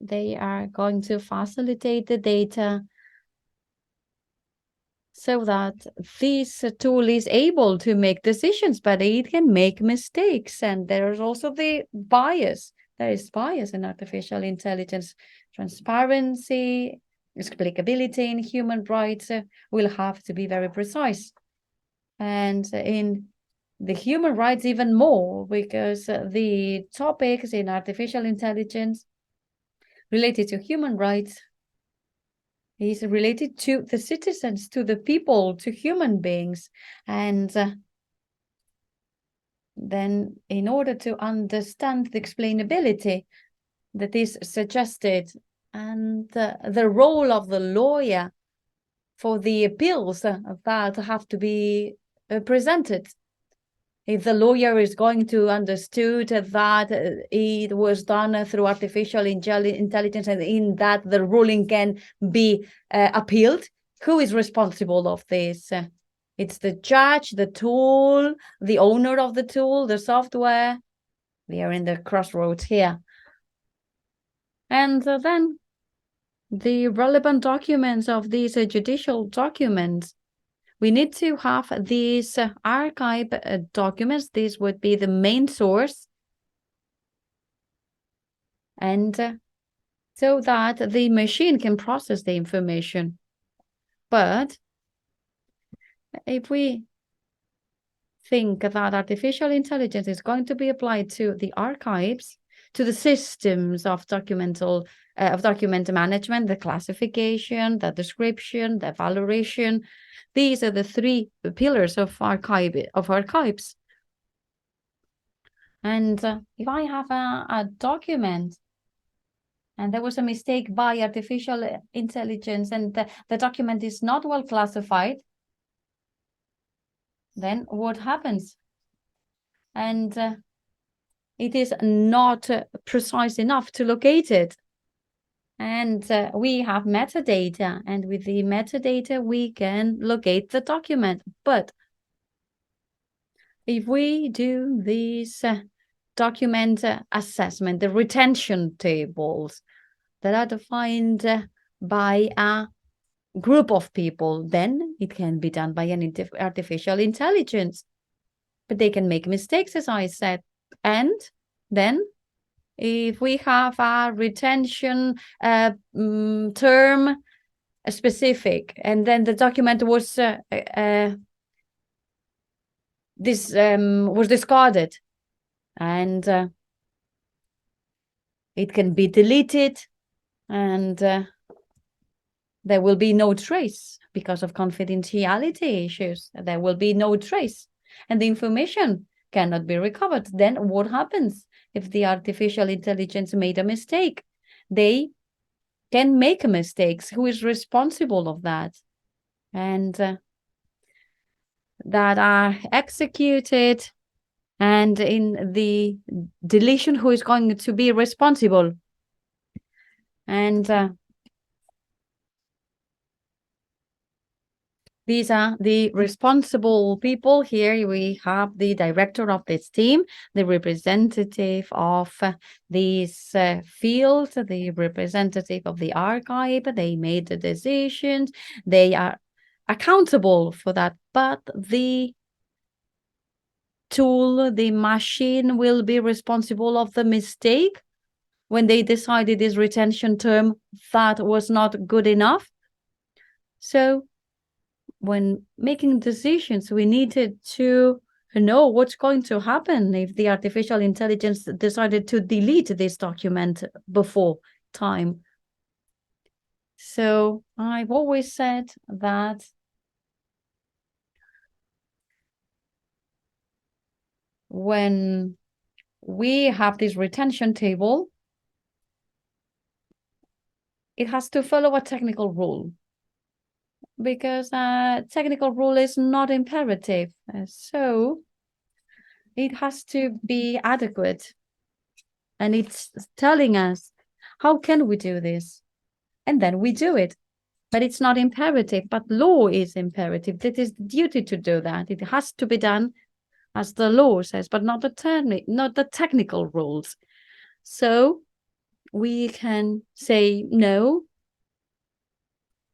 they are going to facilitate the data so that this tool is able to make decisions, but it can make mistakes. And there's also the bias. There is bias in artificial intelligence. Transparency, explicability in human rights will have to be very precise. And in the human rights even more, because the topics in artificial intelligence related to human rights is related to the citizens, to the people, to human beings. And then in order to understand the explainability that is suggested and the role of the lawyer for the appeals that have to be presented, if the lawyer is going to understood that it was done through artificial intelligence and in that the ruling can be appealed, who is responsible of this? It's the judge, the tool, the owner of the tool, the software. We are in the crossroads here. And then the relevant documents of these judicial documents. We need to have these archive documents. This would be the main source. And so that the machine can process the information. But if we think that artificial intelligence is going to be applied to the archives, to the systems of document management, the classification, the description, the evaluation, these are the three pillars of archives. And if I have a document and there was a mistake by artificial intelligence and the document is not well classified, then what happens? And it is not precise enough to locate it. And we have metadata, and with the metadata, we can locate the document. But if we do this document assessment, the retention tables that are defined by a group of people, then it can be done by an artificial intelligence. But they can make mistakes, as I said. And then if we have a retention term specific, and then the document was was discarded, and it can be deleted, and there will be no trace because of confidentiality issues. There will be no trace, and the information cannot be recovered. Then what happens if the artificial intelligence made a mistake? They can make mistakes. Who is responsible of that? And that are executed, and in the deletion, who is going to be responsible? And these are the responsible people. Here we have the director of this team, the representative of this field, the representative of the archive. They made the decisions. They are accountable for that. But the tool, the machine, will be responsible of the mistake when they decided this retention term that was not good enough. So when making decisions, we needed to know what's going to happen if the artificial intelligence decided to delete this document before time. So I've always said that when we have this retention table, it has to follow a technical rule, because a technical rule is not imperative. So it has to be adequate. And it's telling us, how can we do this? And then we do it. But it's not imperative, but law is imperative. It is the duty to do that. It has to be done as the law says, but not the technical rules. So we can say no.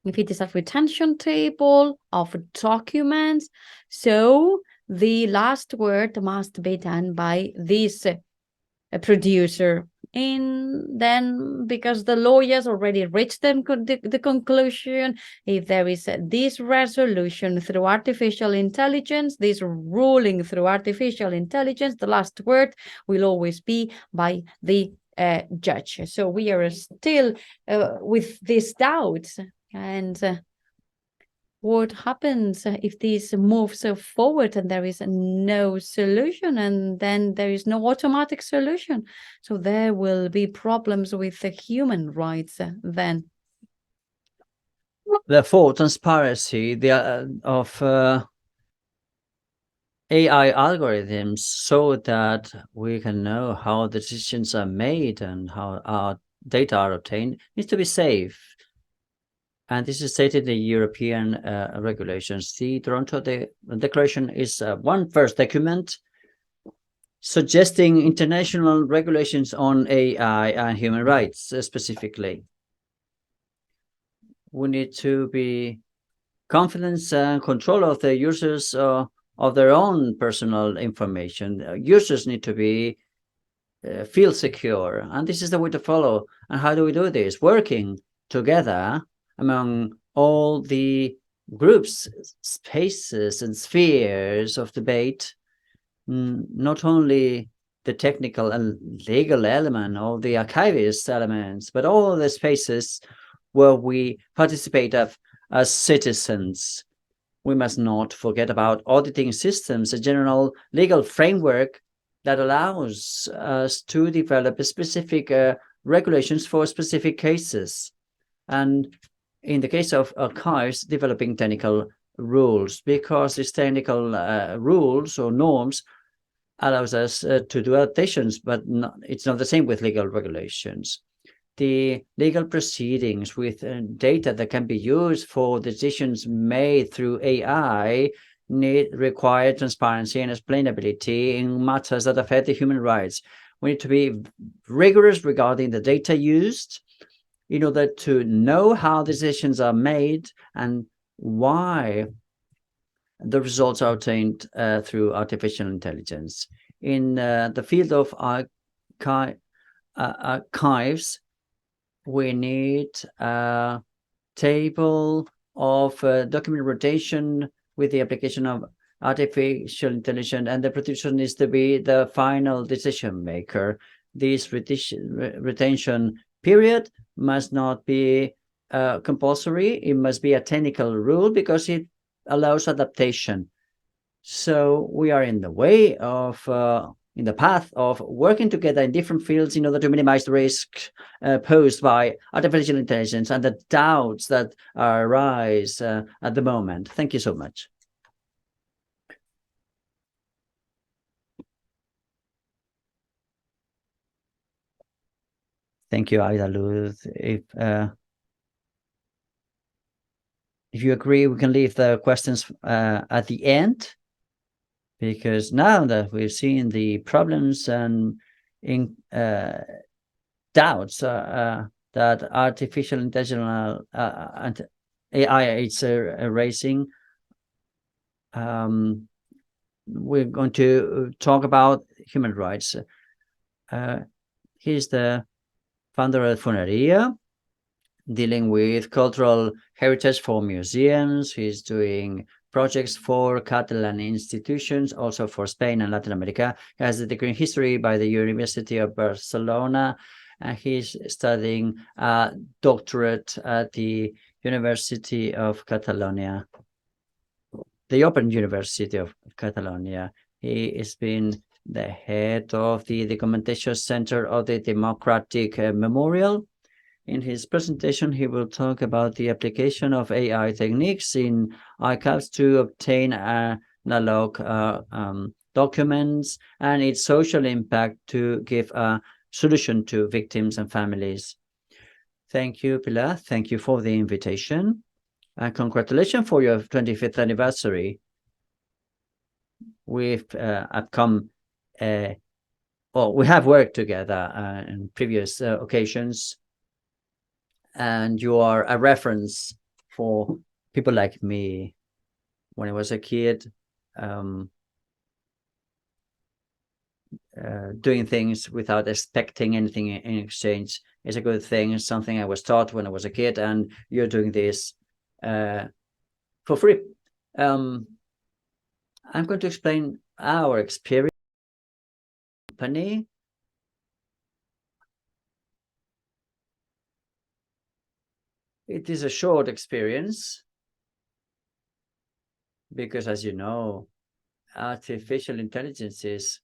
If it is a retention table of documents, so the last word must be done by this producer. And then, because the lawyers already reached the conclusion, if there is this resolution through artificial intelligence, this ruling through artificial intelligence, the last word will always be by the judge. So we are still with these doubts. And what happens if this moves forward and there is no solution, and then there is no automatic solution? So there will be problems with the human rights then. Therefore, transparency of AI algorithms, so that we can know how the decisions are made and how our data are obtained, needs to be safe. And this is stated in the European regulations. The Toronto Declaration is one first document suggesting international regulations on AI and human rights specifically. We need to be confident and control of the users of their own personal information. Users need to be feel secure, and this is the way to follow. And how do we do this? Working together among all the groups, spaces, and spheres of debate, not only the technical and legal element or the archivist elements, but all the spaces where we participate as citizens. We must not forget about auditing systems, a general legal framework that allows us to develop specific regulations for specific cases. And in the case of archives, developing technical rules, because these technical rules or norms allows us to do adaptations, but it's not the same with legal regulations. the legal proceedings with data that can be used for decisions made through AI require transparency and explainability in matters that affect the human rights. We need to be rigorous regarding the data used in order to know how decisions are made and why the results are obtained through artificial intelligence. In the field of archives, we need a table of document rotation with the application of artificial intelligence, and the producer needs to be the final decision maker. This retention period must not be compulsory. It must be a technical rule because it allows adaptation. So we are in the way of in the path of working together in different fields in order to minimize the risk posed by artificial intelligence and the doubts that arise at the moment. Thank you so much. Thank you, Aida Luz. If you agree, we can leave the questions at the end, because now that we've seen the problems and doubts that artificial intelligence and AI is raising, we're going to talk about human rights. He's the founder of Funeria, dealing with cultural heritage for museums. He's doing projects for Catalan institutions, also for Spain and Latin America. He has a degree in history by the University of Barcelona, and he's studying a doctorate at the University of Catalonia, the Open University of Catalonia. He has been the head of the Documentation Center of the Democratic Memorial. In his presentation, he will talk about the application of AI techniques in archives to obtain analog documents and its social impact to give a solution to victims and families. Thank you, Pilar. Thank you for the invitation. And congratulations for your 25th anniversary. We've come, we have worked together in previous occasions, and you are a reference for people like me. When I was a kid, doing things without expecting anything in exchange is a good thing. It's something I was taught when I was a kid, and you're doing this for free. I'm going to explain our experience. Company. It is a short experience because, as you know, artificial intelligence is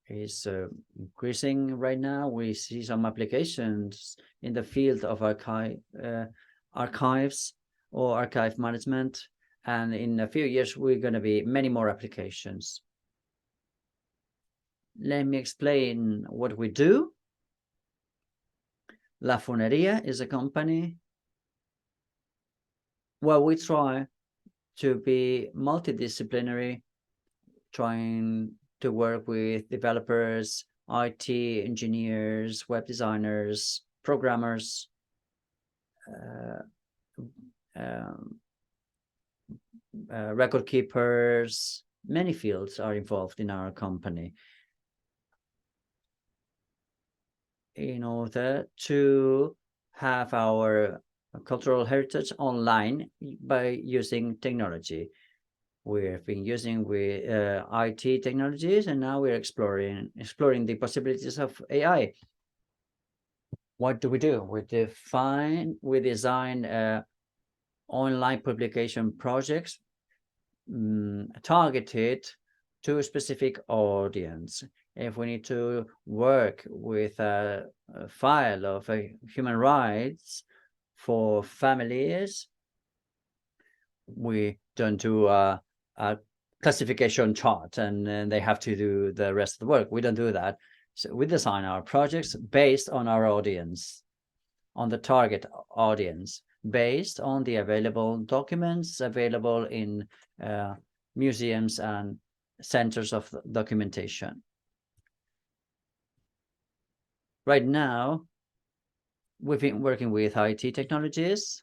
increasing right now. We see some applications in the field of archives or archive management, and in a few years we're going to be many more applications. Let me explain what we do. La Funeria is a company where we try to be multidisciplinary, trying to work with developers, IT engineers, web designers, programmers, record keepers. Many fields are involved in our company in order to have our cultural heritage online by using technology. We've been using IT technologies, and now we're exploring the possibilities of AI. What do? We design online publication projects targeted to a specific audience. If we need to work with a file of human rights for families, we don't do a classification chart and they have to do the rest of the work. We don't do that. So we design our projects based on our audience, on the target audience, based on the available documents available in museums and centers of documentation. Right now, we've been working with IT technologies,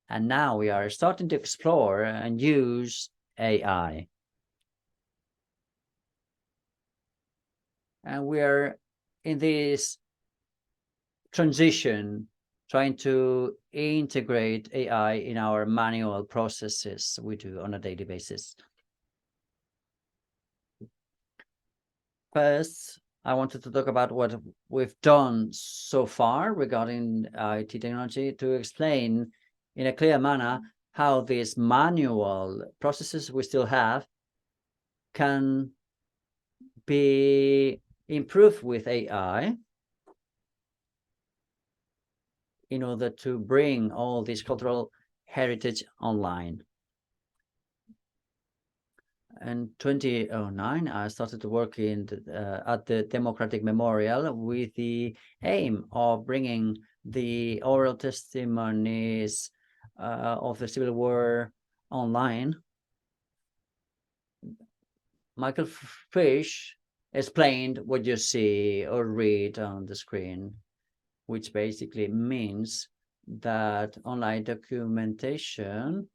and now we are starting to explore and use AI. And we are in this transition, trying to integrate AI in our manual processes we do on a daily basis. First, I wanted to talk about what we've done so far regarding IT technology to explain in a clear manner how these manual processes we still have can be improved with AI in order to bring all this cultural heritage online. In 2009, I started to work at the Democratic Memorial with the aim of bringing the oral testimonies of the Civil War online. Michael Fish explained what you see or read on the screen, which basically means that online documentation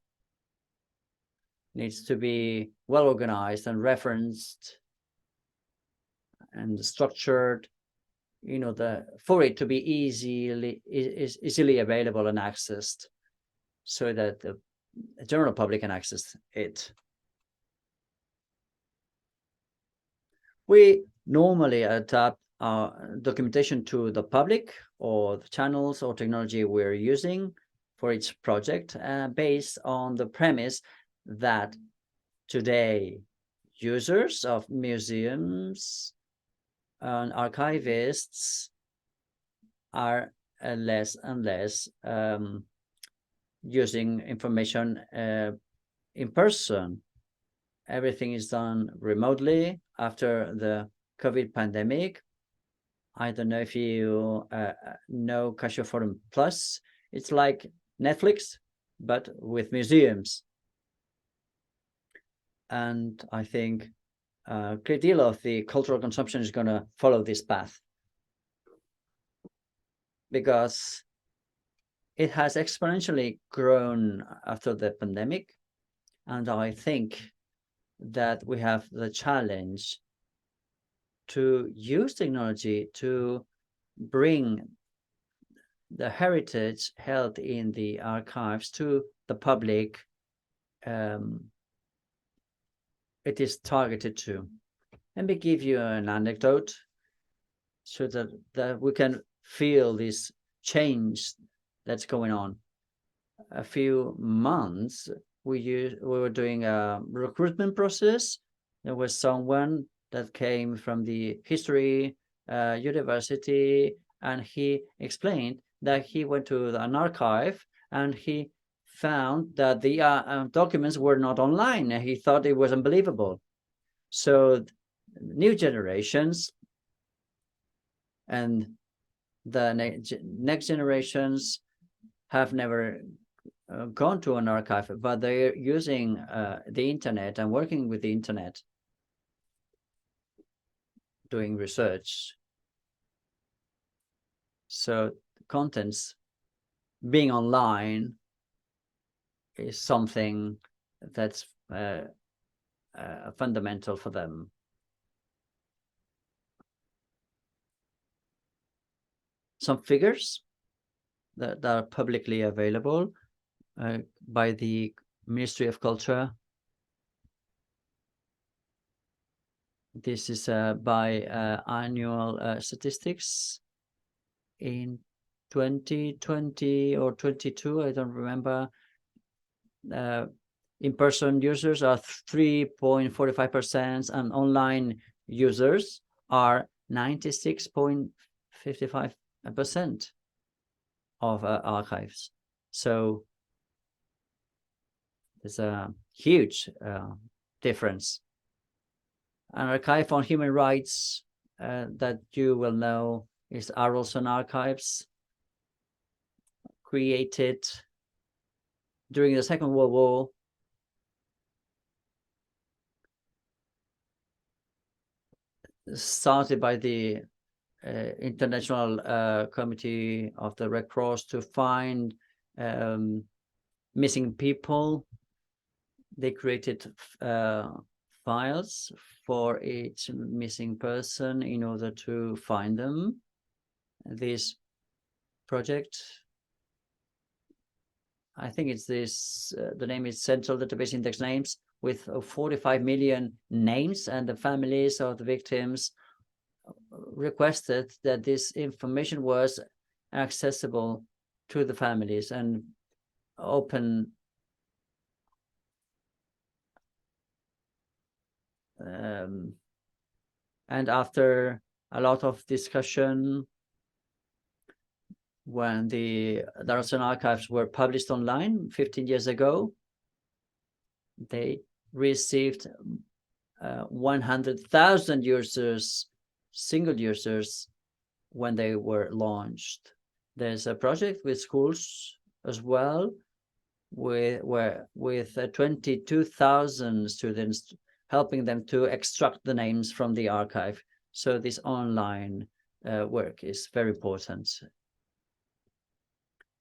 needs to be well organized and referenced and structured, for it to be easily available and accessed, so that the general public can access it. We normally adapt our documentation to the public or the channels or technology we're using for each project, based on the premise that today users of museums and archivists are less and less using information in person. Everything is done remotely after the COVID pandemic. I don't know if you know Casio Forum Plus. It's like Netflix, but with museums. And I think a great deal of the cultural consumption is going to follow this path, because it has exponentially grown after the pandemic. And I think that we have the challenge to use technology to bring the heritage held in the archives to the public. It is targeted to. Let me give you an anecdote so that we can feel this change that's going on. A few months, we were doing a recruitment process. There was someone that came from the history university, and he explained that he went to an archive and he found that the documents were not online, and he thought it was unbelievable. So new generations and the next generations have never gone to an archive, but they're using the internet and working with the internet, doing research. So contents being online is something that's fundamental for them. Some figures that are publicly available by the Ministry of Culture. This is by annual statistics in 2020 or 22, I don't remember. In-person users are 3.45%, and online users are 96.55% of archives. So there's a huge difference. An archive on human rights that you will know is Arolsen Archives, created during the Second World War. Started by the International Committee of the Red Cross to find missing people. They created files for each missing person in order to find them. This project, I think it's this, the name is Central Database Index Names, with 45 million names, and the families of the victims requested that this information was accessible to the families and open and after a lot of discussion, when the Darulsan archives were published online 15 years ago, they received 100,000 users, single users, when they were launched. There's a project with schools as well, with 22,000 students, helping them to extract the names from the archive. So this online work is very important.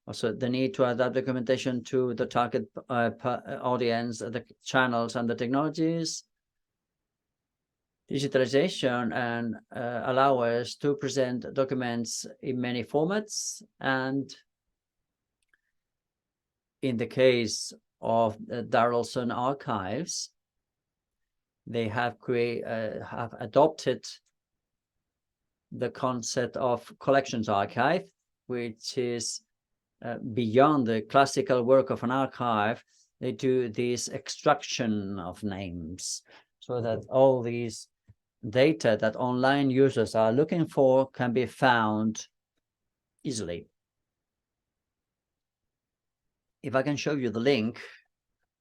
Also, the need to adapt documentation to the target audience, the channels, and the technologies. Digitalization and allow us to present documents in many formats. And in the case of the Darulsan archives, they have adopted the concept of collections archive, which is beyond the classical work of an archive. They do this extraction of names so that all these data that online users are looking for can be found easily. If I can show you the link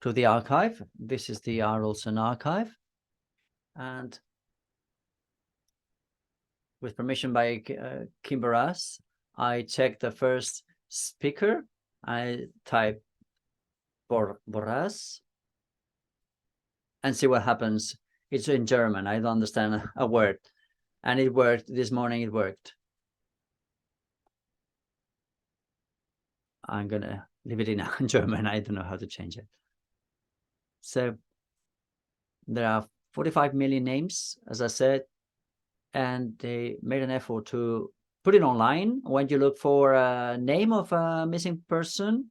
to the archive, this is the Arolsen archive. And with permission by Kim Barras, I check the first speaker. I type Borras and see what happens. It's in German. I don't understand a word. And it worked. This morning it worked. I'm going to leave it in German. I don't know how to change it. So there are 45 million names, as I said, and they made an effort to put it online. When you look for a name of a missing person,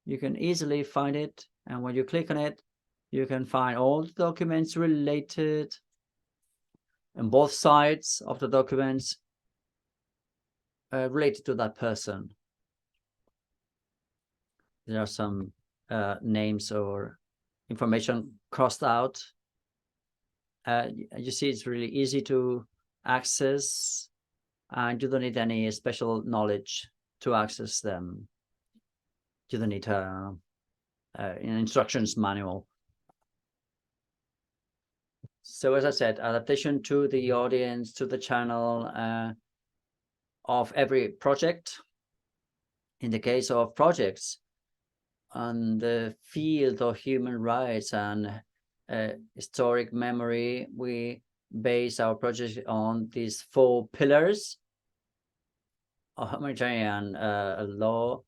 you can easily find it. And when you click on it, you can find all the documents related on both sides of the documents related to that person. There are some names or information crossed out. You see, it's really easy to access, and you don't need any special knowledge to access them. You don't need an instructions manual. So as I said, adaptation to the audience, to the channel of every project. In the case of projects on the field of human rights and historic memory, we base our project on these 4 pillars of humanitarian law,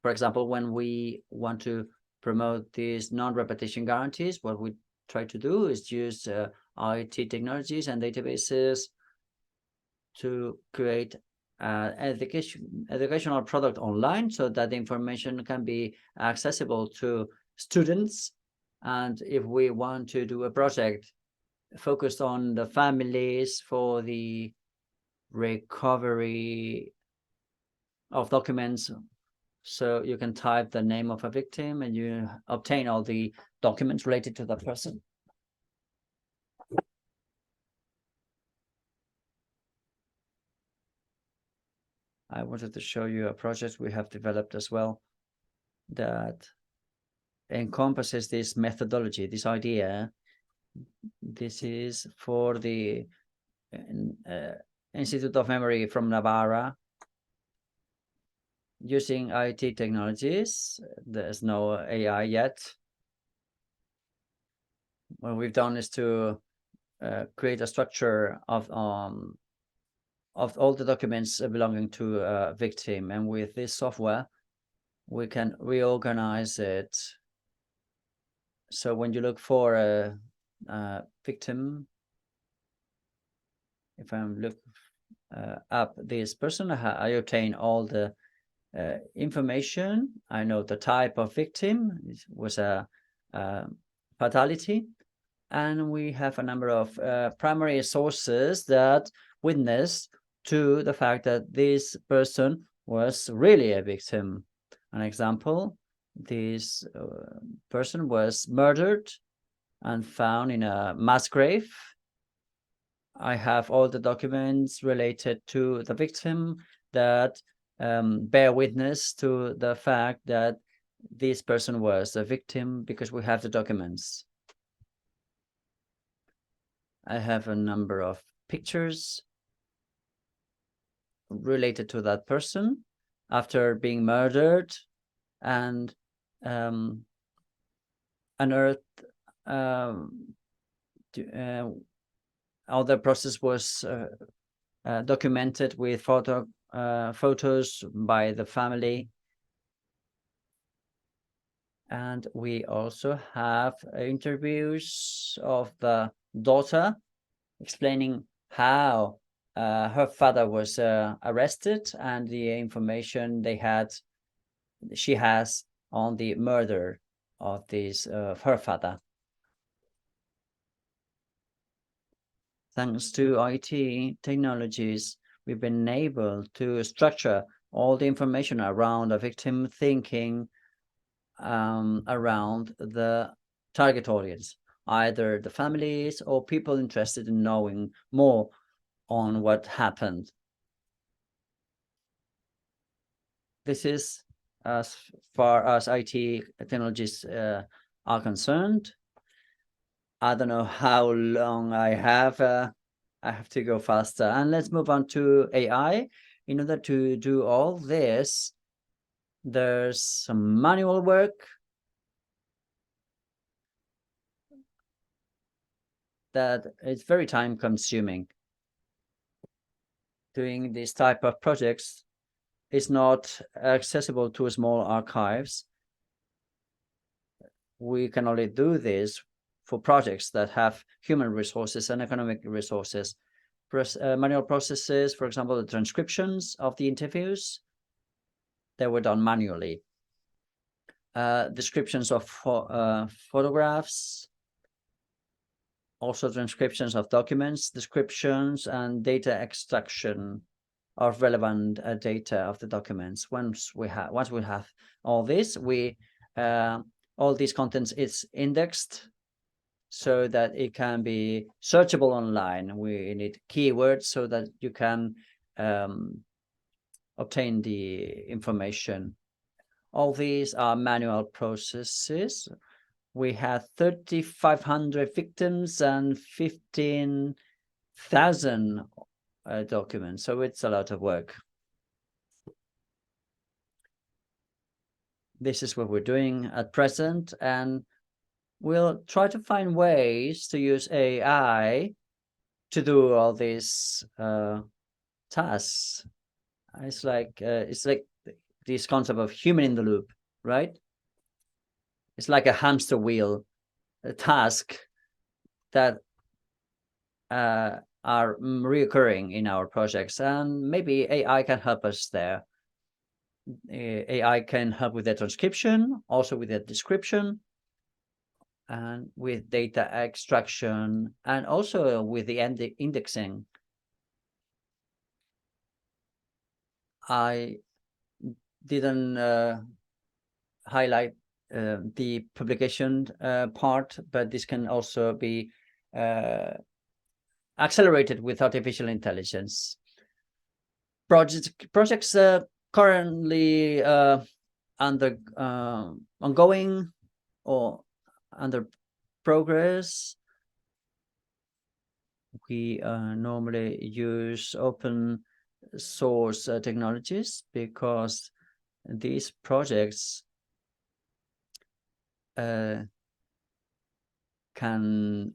for example, when we want to promote these non-repetition guarantees, what we try to do is use IT technologies and databases to create educational product online so that the information can be accessible to students. And if we want to do a project focused on the families for the recovery of documents, so you can type the name of a victim and you obtain all the documents related to that person. I wanted to show you a project we have developed as well that encompasses this methodology, this idea. This is for the Institute of Memory from Navarra. Using IT technologies, there's no AI yet. What we've done is to create a structure of all the documents belonging to a victim, and with this software, we can reorganize it. So when you look for a victim, if I look up this person, I obtain all the information. I know the type of victim. It was a fatality. And we have a number of primary sources that witness to the fact that this person was really a victim. An example, this person was murdered and found in a mass grave. I have all the documents related to the victim that bear witness to the fact that this person was a victim because we have the documents. I have a number of pictures related to that person after being murdered, and unearthed all the process was documented with photos by the family. And we also have interviews of the daughter explaining how her father was arrested and the information she has on the murder of her father. Thanks to IT technologies, we've been able to structure all the information around a victim, thinking around the target audience, either the families or people interested in knowing more on what happened. This is as far as IT technologies are concerned. I don't know how long I have to go faster. And let's move on to AI. In order to do all this, there's some manual work that is very time consuming. Doing this type of projects is not accessible to small archives. We can only do this for projects that have human resources and economic resources. Manual processes, for example, the transcriptions of the interviews, they were done manually. Descriptions of photographs, also transcriptions of documents, descriptions, and data extraction of relevant data of the documents. Once we have all this, all these contents is indexed so that it can be searchable online. We need keywords so that you can obtain the information. All these are manual processes. We had 3,500 victims and 15,000 documents, so it's a lot of work. This is what we're doing at present, and we'll try to find ways to use AI to do all these tasks. It's like this concept of human in the loop, right? It's like a hamster wheel, a task that are reoccurring in our projects, and maybe AI can help us there. AI can help with the transcription, also with the description, and with data extraction, and also with the indexing. I didn't highlight the publication part, but this can also be accelerated with artificial intelligence. Projects currently ongoing. or under progress. We normally use open source technologies because these projects can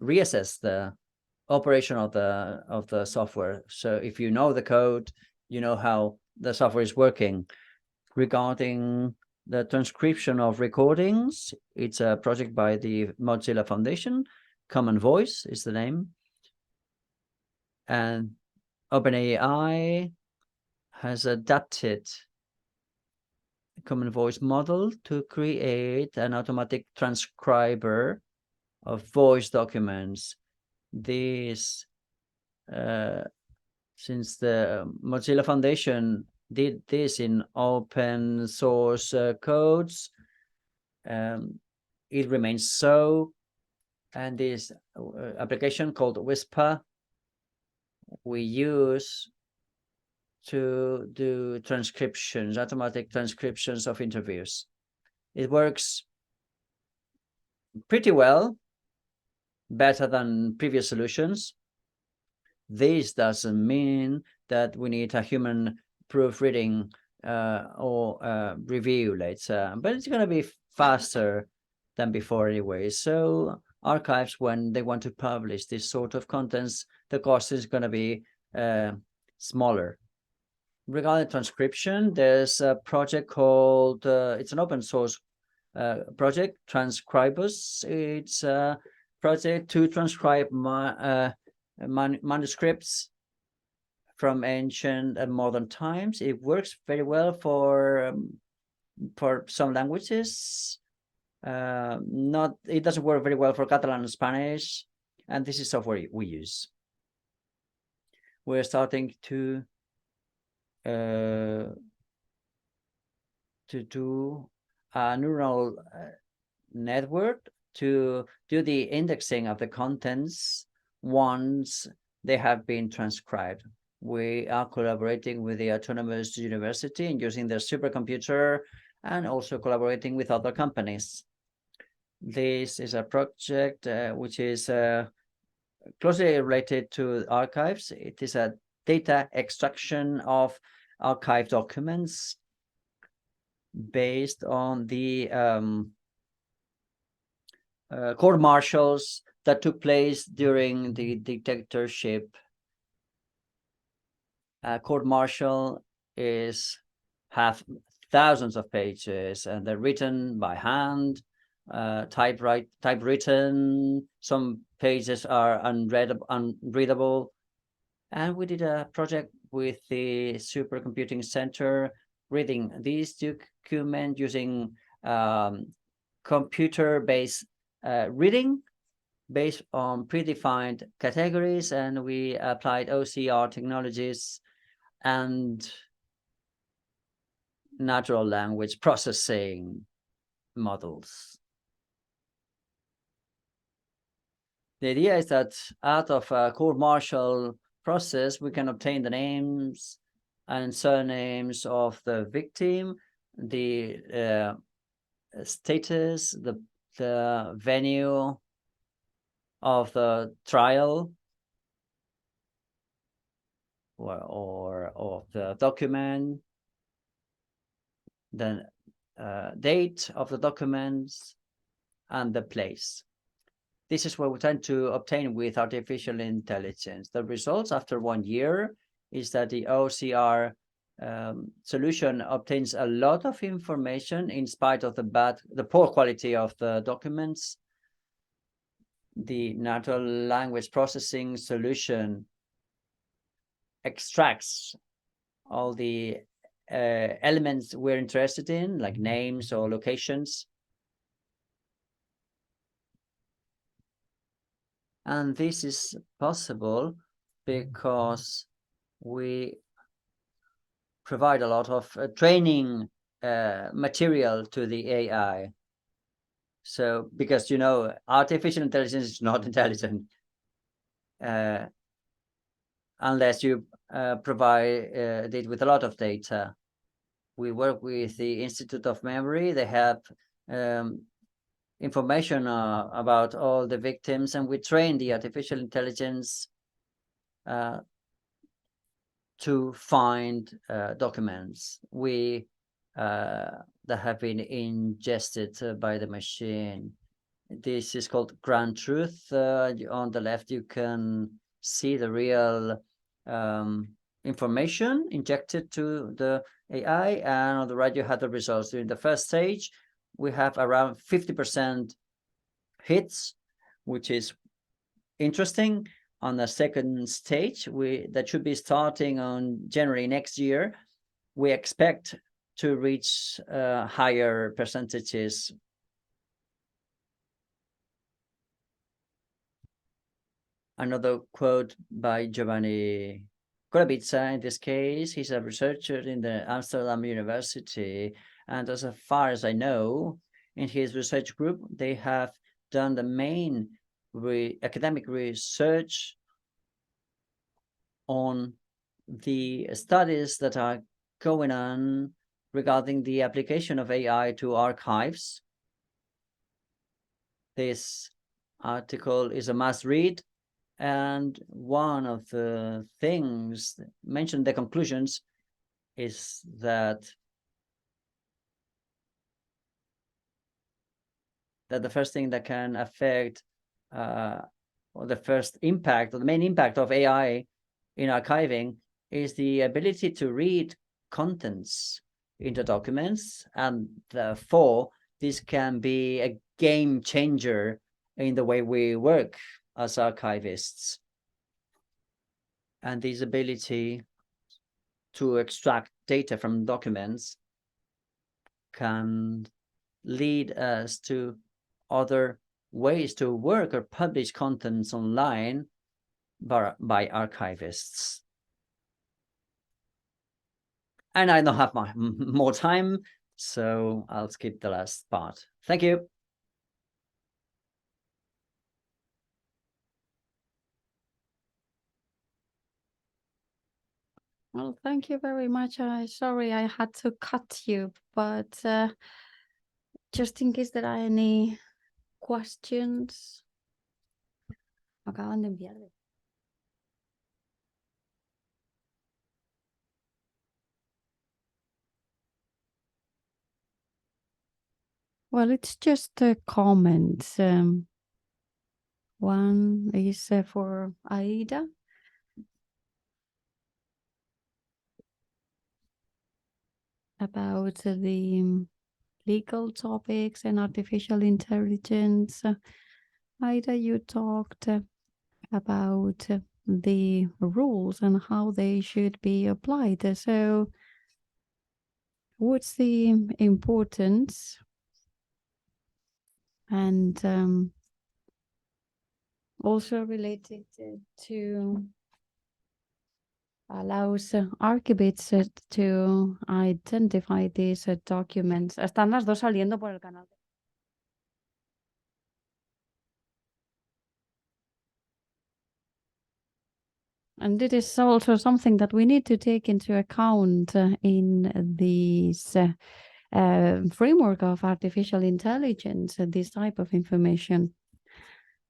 reassess the operation of the software. So if you know the code, you know how the software is working. Regarding the transcription of recordings, it's a project by the Mozilla Foundation. Common Voice is the name. And OpenAI has adapted Common Voice model to create an automatic transcriber of voice documents. This, since the Mozilla Foundation did this in open source codes, it remains so. And this application called Whisper we use to do transcriptions, automatic transcriptions of interviews. It works pretty well, better than previous solutions. This doesn't mean that we need a human proofreading or review later, but it's going to be faster than before anyway. So archives, when they want to publish this sort of contents, the cost is going to be smaller. Regarding transcription, there's a project called, it's an open source project, Transcribers. It's a project to transcribe manuscripts from ancient and modern times. It works very well for some languages. It doesn't work very well for Catalan and Spanish, and this is software we use. We're starting to do a neural network to do the indexing of the contents once they have been transcribed. We are collaborating with the Autonomous University and using their supercomputer and also collaborating with other companies. This is a project which is closely related to archives. It is a data extraction of archive documents based on the court-martials that took place during the dictatorship. A court-martial have thousands of pages, and they're written by hand, typewritten. Some pages are unreadable. And we did a project with the Supercomputing Center, reading these documents using computer-based reading based on predefined categories, and we applied OCR technologies and natural language processing models. The idea is that out of a court-martial process, we can obtain the names and surnames of the victim, the status, the venue of the trial, or of the document, the date of the documents, and the place. This is what we tend to obtain with artificial intelligence. The results after 1 year is that the OCR solution obtains a lot of information in spite of the poor quality of the documents. The natural language processing solution extracts all the elements we're interested in, like names or locations. And this is possible because we provide a lot of training material to the AI. So, because, you know, artificial intelligence is not intelligent unless you provide it with a lot of data. We work with the Institute of Memory. They have information about all the victims, and we train the artificial intelligence to find documents that have been ingested by the machine. This is called ground truth. On the left, you can see the real information injected to the AI, and on the right, you have the results. During the first stage, we have around 50% hits, which is interesting. On the second stage, that should be starting on January next year, we expect to reach higher percentages. Another quote by Giovanni Korabica. In this case, he's a researcher in the Amsterdam University, and as far as I know, in his research group, they have done the main academic research on the studies that are going on regarding the application of AI to archives. This article is a must read, and one of the things mentioned in the conclusions is that the first thing that can affect or the first impact or the main impact of AI in archiving is the ability to read contents into documents, and therefore this can be a game changer in the way we work as archivists. And this ability to extract data from documents can lead us to other ways to work or publish contents online by archivists. And I don't have more time, so I'll skip the last part. Thank you. Well, thank you very much. Sorry I had to cut you, but just in case there are any questions. Acaban de enviarle. Well, it's just comments. One is for Aida. About the legal topics and artificial intelligence. Aida, you talked about the rules and how they should be applied. So what's the importance and also related to allows archivist to identify these documents. Están las dos saliendo por el canal. And it is also something that we need to take into account in this framework of artificial intelligence, this type of information.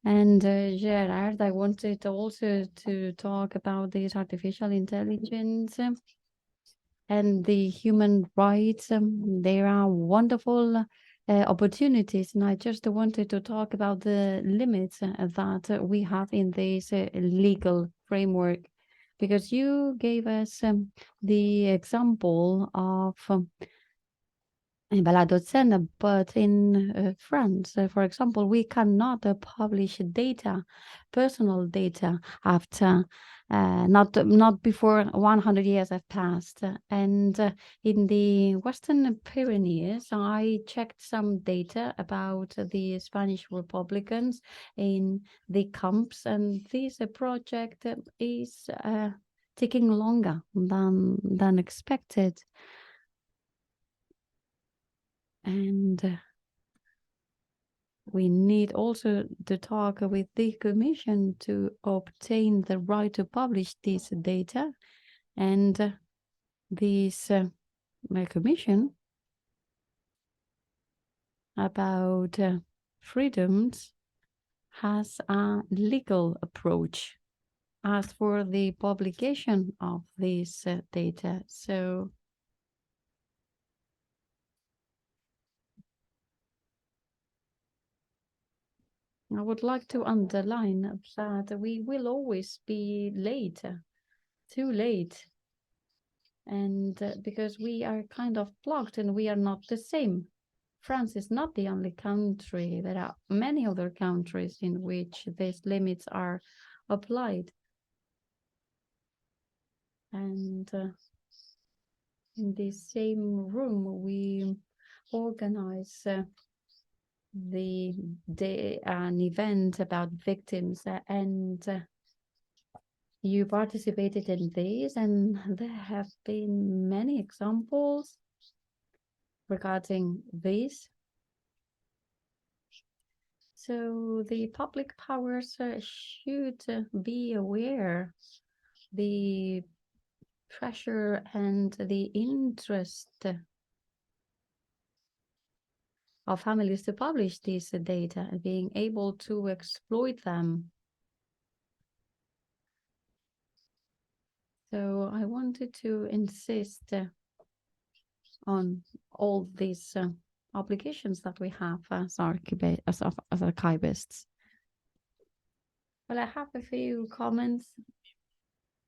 And Gerard, I wanted also to talk about this artificial intelligence and the human rights. There are wonderful opportunities, and I just wanted to talk about the limits that we have in this legal framework, because you gave us the example of Baladocena, but in France, for example, we cannot publish data, personal data, after not before 100 years have passed. And in the Western Pyrenees, I checked some data about the Spanish Republicans in the camps, and this project is taking longer than expected. And we need also to talk with the Commission to obtain the right to publish this data. And this Commission about freedoms has a legal approach as for the publication of this data. So I would like to underline that we will always be late, too late. And because we are kind of blocked and we are not the same. France is not the only country. There are many other countries in which these limits are applied. And in this same room, we organize an event about victims, and you participated in this, and there have been many examples regarding this. So the public powers should be aware the pressure and the interest of families to publish this data and being able to exploit them. So I wanted to insist on all these obligations that we have as archivists. Well, I have a few comments,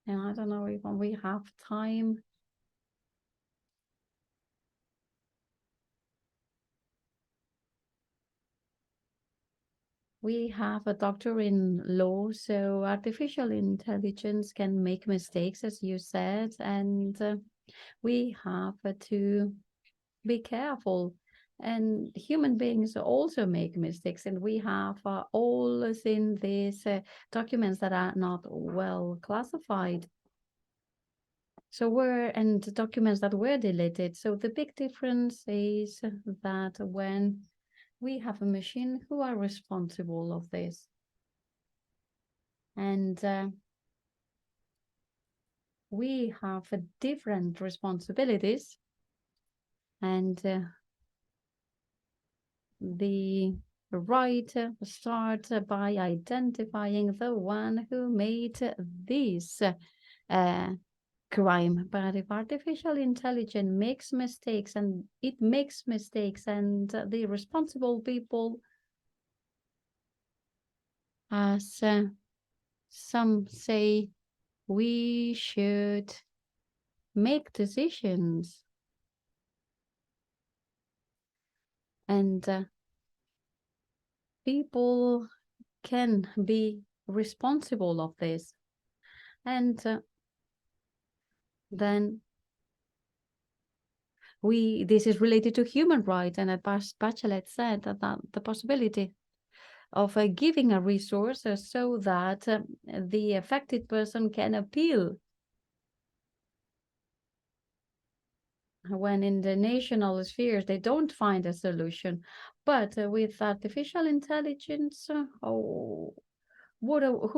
and I don't know if we have time. We have a doctor in law, so artificial intelligence can make mistakes, as you said, and we have to be careful. And human beings also make mistakes, and we have all seen these documents that are not well classified. And documents that were deleted. So the big difference is that when we have a machine, who are responsible of this? And we have different responsibilities, and the right starts by identifying the one who made this crime. But if artificial intelligence makes mistakes, and it makes mistakes, and the responsible people, as some say, we should make decisions. And people can be responsible of this. And then this is related to human rights, and as Bachelet said, that the possibility of giving a resource so that the affected person can appeal when in the national spheres they don't find a solution. But with artificial intelligence, who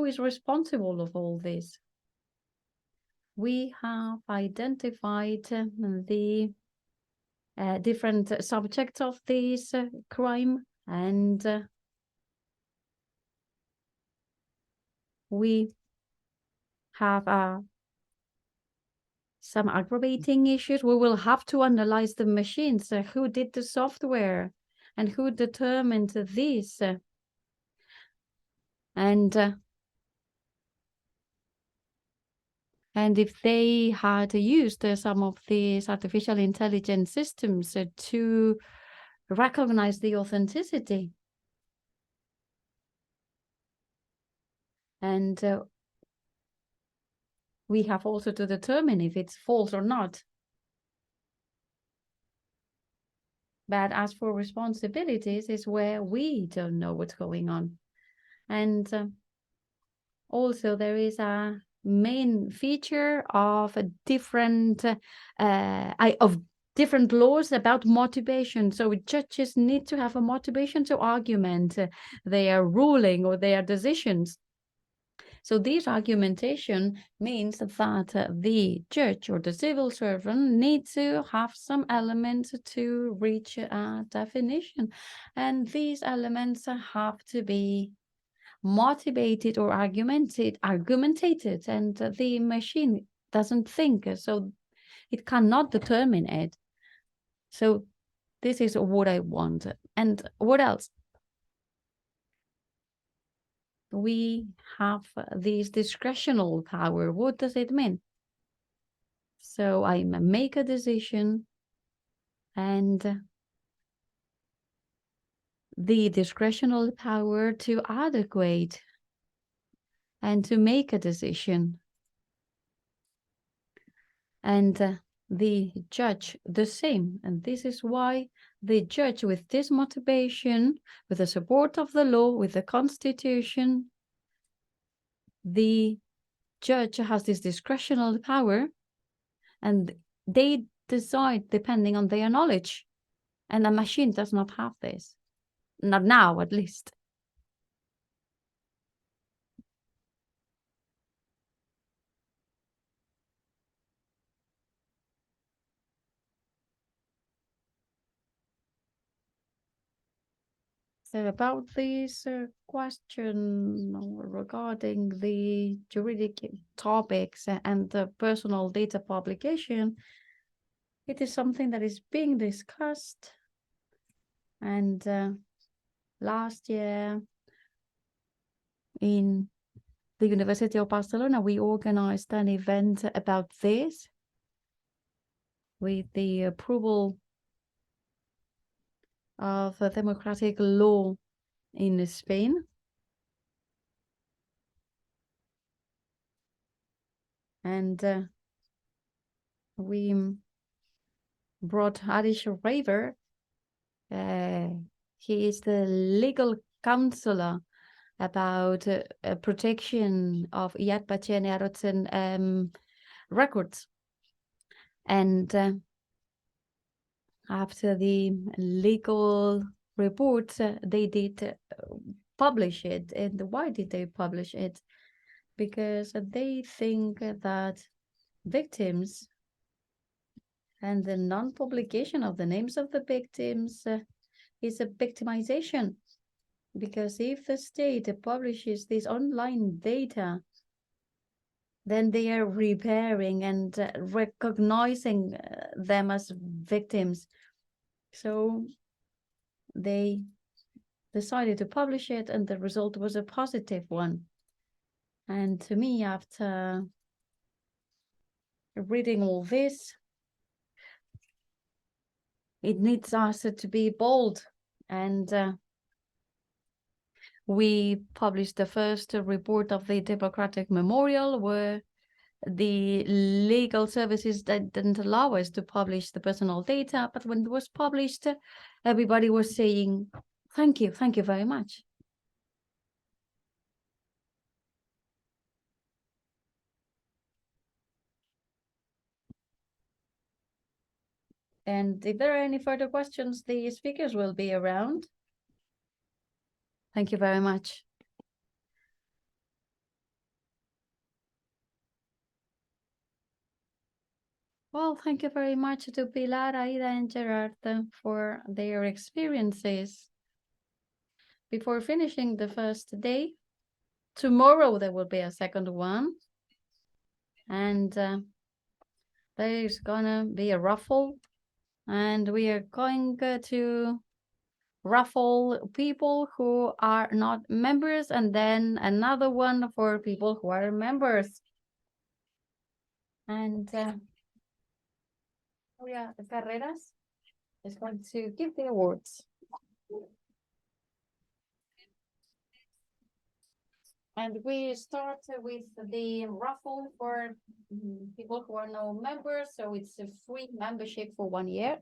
is responsible of all this? We have identified the different subjects of this crime, and we have some aggravating issues. We will have to analyze the machines, who did the software and who determined this. And if they had used some of these artificial intelligence systems to recognize the authenticity. And we have also to determine if it's false or not. But as for responsibilities, is where we don't know what's going on. And also there is a main feature of a different laws about motivation. So judges need to have a motivation to argument their ruling or their decisions. So this argumentation means that the judge or the civil servant needs to have some elements to reach a definition. And these elements have to be motivated or argumented, and the machine doesn't think, so it cannot determine it. So this is what I want. And what else? We have this discretional power. What does it mean? So I make a decision, and the discretional power to adequate and to make a decision. And the judge the same. And this is why the judge, with this motivation, with the support of the law, with the constitution, the judge has this discretional power, and they decide depending on their knowledge. And a machine does not have this. Not now, at least. So about this question regarding the juridic topics and the personal data publication, it is something that is being discussed. And last year in the University of Barcelona, we organized an event about this with the approval of a democratic law in Spain. And we brought Harish Raver. He is the legal counselor about protection of Yad Vashem Arotzen records. And after the legal report, they did publish it. And why did they publish it? Because they think that victims and the non-publication of the names of the victims is a victimization. Because if the state publishes this online data, then they are repairing and recognizing them as victims. So they decided to publish it, and the result was a positive one. And to me, after reading all this, it needs us to be bold. And we published the first report of the Democratic Memorial, where the legal services that didn't allow us to publish the personal data, but when it was published, everybody was saying, thank you very much. And if there are any further questions, the speakers will be around. Thank you very much. Well, thank you very much to Pilar, Aida, and Gerard for their experiences. Before finishing the first day, tomorrow there will be a second one. And there's gonna be a raffle. And we are going to raffle people who are not members, and then another one for people who are members. And Julia Carreras is going to give the awards. And we start with the raffle for people who are no members. So it's a free membership for 1 year.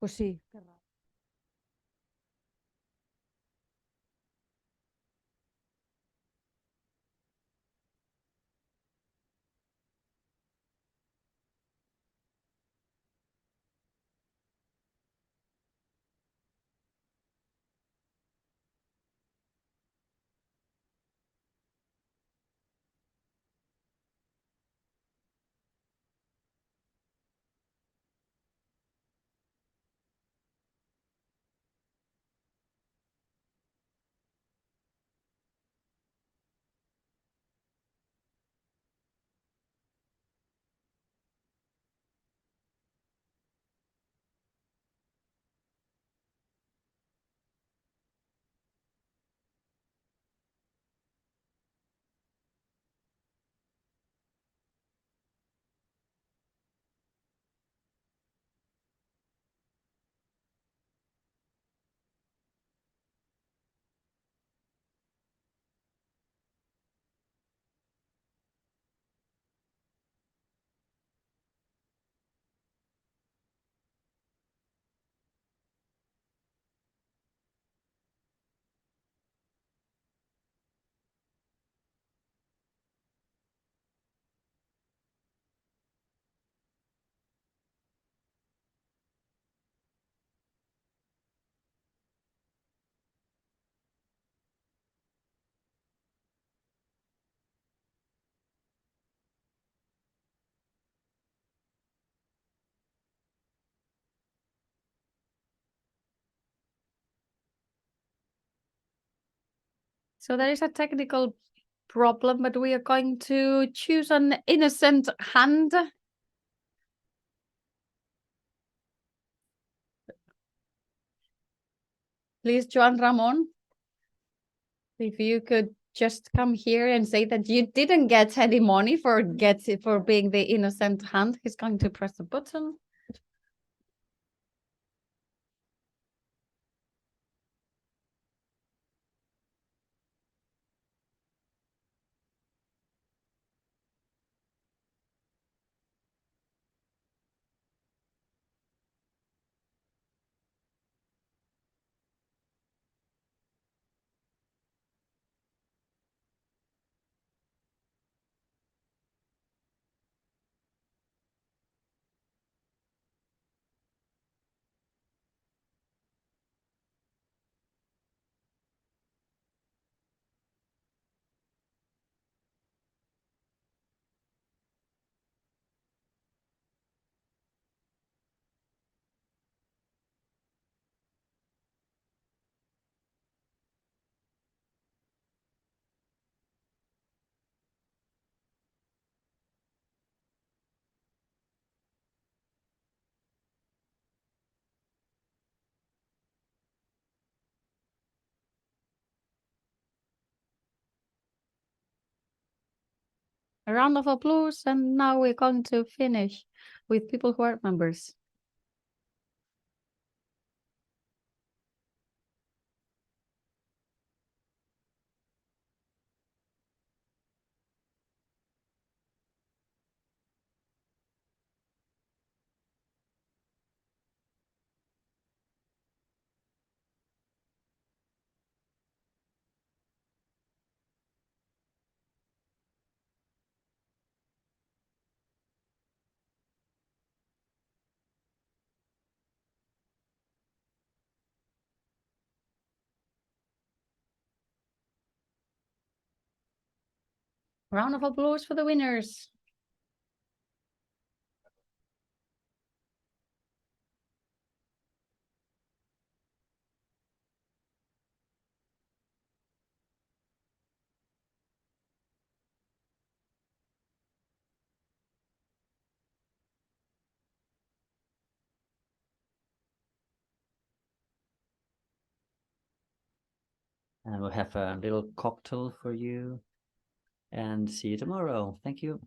Pues sí. So there is a technical problem, but we are going to choose an innocent hand. Please, Joan Ramon, if you could just come here and say that you didn't get any money for being the innocent hand. He's going to press the button. A round of applause, and now we're going to finish with people who are members. Round of applause for the winners. And we'll have a little cocktail for you. And see you tomorrow. Thank you.